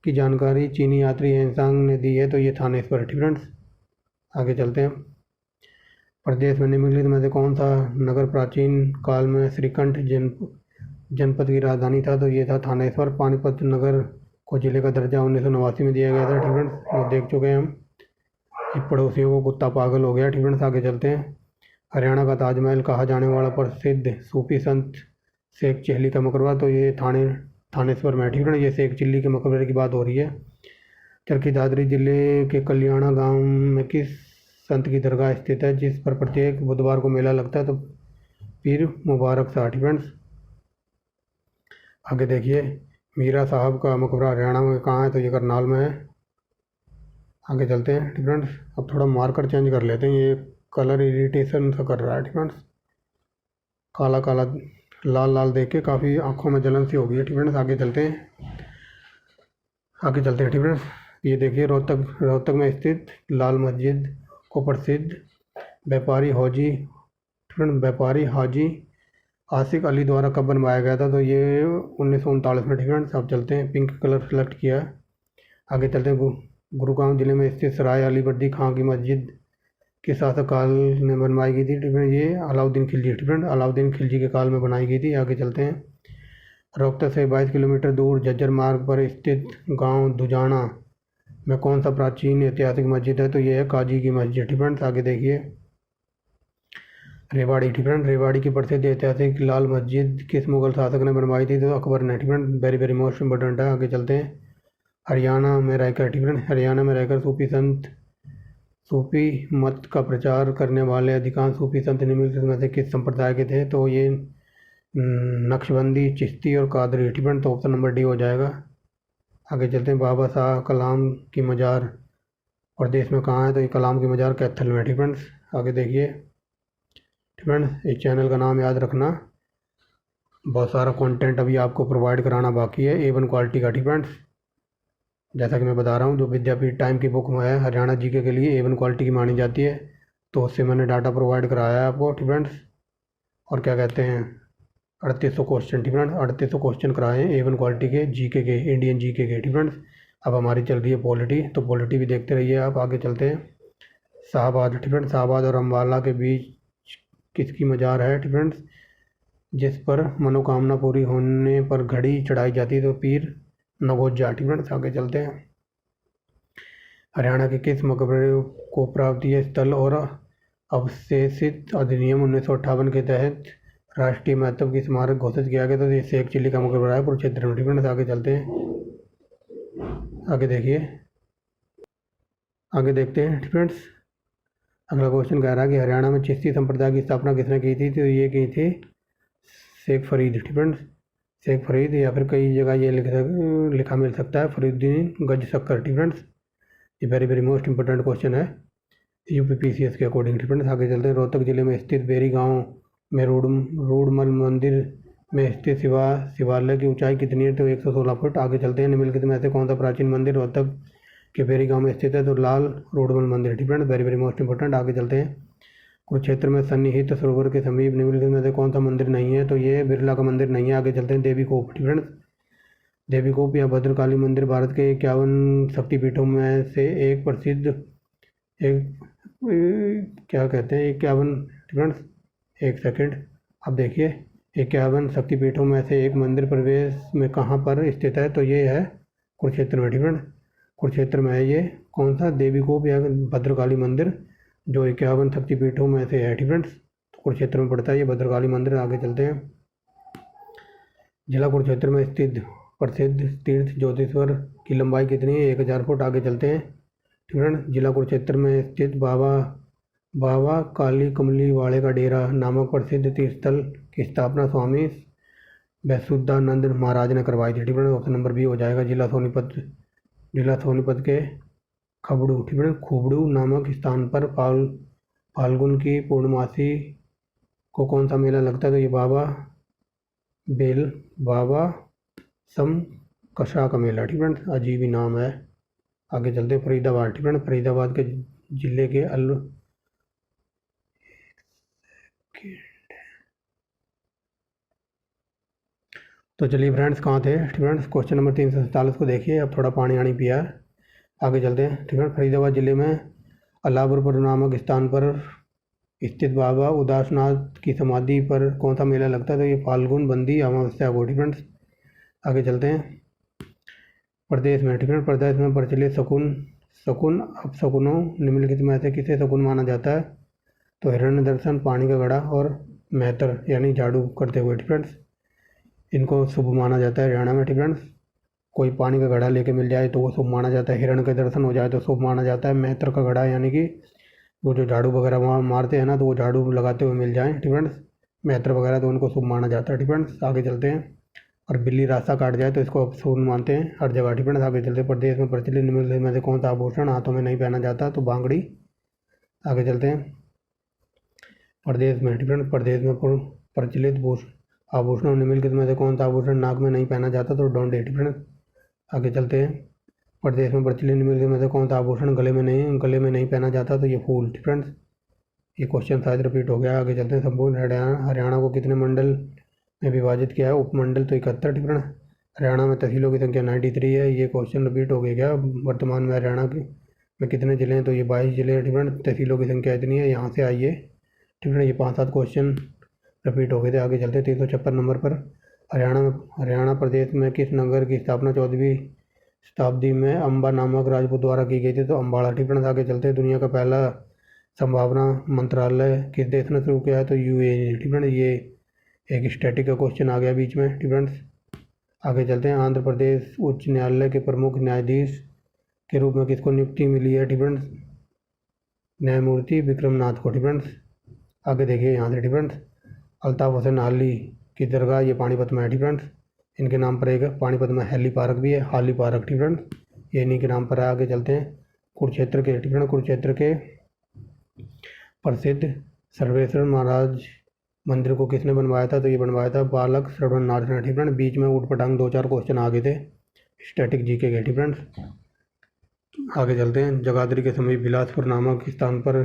की जानकारी चीनी यात्री हेनसांग ने दी है? तो ये थानेश्वर, ठीक है। आगे चलते हैं। प्रदेश में निम्नलिखित में से कौन सा नगर प्राचीन काल में श्रीकंठ जनपद की राजधानी था? तो ये था थानेश्वर। पानीपत नगर को जिले का दर्जा 1989 में दिया गया था। ठीक फ्रेंड्स, वो देख चुके हैं हम। पड़ोसियों को कुत्ता पागल हो गया। ठीक फ्रेंड्स, आगे चलते हैं। हरियाणा का ताजमहल कहा जाने वाला प्रसिद्ध सूफी संत शेख चिल्ली का मकबरा, तो ये थानेश्वर में है। ठीक है, ये शेख चिल्ली के मकबरे की बात हो रही है। चरखी दादरी जिले के कल्याणा गांव में किस संत की दरगाह स्थित है जिस पर प्रत्येक बुधवार को मेला लगता है? तो पीर मुबारक शाह। ठीक फ्रेंड्स, आगे देखिए। मीरा साहब का मकबरा हरियाणा में कहाँ है? तो ये करनाल में है। आगे चलते हैं। ठीक फ्रेंड्स, अब थोड़ा मार्कर चेंज कर लेते हैं, ये कलर इरिटेशन सा कर रहा है। ठीक फ्रेंड्स, काला काला लाल लाल देख के काफ़ी आंखों में जलन सी हो गई है। ठीक फ्रेंड्स, आगे चलते हैं। ठीक फ्रेंड्स, ये देखिए रोहतक में स्थित लाल मस्जिद को प्रसिद्ध व्यापारी हाजी आसिक अली द्वारा कब बनवाया गया था? तो ये 1939 में। ठीक फ्रेंड्स, अब चलते हैं। पिंक कलर सेलेक्ट किया है। आगे चलते हैं। गुरुग्राम जिले में स्थित सराय अली बर्दी खां की मस्जिद किस शासक काल में बनवाई गई थी? ठीक है, ये अलाउद्दीन खिलजी। ठीक है, अलाउद्दीन खिलजी के काल में बनाई गई थी। आगे चलते हैं। रोहतक से 22 किलोमीटर दूर झज्जर मार्ग पर स्थित गांव दुजाना में कौन सा प्राचीन ऐतिहासिक मस्जिद है? तो ये है काजी की मस्जिद। ठीक है, आगे देखिए। रेवाड़ी। ठीक है, रेवाड़ी की प्रसिद्ध ऐतिहासिक लाल मस्जिद किस मुगल शासक ने बनवाई थी? तो अकबर ने। ठीक है, वेरी वेरी मोस्ट इंपॉर्टेंट है। आगे चलते हैं। हरियाणा में रहकर। ठीक है, हरियाणा में रहकर सूफी मत का प्रचार करने वाले अधिकांश सूफी संत निम्नलिखित में से किस संप्रदाय के थे? तो ये नक्शबंदी, चिश्ती और कादरी। ठीक है, तो ऑप्शन नंबर डी हो जाएगा। आगे चलते हैं। बाबा साहब कलाम की मज़ार प्रदेश में कहाँ है? तो ये कलाम की मज़ार कैथल में। ठीक है, आगे देखिए। ठीक है, इस चैनल का नाम याद रखना। बहुत सारा कंटेंट अभी आपको प्रोवाइड कराना बाकी है A1 क्वालिटी का। ठीक है, जैसा कि मैं बता रहा हूँ, जो विद्यापीठ टाइम की बुक है हरियाणा जीके के लिए A1 क्वालिटी की मानी जाती है, तो उससे मैंने डाटा प्रोवाइड कराया है आपको। ठीक फ्रेंड्स, और क्या कहते हैं 3800 क्वेश्चन। ठीक फ्रेंड्स, 3800 क्वेश्चन कराए हैं A1 क्वालिटी के जीके के, इंडियन जीके के। ठीक फ्रेंड्स, अब हमारी चल रही है पॉलिटी, तो पॉलिटी भी देखते रहिए आप। आगे चलते हैं। शाहबाद। ठीक फ्रेंड्स, शाहबाद और अम्बाला के बीच किसकी मज़ार है? ठीक फ्रेंड्स, जिस पर मनोकामना पूरी होने पर घड़ी चढ़ाई जाती है, तो पीर नगोजा। ठीक फ्रेंड्स, आगे चलते हैं। हरियाणा के किस मकबरे को प्राप्तीय स्थल और अवशेषित अधिनियम 1958 के तहत राष्ट्रीय महत्व की स्मारक घोषित किया गया? तो ये शेख चिल्ली का मकबरा है कुरुक्षेत्र में। ठीक फ्रेंड्स, आगे चलते हैं। आगे देखिए, आगे देखते हैं। ठीक फ्रेंड्स, अगला क्वेश्चन कह रहा है कि हरियाणा में चिश्ती संप्रदाय की स्थापना किसने की थी? तो ये की थी शेख फरीद। ठीक फ्रेंड्स, शेख फरीद, या फिर कई जगह ये लिखा मिल सकता है फरीदुद्दीन गज सक्कर। ठीक फ्रेंड्स, ये very very most important question है UPPCS के अकॉर्डिंग। ठीक फ्रेंड्स, आगे चलते हैं। रोहतक जिले में स्थित बेरी गांव में रूडमल मंदिर में स्थित शिवालय की ऊंचाई कितनी है? तो 116 फुट। आगे चलते हैं। निम्नलिखित में से कौन सा प्राचीन मंदिर रोहतक के बेरी गांव में स्थित है? तो लाल रूडमल मंदिर। ठीक friends, very very most important. आगे चलते हैं। कुरुक्षेत्र में सन्निहित सरोवर के समीप निम्नलिखित में से कौन सा मंदिर नहीं है? तो ये बिरला का मंदिर नहीं है। आगे चलते हैं। देवीकोप। ठीक फ्रेंड्स, देवीकोप या भद्रकाली मंदिर भारत के 51 शक्तिपीठों में से एक प्रसिद्ध क्या कहते हैं 51। फ्रेंड्स, एक सेकंड, अब देखिए। 51 शक्तिपीठों में से एक मंदिर प्रवेश में कहाँ पर स्थित है? तो ये है कुरुक्षेत्र में। ठीक फ्रेंड्स, कुरुक्षेत्र में है ये कौन सा देवीकोप या भद्रकाली मंदिर, जो 51 शक्तिपीठों में से है। ठीक फ्रेंड्स, तो कुरुक्षेत्र में पड़ता है ये भद्रकाली मंदिर। आगे चलते हैं। जिला कुरुक्षेत्र में स्थित प्रसिद्ध तीर्थ ज्योतिश्वर की लंबाई कितनी है? 1000 फुट। आगे चलते हैं। ठीक है, जिला कुरुक्षेत्र में स्थित बाबा काली कमली वाले का डेरा नामक प्रसिद्ध तीर्थस्थल की स्थापना स्वामी वैशुद्धानंद महाराज ने करवाई थी। ठीक है, ऑप्शन नंबर बी हो जाएगा। जिला सोनीपत के खबड़ू। ठीक है, खुबड़ू नामक स्थान पर फाल्गुन की पूर्णमासी को कौन सा मेला लगता है? तो ये बाबा सम कशा का मेला। ठीक है, अजीब ही नाम है। आगे चलते हैं। फरीदाबाद। ठीक है, फरीदाबाद के जिले के तो चलिए फ्रेंड्स, कहाँ थे? ठीक है, क्वेश्चन नंबर 347 को देखिए। अब थोड़ा पानी आनी पिया है। आगे चलते हैं। ठीक है, फरीदाबाद जिले में अलापुर नामक स्थान पर स्थित बाबा उदासनाथ की समाधि पर कौन सा मेला लगता है? तो ये फाल्गुन बंदी अमावस्या को। ठीक है, आगे चलते हैं। प्रदेश में, ठीक है। प्रदेश में प्रचलित शकुन शकुन अपशकुनों निम्नलिखित में से किसे शकुन माना जाता है? तो हिरण्य दर्शन, पानी का घड़ा और मेहतर यानी झाड़ू करते हुए, ठीक फ्रेंड्स, इनको शुभ माना जाता है हरियाणा में, ठीक फ्रेंड्स। कोई पानी का घड़ा लेके मिल जाए तो वो शुभ माना जाता है, हिरण के दर्शन हो जाए तो शुभ माना जाता है, मेहतर का घड़ा यानी कि वो जो झाड़ू वगैरह वहाँ मारते हैं ना, तो वो झाड़ू लगाते हुए मिल जाए, ठीक फ्रेंड्स, मेहतर वगैरह, तो उनको शुभ माना जाता है, ठीक फ्रेंड्स। आगे चलते हैं। और बिल्ली रास्ता काट जाए तो इसको अपशुभ मानते हैं हर जगह, ठीक फ्रेंड्स। आगे चलते हैं। प्रदेश में प्रचलित निम्नलिखित में से कौन सा आभूषण हाथों में नहीं पहना जाता? तो बांगड़ी। आगे चलते हैं। प्रदेश में, ठीक फ्रेंड्स, प्रदेश में प्रचलित आभूषणों निम्नलिखित में से कौन सा आभूषण नाक में नहीं पहना जाता? तो डोंडे, ठीक फ्रेंड्स। आगे चलते हैं। प्रदेश में प्रचलित निम्नलिखित में से कौन सा आभूषण गले में नहीं पहना जाता? तो ये फूल, ठीक फ्रेंड्स। ये क्वेश्चन शायद रिपीट हो गया। आगे चलते हैं। संपूर्ण हरियाणा को कितने मंडल में विभाजित किया है? उपमंडल तो 71, ठीक फ्रेंड्स। हरियाणा में तहसीलों की संख्या 93 है। ये क्वेश्चन रिपीट हो गया क्या? वर्तमान में हरियाणा में कितने ज़िले हैं? तो ये 22 ज़िले हैं, ठीक फ्रेंड्स। तहसीलों की संख्या इतनी है, यहाँ से आइए, ठीक है। ये 5-7 क्वेश्चन रिपीट हो गए थे। आगे चलते 356 नंबर पर। हरियाणा प्रदेश में किस नगर की स्थापना 14वीं शताब्दी में अम्बा नामक राजपूत द्वारा की गई थी? तो अम्बाड़ा, ठीक है। आगे चलते हैं। दुनिया का पहला संभावना मंत्रालय किस देश ने शुरू किया है? तो यूएई, ठीक है। ये एक स्टैटिक का क्वेश्चन आ गया बीच में, ठीक है। आगे चलते हैं। आंध्र प्रदेश उच्च न्यायालय के प्रमुख न्यायाधीश के रूप में किसको नियुक्ति मिली है? ठीक है। न्यायमूर्ति विक्रमनाथ को, ठीक है। आगे देखिए यहाँ से, ठीक है। अल्ताफ हुसैन हाली की दरगाह ये पानीपत में है, ठीक है। इनके नाम पर एक पानीपत में हैली पार्क भी है, हाली पार्क, ठीक है। ये इन्हीं के नाम पर है। आगे चलते हैं। कुरुक्षेत्र के, ठीक है, कुरुक्षेत्र के प्रसिद्ध सर्वेश्वर महाराज मंदिर को किसने बनवाया था? तो ये बनवाया था बालक श्रवणनाथ ने, ठीक है। बीच में ऊट पटांग 2-4 क्वेश्चन आ गए थे स्टैटिक जीके के, ठीक है। आगे चलते हैं। जगाधरी के समीप बिलासपुर नामक स्थान पर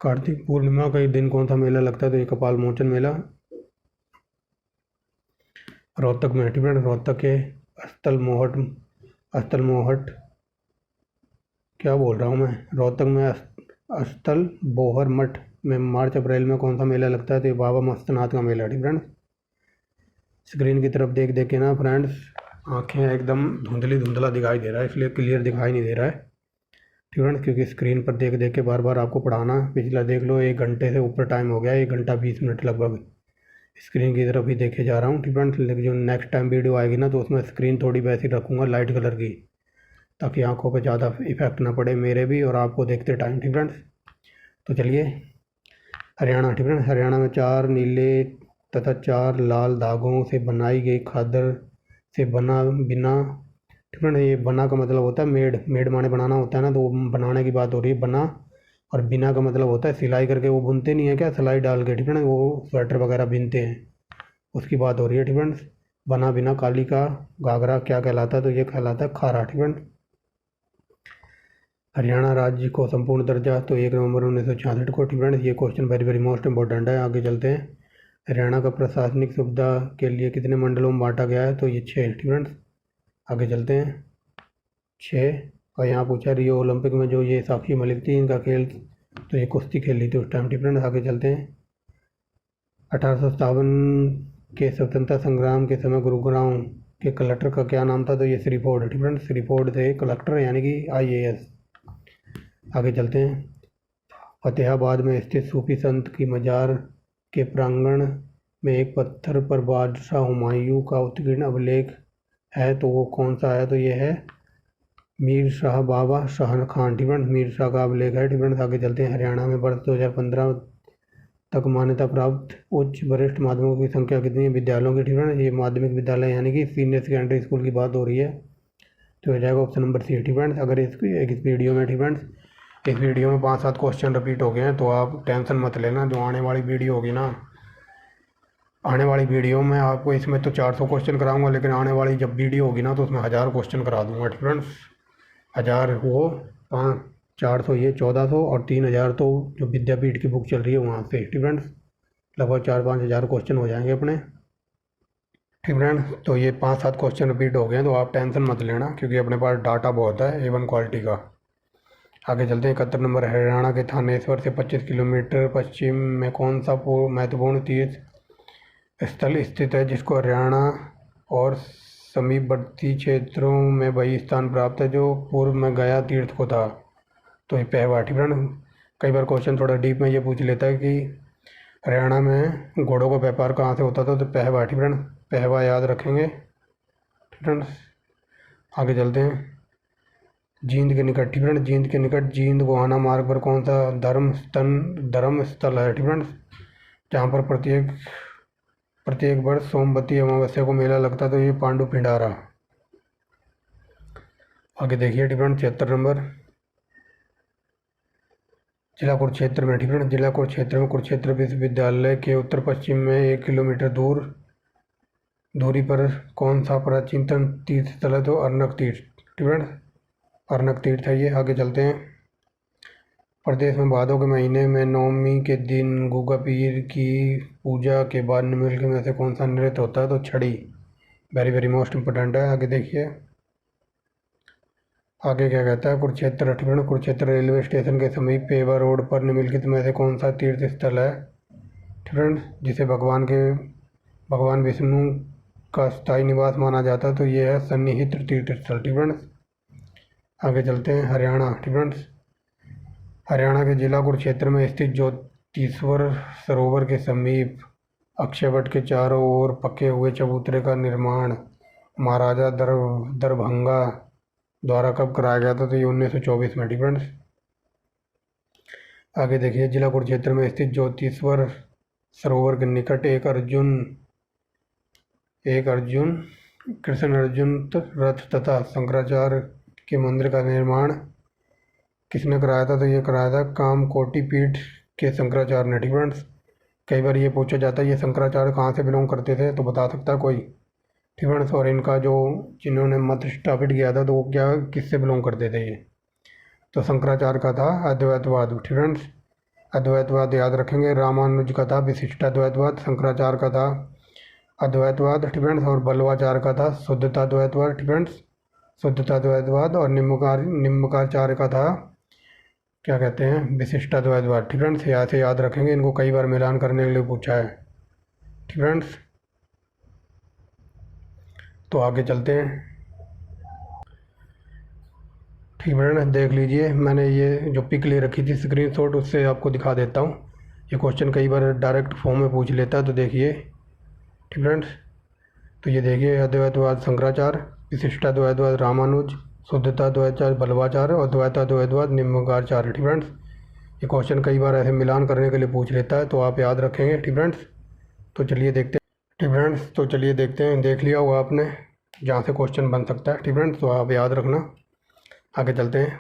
कार्तिक पूर्णिमा का दिन कौन सा मेला लगता है? तो ये कपाल मोचन मेला रोहतक में, ठीक है। रोहतक के स्थल मोहट क्या बोल रहा हूँ मैं, रोहतक में स्थल बोहर मठ में मार्च अप्रैल में कौन सा मेला लगता है? तो ये बाबा मस्तनाथ का मेला, ठीक फ्रेंड्स। स्क्रीन की तरफ देख देख के ना फ्रेंड्स आँखें एकदम धुंधला दिखाई दे रहा है, इसलिए क्लियर दिखाई नहीं दे रहा है, ठीक है, क्योंकि स्क्रीन पर देख देख के बार बार आपको पढ़ाना, पिछला देख लो 1 घंटे से ऊपर टाइम हो गया, 1 घंटा 20 मिनट लगभग स्क्रीन की तरफ ही देखे जा रहा हूँ, ठीक फ्रेंड्स। लेकिन जो नेक्स्ट टाइम वीडियो आएगी ना तो उसमें स्क्रीन थोड़ी वैसी रखूँगा लाइट कलर की, ताकि आंखों पे ज़्यादा इफेक्ट ना पड़े मेरे भी और आपको देखते टाइम, ठीक फ्रेंड्स। तो चलिए हरियाणा, ठीक है। हरियाणा में 4 नीले तथा 4 लाल धागों से बनाई गई खादर से बिना, ठीक है। ये बना का मतलब होता है मेड माने बनाना होता है ना, तो बनाने की बात हो रही है बना, और बिना का मतलब होता है सिलाई करके वो बुनते नहीं है क्या, सिलाई डाल के, ठीक है ना, वो स्वेटर वगैरह बुनते हैं, उसकी बात हो रही है, ठीक है। बना बिना काली का घाघरा क्या कहलाता है? तो ये कहलाता है खारा, ठीक है। हरियाणा राज्य को संपूर्ण दर्जा तो 1 नवंबर 1966 को, ठीक है। ये question very very most important है। आगे चलते हैं। हरियाणा का प्रशासनिक सुविधा के लिए कितने मंडलों में बांटा गया है? तो ये 6, ठीक है। आगे चलते हैं। 6। और यहाँ पूछा रियो ओलंपिक में जो ये साक्षी मलिक थी इनका खेल, तो ये कुश्ती खेल ली थी उस टाइम, ठीक है। आगे चलते हैं। 1857 के स्वतंत्रता संग्राम के समय गुरुग्राम के कलेक्टर का क्या नाम था? तो ये श्री फोर्ड, ठीक है। श्री फोर्ड थे कलेक्टर, यानी कि IAS। आगे चलते हैं। फतेहाबाद में स्थित सूफी संत की मजार के प्रांगण में एक पत्थर पर बादशाह हुमायूं का उत्कीर्ण अभिलेख है, तो वो कौन सा है? तो ये है मीर शाह बाबा शाह खान, ठीक है। मीर शाह का अभिलेख है, ठीक है। आगे चलते हैं। हरियाणा में वर्ष 2015 तक मान्यता प्राप्त उच्च वरिष्ठ माध्यमिकों की संख्या कितनी है? विद्यालयों की, ठीक है। ये माध्यमिक विद्यालय यानी कि सीनियर सेकेंडरी स्कूल की बात हो रही है, तो हो जाएगा ऑप्शन नंबर C, ठीक है। अगर इस वीडियो में, ठीक है, इस वीडियो में 5-7 क्वेश्चन रिपीट हो गए हैं तो आप टेंशन मत लेना। जो आने वाली वीडियो होगी ना, आने वाली वीडियो में आपको इसमें तो 400 क्वेश्चन कराऊंगा, लेकिन आने वाली जब वीडियो होगी ना तो उसमें 1000 क्वेश्चन करा दूंगा, ठीक फ्रेंड्स। 1000 वो 400 ये 1400 और 3000 तो जो विद्यापीठ की बुक चल रही है वहाँ से, ठीक फ्रेंड्स। लगभग 4-5 हज़ार क्वेश्चन हो जाएंगे अपने, ठीक फ्रेंड्स। तो ये 5-7 क्वेश्चन रिपीट हो गए हैं तो आप टेंशन मत लेना, क्योंकि अपने पास डाटा बहुत है A1 क्वालिटी का। आगे चलते हैं। 71 नंबर। हरियाणा के थानेश्वर से 25 किलोमीटर पश्चिम में कौन सा महत्वपूर्ण तीर्थ स्थल स्थित है जिसको हरियाणा और समीपवर्ती क्षेत्रों में वही स्थान प्राप्त है जो पूर्व में गया तीर्थ को था। तो ये पहवा। ठीक है। कई बार क्वेश्चन थोड़ा डीप में ये पूछ लेता है कि हरियाणा में घोड़ों का व्यापार कहाँ से होता था, तो पहवा। ठीक है। पहवा याद रखेंगे। ठीक है। आगे चलते हैं। जींद के निकट। ठीक है। जींद के निकट जींद गोहाना मार्ग पर कौन सा धर्म स्थल है। ठीक है। जहाँ पर प्रत्येक वर्ष सोमवती अमावस्या को मेला लगता, तो ये पांडु पिंडारा। आगे देखिए। ठीक है। 76 नंबर। जिला कुरुक्षेत्र में। ठीक है। जिला कुरुक्षेत्र में कुरुक्षेत्र विश्वविद्यालय के उत्तर पश्चिम में 1 किलोमीटर दूरी पर कौन सा प्राचीनतम तीर्थ स्थल है, तो अर्नक तीर्थ। ठीक है। अर्नक तीर्थ है ये। आगे चलते हैं। प्रदेश में भादों के महीने में नवमी के दिन गुगा पीर की पूजा के बाद निम्नलिखित में से कौन सा नृत्य होता है, तो छड़ी। वेरी वेरी मोस्ट इम्पोर्टेंट है। आगे देखिए। आगे क्या कहता है। कुरुक्षेत्र। ठीक है। कुरुक्षेत्र रेलवे स्टेशन के समीप पेवा रोड पर निम्नलिखित में से कौन सा तीर्थ स्थल है, ठीक है, जिसे भगवान विष्णु का स्थायी निवास माना जाता है, तो ये है सन्निहित तीर्थ स्थल। ठीक है। आगे चलते हैं। हरियाणा। ठीक है। हरियाणा के जिला कुरुक्षेत्र में स्थित ज्योतिश्वर सरोवर के समीप अक्षयवट के चारों ओर पके हुए चबूतरे का निर्माण महाराजा दरभंगा द्वारा कब कराया गया था, तो ये 1924 में। ठीक है। आगे देखिए। जिला कुरुक्षेत्र में स्थित ज्योतिश्वर सरोवर के निकट एक अर्जुन कृष्ण अर्जुन रथ तथा शंकराचार्य के मंदिर का निर्माण किसने कराया था, तो ये कराया था कामकोटि पीठ के शंकराचार्य ने। ठीक है। कई बार ये पूछा जाता है ये शंकराचार्य कहाँ से बिलोंग करते थे, तो बता सकता है कोई। ठीक है। और इनका जो जिन्होंने मत स्थापित किया था, तो वो क्या किससे बिलोंग करते थे ये, तो शंकराचार्य का था अद्वैतवाद। ठीक है। अद्वैतवाद याद रखेंगे। रामानुज का था विशिष्टाद्वैतवाद, शंकराचार्य का था अद्वैतवाद। ठीक है। और बल्लवाचार्य का था शुद्धताद्वैतवाद। ठीक है। शुद्धताद्वैतवाद। और निम्बकाचार्य का था क्या कहते हैं, विशिष्टाद्वैतवाद। ठीक है। यहाँ से याद रखेंगे, इनको कई बार मिलान करने के लिए पूछा है। ठीक है। तो आगे चलते हैं। ठीक है। देख लीजिए, मैंने ये जो पिक ले रखी थी स्क्रीनशॉट, उससे आपको दिखा देता हूँ। ये क्वेश्चन कई बार डायरेक्ट फॉर्म में पूछ लेता है, तो देखिए। ठीक है। तो ये देखिए, अद्वैतवाद शंकराचार्य, विशिष्टाद्वैतवाद रामानुज, शुद्धताद्वैतवाद बल्लवाचार्य और द्वैताद्वैतवाद निम्बकाचार्य। ठीक है। ये क्वेश्चन कई बार ऐसे मिलान करने के लिए पूछ लेता है, तो आप याद रखेंगे। ठीक है। तो चलिए देखते हैं। ठीक है। तो चलिए देखते हैं। देख लिया होगा आपने जहाँ से क्वेश्चन बन सकता है। ठीक है। तो आप याद रखना। आगे चलते हैं।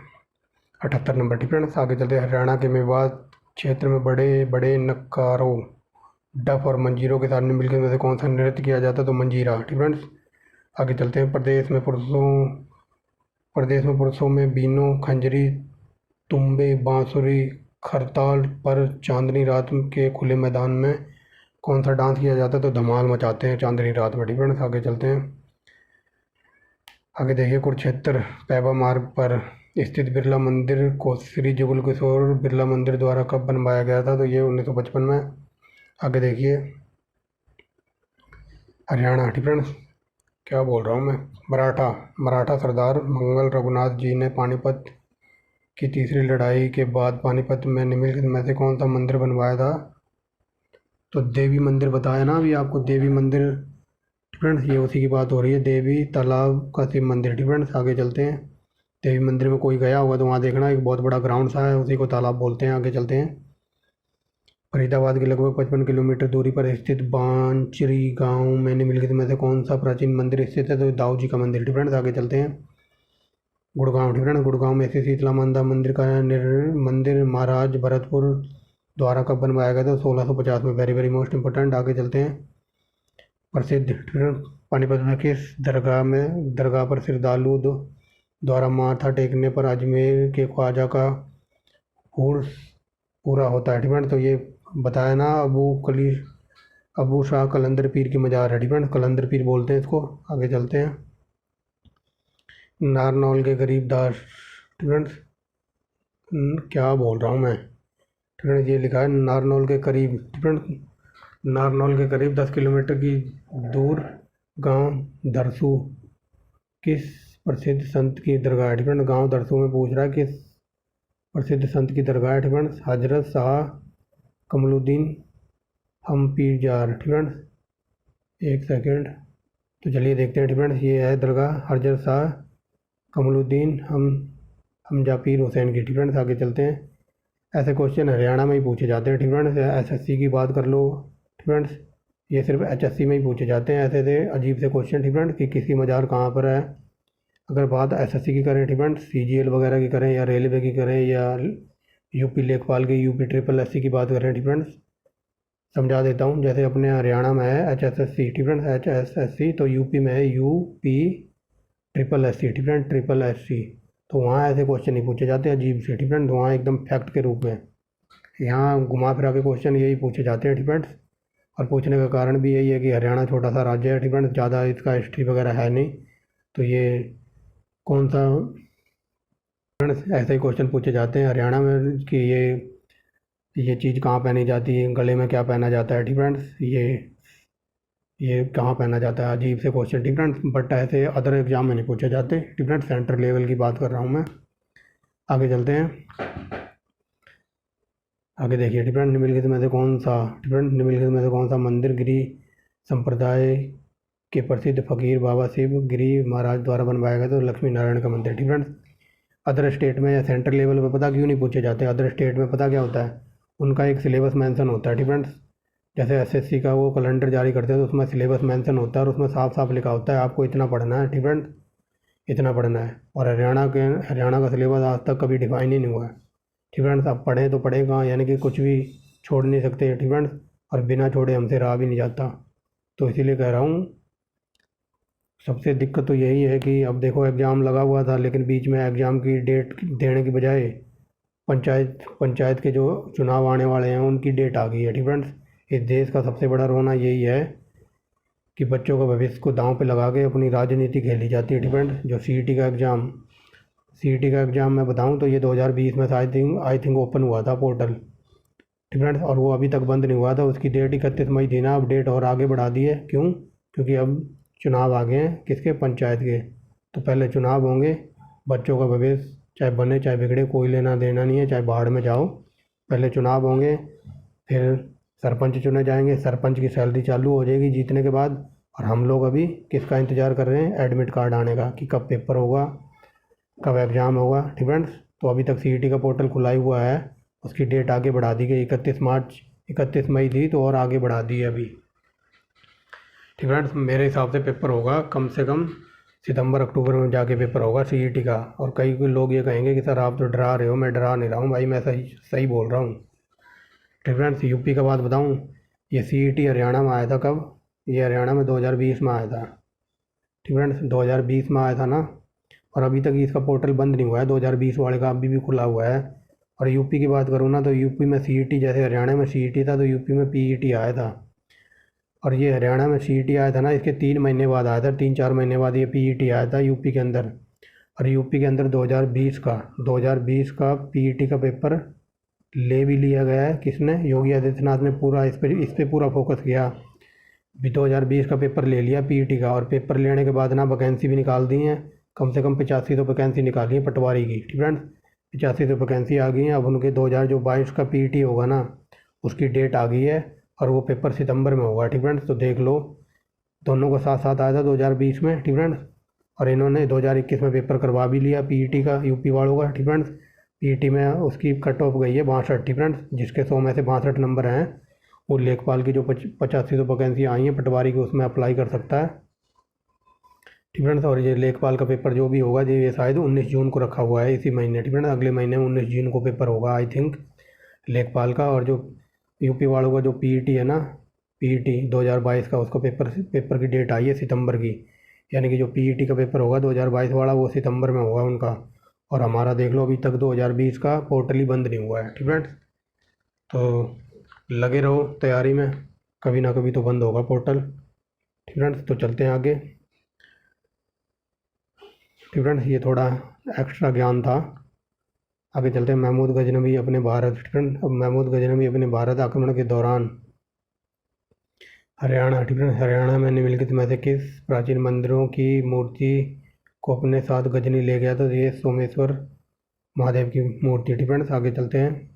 78 नंबर। ठीक है। आगे चलते हैं। हरियाणा के मेवात क्षेत्र में बड़े बड़े नक्कारों, डफ और मंजीरों के साथ निम्नलिखित में से कौन सा नृत्य किया जाता है, तो मंजीरा। ठीक है। आगे चलते हैं। प्रदेश में पुरुषों में बीनों, खंजरी, तुम्बे, बांसुरी, खरताल पर चांदनी रात के खुले मैदान में कौन सा डांस किया जाता है, तो धमाल मचाते हैं चांदनी रात में। ठीक है। आगे चलते हैं। आगे देखिए। कुरुक्षेत्र पैबा मार्ग पर स्थित बिरला मंदिर को श्री जुगल किशोर बिरला मंदिर द्वारा कब बनवाया गया था, तो ये 1955 में। आगे देखिए। हरियाणा। ठीक है। क्या बोल रहा हूँ मैं। मराठा सरदार मंगल रघुनाथ जी ने पानीपत की तीसरी लड़ाई के बाद पानीपत में निम्नलिखित में से कौन सा मंदिर बनवाया था, तो देवी मंदिर बताया ना अभी आपको, देवी मंदिर। ठीक है। ये उसी की बात हो रही है, देवी तालाब का शिव मंदिर। ठीक है। आगे चलते हैं। देवी मंदिर में कोई गया होगा तो वहाँ देखना, एक बहुत बड़ा ग्राउंड सा है, उसी को तालाब बोलते हैं। आगे चलते हैं। फरीदाबाद के लगभग 55 किलोमीटर दूरी पर स्थित बांचरी गांव में निम्नलिखित में से कौन सा प्राचीन मंदिर स्थित है, तो दाऊ जी का मंदिर। ठीक है। आगे चलते हैं। गुड़गांव। ठीक है। गुड़गांव में स्थित शीतला माता मंदिर का मंदिर महाराज भरतपुर द्वारा कब बनवाया गया था, 1650 में। Very very most important. आगे चलते हैं। प्रसिद्ध। ठीक है। पानीपत में किस दरगाह पर श्रद्धालु द्वारा माथा टेकने पर अजमेर के ख्वाजा का हुर्स पूरा होता है। ठीक है। तो ये बताया ना, अबू शाह कलंदर पीर की मज़ार है। ठीक है। कलंदर पीर बोलते हैं इसको। आगे चलते हैं। नारनौल के करीब दास। ठीक है। क्या बोल रहा हूँ मैं। ठीक है। ये लिखा है नारनौल के करीब। ठीक है। नारनौल के करीब 10 किलोमीटर की दूर गांव धरसू किस प्रसिद्ध संत की दरगाह है? डिफरेंट गाँव दरसू में पूछ रहा है किस प्रसिद्ध संत की दरगाह है? डिफरेंट हजरत शाह कमलुद्दीन हम पीर जार। डिफरेंट एक सेकेंड, तो चलिए देखते हैं। डिफरेंट ये है दरगाह हजरत शाह कमलुद्दीन हम जापीर हुसैन की। डिफरेंट आगे चलते हैं। ऐसे क्वेश्चन हरियाणा में ही पूछे जाते हैं। डिफरेंट एसएससी की बात कर लो। डिफरेंट ये सिर्फ एचएससी में ही पूछे जाते हैं ऐसे अजीब से क्वेश्चन। डिफरेंट कि किसकी मज़ार कहाँ पर है। अगर बात एसएससी की करें डिफरेंट सीजीएल वगैरह की करें या रेलवे की करें या यूपी लेखपाल की यूपी ट्रिपल एससी की बात करें डिफरेंट समझा देता हूँ। जैसे अपने हरियाणा में है एचएसएससी डिफरेंट एचएसएससी, तो यूपी में है UP triple SC different triple SC. तो वहाँ ऐसे क्वेश्चन नहीं पूछे जाते अजीब से। डिफरेंट वहाँ एकदम फैक्ट के रूप में। यहाँ घुमा फिरा के क्वेश्चन यही पूछे जाते हैं डिफरेंट। और पूछने का कारण भी यही है कि हरियाणा छोटा सा राज्य है डिफरेंट, ज़्यादा इसका हिस्ट्री वगैरह है नहीं, तो ये कौन सा ऐसे ही क्वेश्चन पूछे जाते हैं हरियाणा में कि ये चीज़ कहाँ पहनी जाती है, गले में क्या पहना जाता है डिफरेंट, ये कहाँ पहना जाता है। अजीब से क्वेश्चन डिफरेंट, बट ऐसे अदर एग्जाम में नहीं पूछे जाते डिफरेंट। सेंटर लेवल की बात कर रहा हूँ मैं। आगे चलते हैं। आगे देखिए डिफरेंट निम्नलिखित में से कौन सा मंदिर गिरी संप्रदाय के प्रसिद्ध फकीर बाबा शिव गिरी महाराज द्वारा बनवाया गया? तो लक्ष्मी नारायण का मंदिर। डिफरेंट अदर स्टेट में या सेंट्रल लेवल पे पता क्यों नहीं पूछे जाते? अदर स्टेट में पता क्या होता है, उनका एक सिलेबस मेंशन होता है डिफरेंट। जैसे एसएससी का वो कैलेंडर जारी करते हैं तो उसमें सिलेबस मेंशन होता है और उसमें साफ साफ लिखा होता है आपको इतना पढ़ना है डिफरेंट, इतना पढ़ना है। और हरियाणा का सिलेबस आज तक कभी डिफाइन ही नहीं हुआ है डिफरेंट। आप पढ़ें तो पढ़ें कहाँ, यानी कि कुछ भी छोड़ नहीं सकते डिफरेंट, और बिना छोड़े हमसे रहा भी नहीं जाता। तो इसीलिए कह रहा हूँ सबसे दिक्कत तो यही है कि अब देखो एग्ज़ाम लगा हुआ था लेकिन बीच में एग्ज़ाम की डेट देने की बजाय पंचायत के जो चुनाव आने वाले हैं उनकी डेट आ गई है डिफरेंट। इस देश का सबसे बड़ा रोना यही है कि बच्चों का भविष्य को दांव पे लगा के अपनी राजनीति खेली जाती है डिफरेंट। जो सीईटी का एग्ज़ाम मैं बताऊं तो ये 2020 में आई थिंक ओपन हुआ था पोर्टल डिफरेंट, और वो अभी तक बंद नहीं हुआ था। उसकी डेट 31 मई थी ना, अब डेट और आगे बढ़ा दी है। क्यों? क्योंकि अब चुनाव आ गए हैं किसके, पंचायत के। तो पहले चुनाव होंगे, बच्चों का भविष्य चाहे बने चाहे बिगड़े कोई लेना देना नहीं है, चाहे बाहर में जाओ। पहले चुनाव होंगे, फिर सरपंच चुने जाएंगे, सरपंच की सैलरी चालू हो जाएगी जीतने के बाद। और हम लोग अभी किसका इंतज़ार कर रहे हैं, एडमिट कार्ड आने का, कि कब पेपर होगा कब एग्ज़ाम होगा डिफरेंट। तो अभी तक सीईटी का पोर्टल खुला ही हुआ है, उसकी डेट आगे बढ़ा दी गई। 31 मई थी तो और आगे बढ़ा दी है अभी डिफरेंट। मेरे हिसाब से पेपर होगा कम से कम सितंबर अक्टूबर में जाके पेपर होगा सीईटी का। और कई लोग ये कहेंगे कि सर आप तो डरा रहे हो। मैं डरा नहीं रहा हूँ भाई, मैं सही बोल रहा हूँ डिफरेंट। यूपी का बात बताऊँ, ये सीईटी हरियाणा में आया था कब? ये हरियाणा में 2020 में आया था डिफरेंट, 2020 में आया था ना। और अभी तक इसका पोर्टल बंद नहीं हुआ है 2020 वाले का, अभी भी खुला हुआ है। और यूपी की बात करूँ ना तो यूपी में सीईटी, जैसे हरियाणा में सीईटी था तो यूपी में पीईटी आया था। और ये हरियाणा में सीईटी आया था ना, इसके 3 महीने बाद आया था, 3-4 महीने बाद ये पीईटी आया था यूपी के अंदर। और यूपी के अंदर 2020 का पीईटी का पेपर ले भी लिया गया है। किसने? योगी आदित्यनाथ ने पूरा इस पे पूरा फोकस किया। भी 2020 का पेपर ले लिया पीईटी का, और पेपर लेने के बाद ना वैकेंसी भी निकाल दी हैं। कम से कम 85 तो वैकेंसी निकाली है पटवारी की डिफरेंट, 85 तो वैकेंसी आ गई हैं। अब उनके 2022 का पीईटी होगा ना, उसकी डेट आ गई है और वो पेपर सितंबर में होगा डिफरेंट। तो देख लो, दोनों का साथ साथ आया था 2020 में डिफरेंट, और इन्होंने 2021 में पेपर करवा भी लिया पीईटी का यूपी वालों का डिफरेंट। पीईटी में उसकी कट ऑफ गई है 62 डिफरेंट, जिसके 100 में से 62 नंबर हैं। वो लेखपाल की जो 85 तो वैकेंसी आई हैं पटवारी की, उसमें अप्लाई कर सकता है डिफरेंट। और ये लेखपाल का पेपर जो भी होगा ये शायद 19 जून को रखा हुआ है, इसी महीने डिफरेंट, अगले महीने 19 जून को पेपर होगा आई थिंक लेखपाल का। और जो यूपी वालों का जो पीईटी है ना, पीईटी 2022 का, उसका पेपर की डेट आई है सितंबर की। यानी कि जो पीईटी का पेपर होगा 2022 वाला वो सितंबर में होगा उनका। और हमारा देख लो अभी तक 2020 का पोर्टल ही बंद नहीं हुआ है डिफरेंट। तो लगे रहो तैयारी में, कभी ना कभी तो बंद होगा पोर्टल डिफरेंट। तो चलते हैं आगे डिफरेंट, ये थोड़ा एक्स्ट्रा ज्ञान था। आगे चलते हैं। महमूद गजनवी अपने भारत आक्रमण के दौरान हरियाणा में निम्नलिखित में से किस प्राचीन मंदिरों की मूर्ति को अपने साथ गजनी ले गया, तो ये सोमेश्वर महादेव की मूर्ति। ठीक फ्रेंड्स, आगे चलते हैं।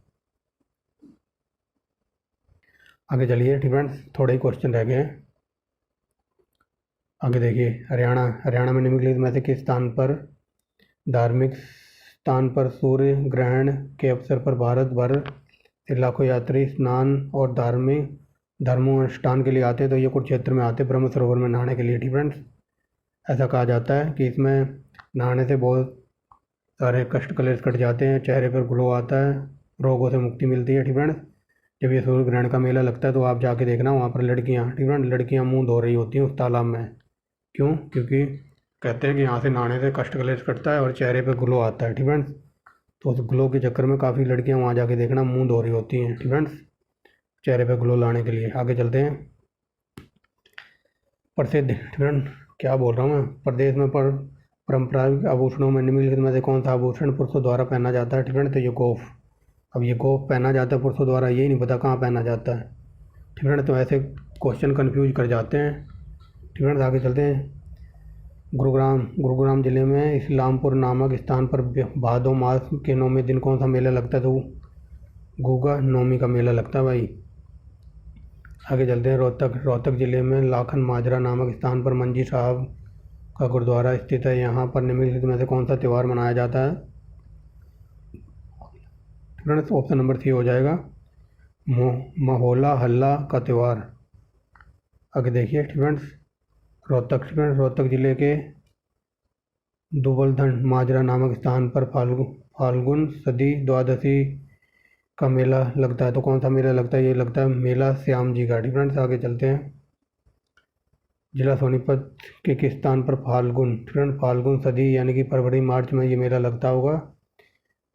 आगे चलिए ठीक फ्रेंड्स, थोड़े ही क्वेश्चन रह गए हैं। आगे देखिए, हरियाणा में निम्नलिखित में से किस स्थान पर धार्मिक स्थान पर सूर्य ग्रहण के अवसर पर भारत भर से लाखों यात्री स्नान और धार्मिक धर्मानुष्ठान के लिए आते हैं? तो ये कुरुक्षेत्र में आते हैं, ब्रह्म सरोवर में नहाने के लिए। ठीक फ्रेंड्स, ऐसा कहा जाता है कि इसमें नहाने से बहुत सारे कष्ट कलेश कट जाते हैं, चेहरे पर ग्लो आता है, रोगों से मुक्ति मिलती है। ठीक फ्रेंड्स, जब ये सूर्य ग्रहण का मेला लगता है तो आप जाके देखना, वहाँ पर लड़कियाँ, ठीक फ्रेंड्स, लड़कियाँ मुँह धो रही होती हैं उस तालाब में। क्यों? क्योंकि कहते हैं कि यहाँ से नहाने से कष्ट कलेश कटता है और चेहरे पे ग्लो आता है। ठीक फ्रेंड्स, तो उस ग्लो के चक्कर में काफ़ी लड़कियाँ वहाँ जाके देखना मुंह धो रही होती हैं। ठीक फ्रेंड्स, चेहरे पे ग्लो लाने के लिए। आगे चलते हैं। प्रसिद्ध, ठीक फ्रेंड, क्या बोल रहा हूँ मैं, प्रदेश में परंपरागत आभूषणों में निम्नलिखित में से कौन सा आभूषण पुरुषों द्वारा पहना जाता है? ठीक फ्रेंड, तो ये गोफ। अब ये गोफ पहना जाता है पुरुषों द्वारा, यही नहीं पता कहाँ पहना जाता है। ठीक फ्रेंड, तो ऐसे क्वेश्चन कन्फ्यूज कर जाते हैं। ठीक फ्रेंड्स, आगे चलते हैं। गुरुग्राम जिले में इस्लामपुर नामक स्थान पर भादो मास के 9वें दिन कौन सा मेला लगता है? तो गुगा नौमी का मेला लगता है भाई। आगे चलते हैं। रोहतक जिले में लाखन माजरा नामक स्थान पर मंजी साहब का गुरुद्वारा स्थित है। यहाँ पर निम्नलिखित में से कौन सा त्यौहार मनाया जाता है? फ्रेंड्स, ऑप्शन नंबर 3 हो जाएगा, महोला हल्ला का त्यौहार। आगे देखिए फ्रेंड्स, रोहतक जिले के दुबलधन माजरा नामक स्थान पर फाल्गुन सदी द्वादशी का मेला लगता है। तो कौन सा मेला लगता है? ये लगता है मेला श्याम जी का। फ्रेंड्स, आगे चलते हैं। जिला सोनीपत के किस स्थान पर फाल्गुन सदी यानी कि फरवरी मार्च में ये मेला लगता होगा?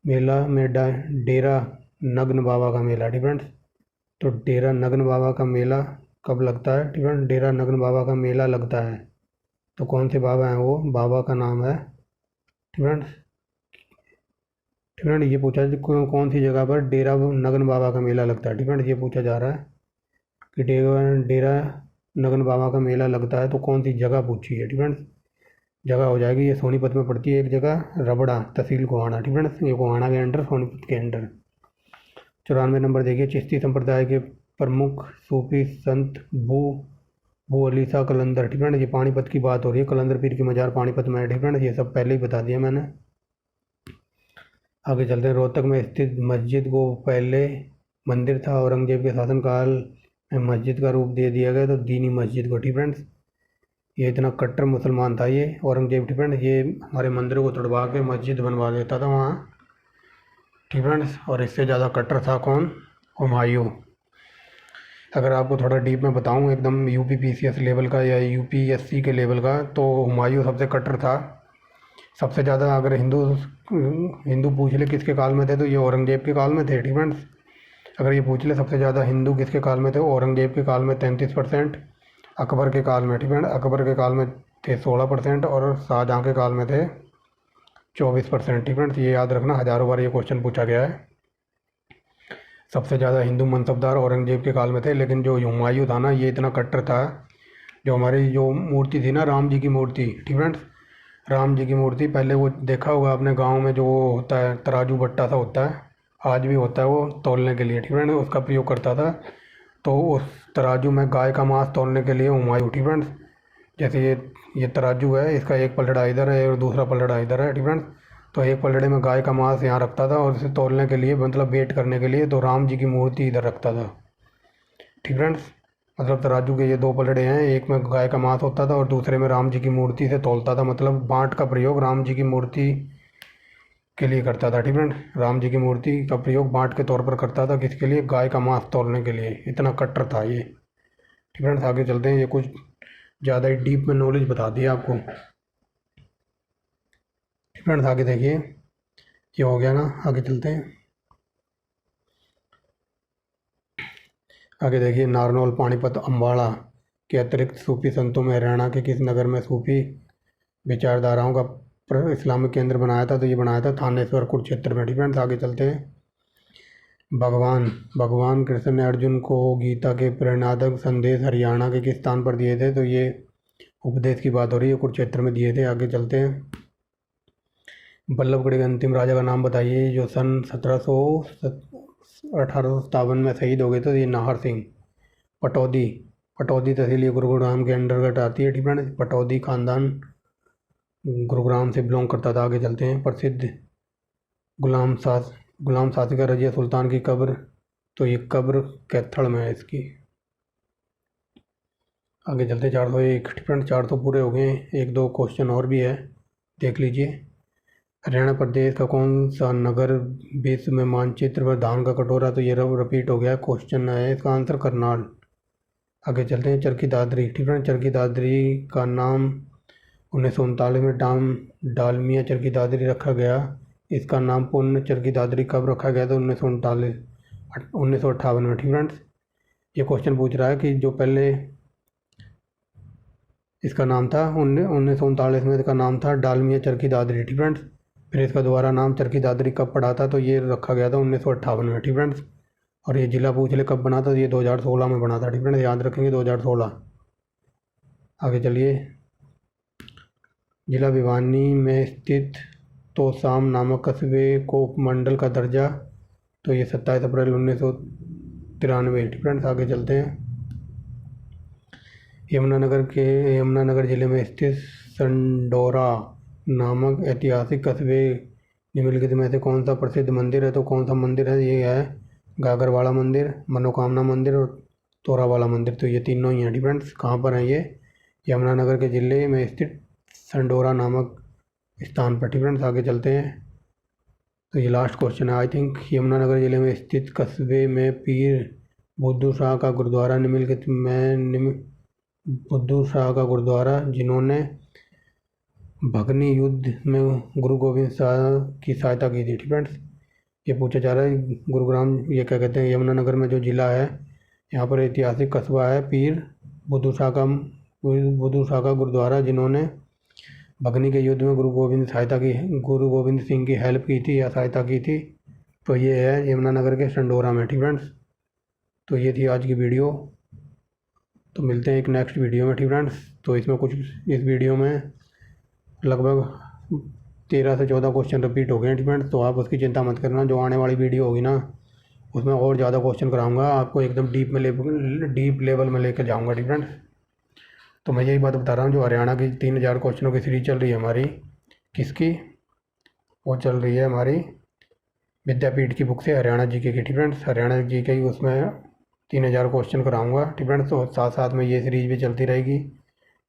मेला में डेरा नग्न बाबा का मेला। फ्रेंड्स, तो डेरा नग्न बाबा का मेला कब लगता है? फ्रेंड्स, डेरा नग्न बाबा का मेला लगता है। तो कौन से बाबा हैं वो? बाबा का नाम है फ्रेंड्स, ये पूछा कौन सी जगह पर डेरा नग्न बाबा का मेला लगता है। फ्रेंड्स, ये पूछा जा रहा है कि डेरा नग्न बाबा का मेला लगता है, तो कौन सी जगह पूछी है। फ्रेंड्स, जगह हो जाएगी, ये सोनीपत में पड़ती है एक जगह, रबड़ा, तहसील गोहाना। फ्रेंड्स, ये गोहाना के अंडर, सोनीपत के अंडर। 94 नंबर देखिए, चिश्ती संप्रदाय के प्रमुख सूफी संत बू अली शाह कलंदर। फ्रेंड्स, ये पानीपत की बात हो रही है, कलंदर पीर की मज़ार पानीपत में है। फ्रेंड्स, ये सब पहले ही बता दिया मैंने। आगे चलते हैं। रोहतक में स्थित मस्जिद को पहले मंदिर था, औरंगजेब के शासनकाल में मस्जिद का रूप दे दिया गया, तो दीनी मस्जिद को। फ्रेंड्स, ये इतना कट्टर मुसलमान था ये औरंगजेब। फ्रेंड्स, ये हमारे मंदिरों को तोड़वा के मस्जिद बनवा देता था वहाँ। फ्रेंड्स, और इससे ज़्यादा कट्टर था कौन? हुमायूं। अगर आपको थोड़ा डीप में बताऊँ, एकदम यूपीपीसीएस लेवल का या यूपीएससी के लेवल का, तो हुमायूं सबसे कट्टर था। सबसे ज़्यादा अगर हिंदू पूछ ले किसके काल में थे, तो ये औरंगजेब के काल में थे। फ्रेंड्स, अगर ये पूछ ले सबसे ज़्यादा हिंदू किसके काल में थे, औरंगजेब के काल में 33%, अकबर के काल में, फ्रेंड्स, अकबर के काल में थे 16% और शाहजहाँ के काल में थे 24%। फ्रेंड्स, ये याद रखना, हज़ारों बार ये क्वेश्चन पूछा गया है। सबसे ज़्यादा हिंदू मनसबदार औरंगजेब के काल में थे, लेकिन जो हुमायूं था ना, ये इतना कट्टर था। जो हमारी जो मूर्ति थी ना, राम जी की मूर्ति, फ्रेंड्स, राम जी की मूर्ति, पहले वो देखा होगा अपने गांव में, जो होता है तराजू बट्टा सा होता है, आज भी होता है, वो तौलने के लिए, फ्रेंड्स, उसका प्रयोग करता था। तो उस तराजू में गाय का मांस तौलने के लिए हुमायूं, फ्रेंड्स, जैसे ये तराजू है, इसका एक पलड़ा इधर है और दूसरा पलड़ा इधर है। फ्रेंड्स, तो एक पलड़े में गाय का मांस यहाँ रखता था और इसे तौलने के लिए, मतलब वेट करने के लिए, तो राम जी की मूर्ति इधर रखता था। फ्रेंड्स, मतलब तराजू के ये 2 पलड़े हैं, एक में गाय का मांस होता था और दूसरे में राम जी की मूर्ति से तौलता था। मतलब बाँट का प्रयोग राम जी की मूर्ति के लिए करता था। फ्रेंड्स, राम जी की मूर्ति का प्रयोग बाँट के तौर पर करता था, किसके लिए? गाय का मांस तौलने के लिए। इतना कट्टर था ये। फ्रेंड्स, आगे चलते हैं। ये कुछ ज़्यादा ही डीप में नॉलेज बता दिया आपको। फ्रेंड्स, आगे देखिए, ये हो गया ना, आगे चलते हैं। आगे देखिए, नारनौल, पानीपत, अम्बाड़ा के अतिरिक्त सूफी संतों में हरियाणा के किस नगर में सूफी विचारधाराओं का इस्लामिक केंद्र बनाया था? तो ये बनाया था थानेश्वर कुरुक्षेत्र में। फ्रेंड्स, आगे चलते हैं। भगवान कृष्ण ने अर्जुन को गीता के प्रेरणादायक संदेश हरियाणा के किस स्थान पर दिए थे? तो ये उपदेश की बात हो रही है, कुरुक्षेत्र में दिए थे। आगे चलते हैं। बल्लभगढ़ के अंतिम राजा का नाम बताइए जो सन 1857 में शहीद हो गए थे। ये नाहर सिंह। पटौदी। पटौदी तहसील ये गुरुग्राम के अंडरगढ़ आती है। ठीक है। पटौदी खानदान गुरुग्राम से बिलोंग करता था। आगे चलते हैं। प्रसिद्ध गुलाम शासिका रजिया सुल्तान की कब्र, तो ये कब्र कैथल में है इसकी। आगे चलते 401। डिफरेंट 400 पूरे हो गए। एक दो क्वेश्चन और भी है, देख लीजिए। हरियाणा प्रदेश का कौन सा नगर विश्व में मानचित्र पर धान का कटोरा, तो ये रिपीट हो गया क्वेश्चन है। इसका आंसर करनाल। आगे चलते हैं। चरखी दादरी। डिफरेंट चरखी दादरी का नाम 1939 में डालमिया चरखी दादरी रखा गया। इसका नाम पूर्ण चरखी दादरी कब रखा गया था? 1958 में। ठीक फ्रेंड्स, ये क्वेश्चन पूछ रहा है कि जो पहले इसका नाम था 1939 में, इसका नाम था डालमिया चरखी दादरी। ठीक फ्रेंड्स, फिर इसका दोबारा नाम चरखी दादरी कब पड़ा था? तो ये रखा गया था 1958 में। ठीक फ्रेंड्स, और ये जिला पूछ ले कब बना था? तो ये 2016 में बना था। ठीक फ्रेंड्स, याद रखेंगे 2016। आगे चलिए। जिला भिवानी में स्थित तोशाम नामक कस्बे को उपमंडल का दर्जा, तो ये 27 अप्रैल 1993। ठीक फ्रेंड्स, आगे चलते हैं। यमुनानगर जिले में स्थित संडोरा नामक ऐतिहासिक कस्बे निम्नलिखित में से कौन सा प्रसिद्ध मंदिर है? तो कौन सा मंदिर है? ये है गागरवाड़ा मंदिर, मनोकामना मंदिर और तोरावाला मंदिर। तो ये तीनों ही हैं। ठीक फ्रेंड्स, कहाँ पर हैं ये? यमुनानगर के जिले में स्थित संडोरा नामक स्थान पर। ठीक फ्रेंड्स, आगे चलते हैं। तो ये लास्ट क्वेश्चन है आई थिंक। यमुनानगर जिले में स्थित कस्बे में पीर बुद्धू शाह का गुरुद्वारा निम्नलिखित में बुद्धू शाह का गुरुद्वारा जिन्होंने भगनी युद्ध में गुरु गोविंद शाह की सहायता की थी। ठीक फ्रेंड्स, ये पूछा जा रहा है गुरुग्राम, ये क्या कहते हैं, यमुनानगर में जो ज़िला है यहाँ पर ऐतिहासिक कस्बा है पीर बुद्धू शाह का गुरुद्वारा जिन्होंने भगनी के युद्ध में गुरु गोविंद सिंह की हेल्प की थी या सहायता की थी। तो ये है यमुनानगर के संडोरा में। ठीक फ्रेंड्स, तो ये थी आज की वीडियो। तो मिलते हैं एक नेक्स्ट वीडियो में। ठीक फ्रेंड्स, तो इसमें कुछ इस वीडियो में लगभग 13 से 14 क्वेश्चन रिपीट हो गए। ठीक फ्रेंड्स, तो आप उसकी चिंता मत करना। जो आने वाली वीडियो होगी ना उसमें और ज़्यादा क्वेश्चन कराऊंगा, आपको एकदम डीप लेवल में लेकर जाऊँगा। ठीक फ्रेंड्स, तो मैं यही बात बता रहा हूँ, जो हरियाणा की 3000 क्वेश्चनों की सीरीज चल रही है हमारी, किसकी? वो चल रही है हमारी विद्यापीठ की बुक से हरियाणा जीके की। ठीक फ्रेंड्स, हरियाणा जीके की उसमें 3000 क्वेश्चन कराऊंगा। ठीक फ्रेंड्स, तो साथ साथ में ये सीरीज भी चलती रहेगी।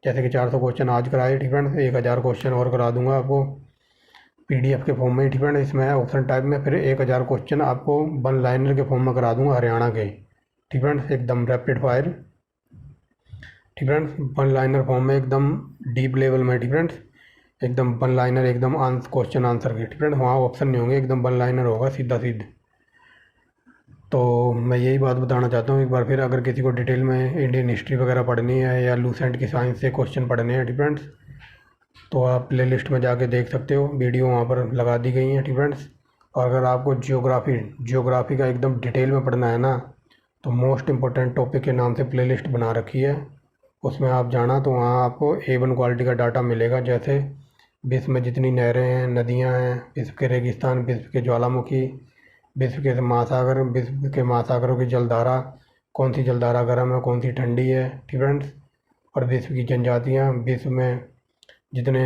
जैसे कि 400 क्वेश्चन आज कराए। ठीक फ्रेंड्स, 1000 क्वेश्चन और करा दूंगा आपको PDF के फॉर्म में। ठीक फ्रेंड्स, इसमें ऑप्शन टाइप में फिर 1000 क्वेश्चन आपको वन लाइनर के फॉर्म में करा दूंगा हरियाणा के। ठीक फ्रेंड्स, एकदम रैपिड फायर। ठीक फ्रेंड्स, वन लाइनर फॉर्म में एकदम डीप लेवल में। ठीक फ्रेंड्स, एकदम वन लाइनर, एकदम क्वेश्चन आंसर के। ठीक फ्रेंड्स, वहाँ ऑप्शन नहीं होंगे, एकदम वन लाइनर होगा सीधा सीधा। तो मैं यही बात बताना चाहता हूँ एक बार फिर, अगर किसी को डिटेल में इंडियन हिस्ट्री वगैरह पढ़नी है या लूसेंट की साइंस से क्वेश्चन पढ़ने हैं। ठीक फ्रेंड्स, तो आप प्ले लिस्ट में जाके देख सकते हो, वीडियो वहाँ पर लगा दी गई हैं। ठीक फ्रेंड्स, और अगर आपको जियोग्राफी का एकदम डिटेल में पढ़ना है ना, तो मोस्ट इम्पोर्टेंट टॉपिक के नाम से प्ले लिस्ट बना रखी है, उसमें आप जाना तो वहाँ आपको A1 क्वालिटी का डाटा मिलेगा। जैसे विश्व में जितनी नहरें हैं, नदियाँ हैं, विश्व के रेगिस्तान, विश्व के ज्वालामुखी, विश्व के महासागरों की जलधारा, कौन सी जलधारा गर्म है, कौन सी ठंडी है। ठीक फ्रेंड्स, और विश्व की जनजातियाँ, विश्व में जितने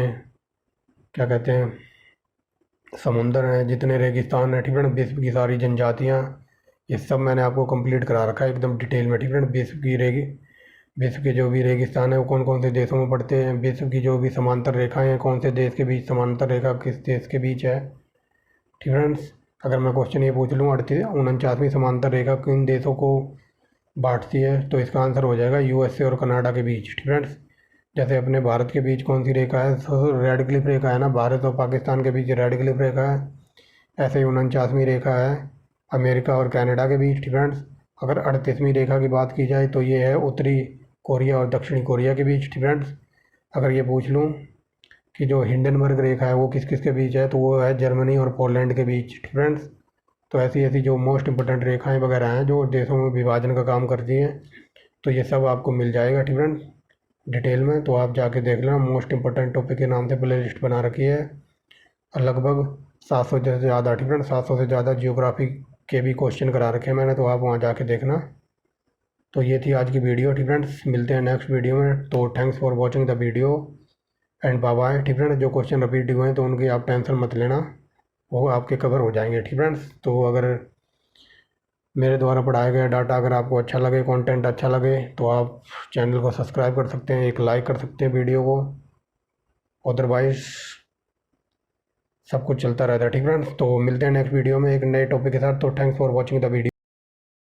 क्या कहते हैं समुंदर हैं, जितने रेगिस्तान हैं। ठीक फ्रेंड्स, विश्व की सारी जनजातियाँ, ये सब मैंने आपको कंप्लीट करा रखा है एकदम डिटेल में। ठीक फ्रेंड्स, विश्व के जो भी रेगिस्तान है वो कौन कौन से देशों में पड़ते हैं, विश्व की जो भी समांतर रेखाएं हैं, कौन से देश के बीच समांतर रेखा किस देश के बीच है। ठीक फ्रेंड्स, अगर मैं क्वेश्चन ये पूछ लूँ 49वीं समांतर रेखा किन देशों को बांटती है, तो इसका आंसर हो जाएगा USA और कनाडा के बीच। ठीक फ्रेंड्स, जैसे अपने भारत के बीच कौन सी रेखा है, रेड क्लिफ रेखा है ना, भारत और पाकिस्तान के बीच रेड क्लिफ रेखा है। ऐसे ही 49वीं रेखा है अमेरिका और कनाडा के बीच। ठीक फ्रेंड्स, अगर 38वीं रेखा की बात की जाए तो ये है उत्तरी कोरिया और दक्षिणी कोरिया के बीच। ठीक फ्रेंड्स, अगर ये पूछ लूँ कि जो हिंडनबर्ग रेखा है वो किस किस के बीच है, तो वो है जर्मनी और पोलैंड के बीच। ठीक फ्रेंड्स, तो ऐसी जो मोस्ट इंपॉर्टेंट रेखाएं वगैरह हैं जो देशों में विभाजन का काम करती हैं, तो ये सब आपको मिल जाएगा। ठीक फ्रेंड्स, डिटेल में, तो आप जाके देख लेना। मोस्ट इंपॉर्टेंट टॉपिक के नाम से प्ले लिस्ट बना रखी है, लगभग 700 से ज़्यादा, ठीक है, 700 से ज़्यादा जियोग्राफी के भी क्वेश्चन करा रखे हैं मैंने, तो आप वहाँ जाके देखना। तो ये थी आज की वीडियो, ठीक फ्रेंड्स। मिलते हैं नेक्स्ट वीडियो में। तो thanks for watching the video and bye bye, ठीक फ्रेंड्स। जो क्वेश्चन रिपीट हुए हैं तो उनकी आप टेंशन मत लेना, वो आपके कवर हो जाएंगे, ठीक फ्रेंड्स। तो अगर मेरे द्वारा पढ़ाया गया डाटा अगर आपको अच्छा लगे, कंटेंट अच्छा लगे, तो आप चैनल को सब्सक्राइब कर सकते हैं, एक लाइक कर सकते हैं वीडियो को। अदरवाइज़ सब कुछ चलता रहता है, ठीक फ्रेंड्स। तो मिलते हैं नेक्स्ट वीडियो में एक नए टॉपिक के साथ। तो thanks for watching the video.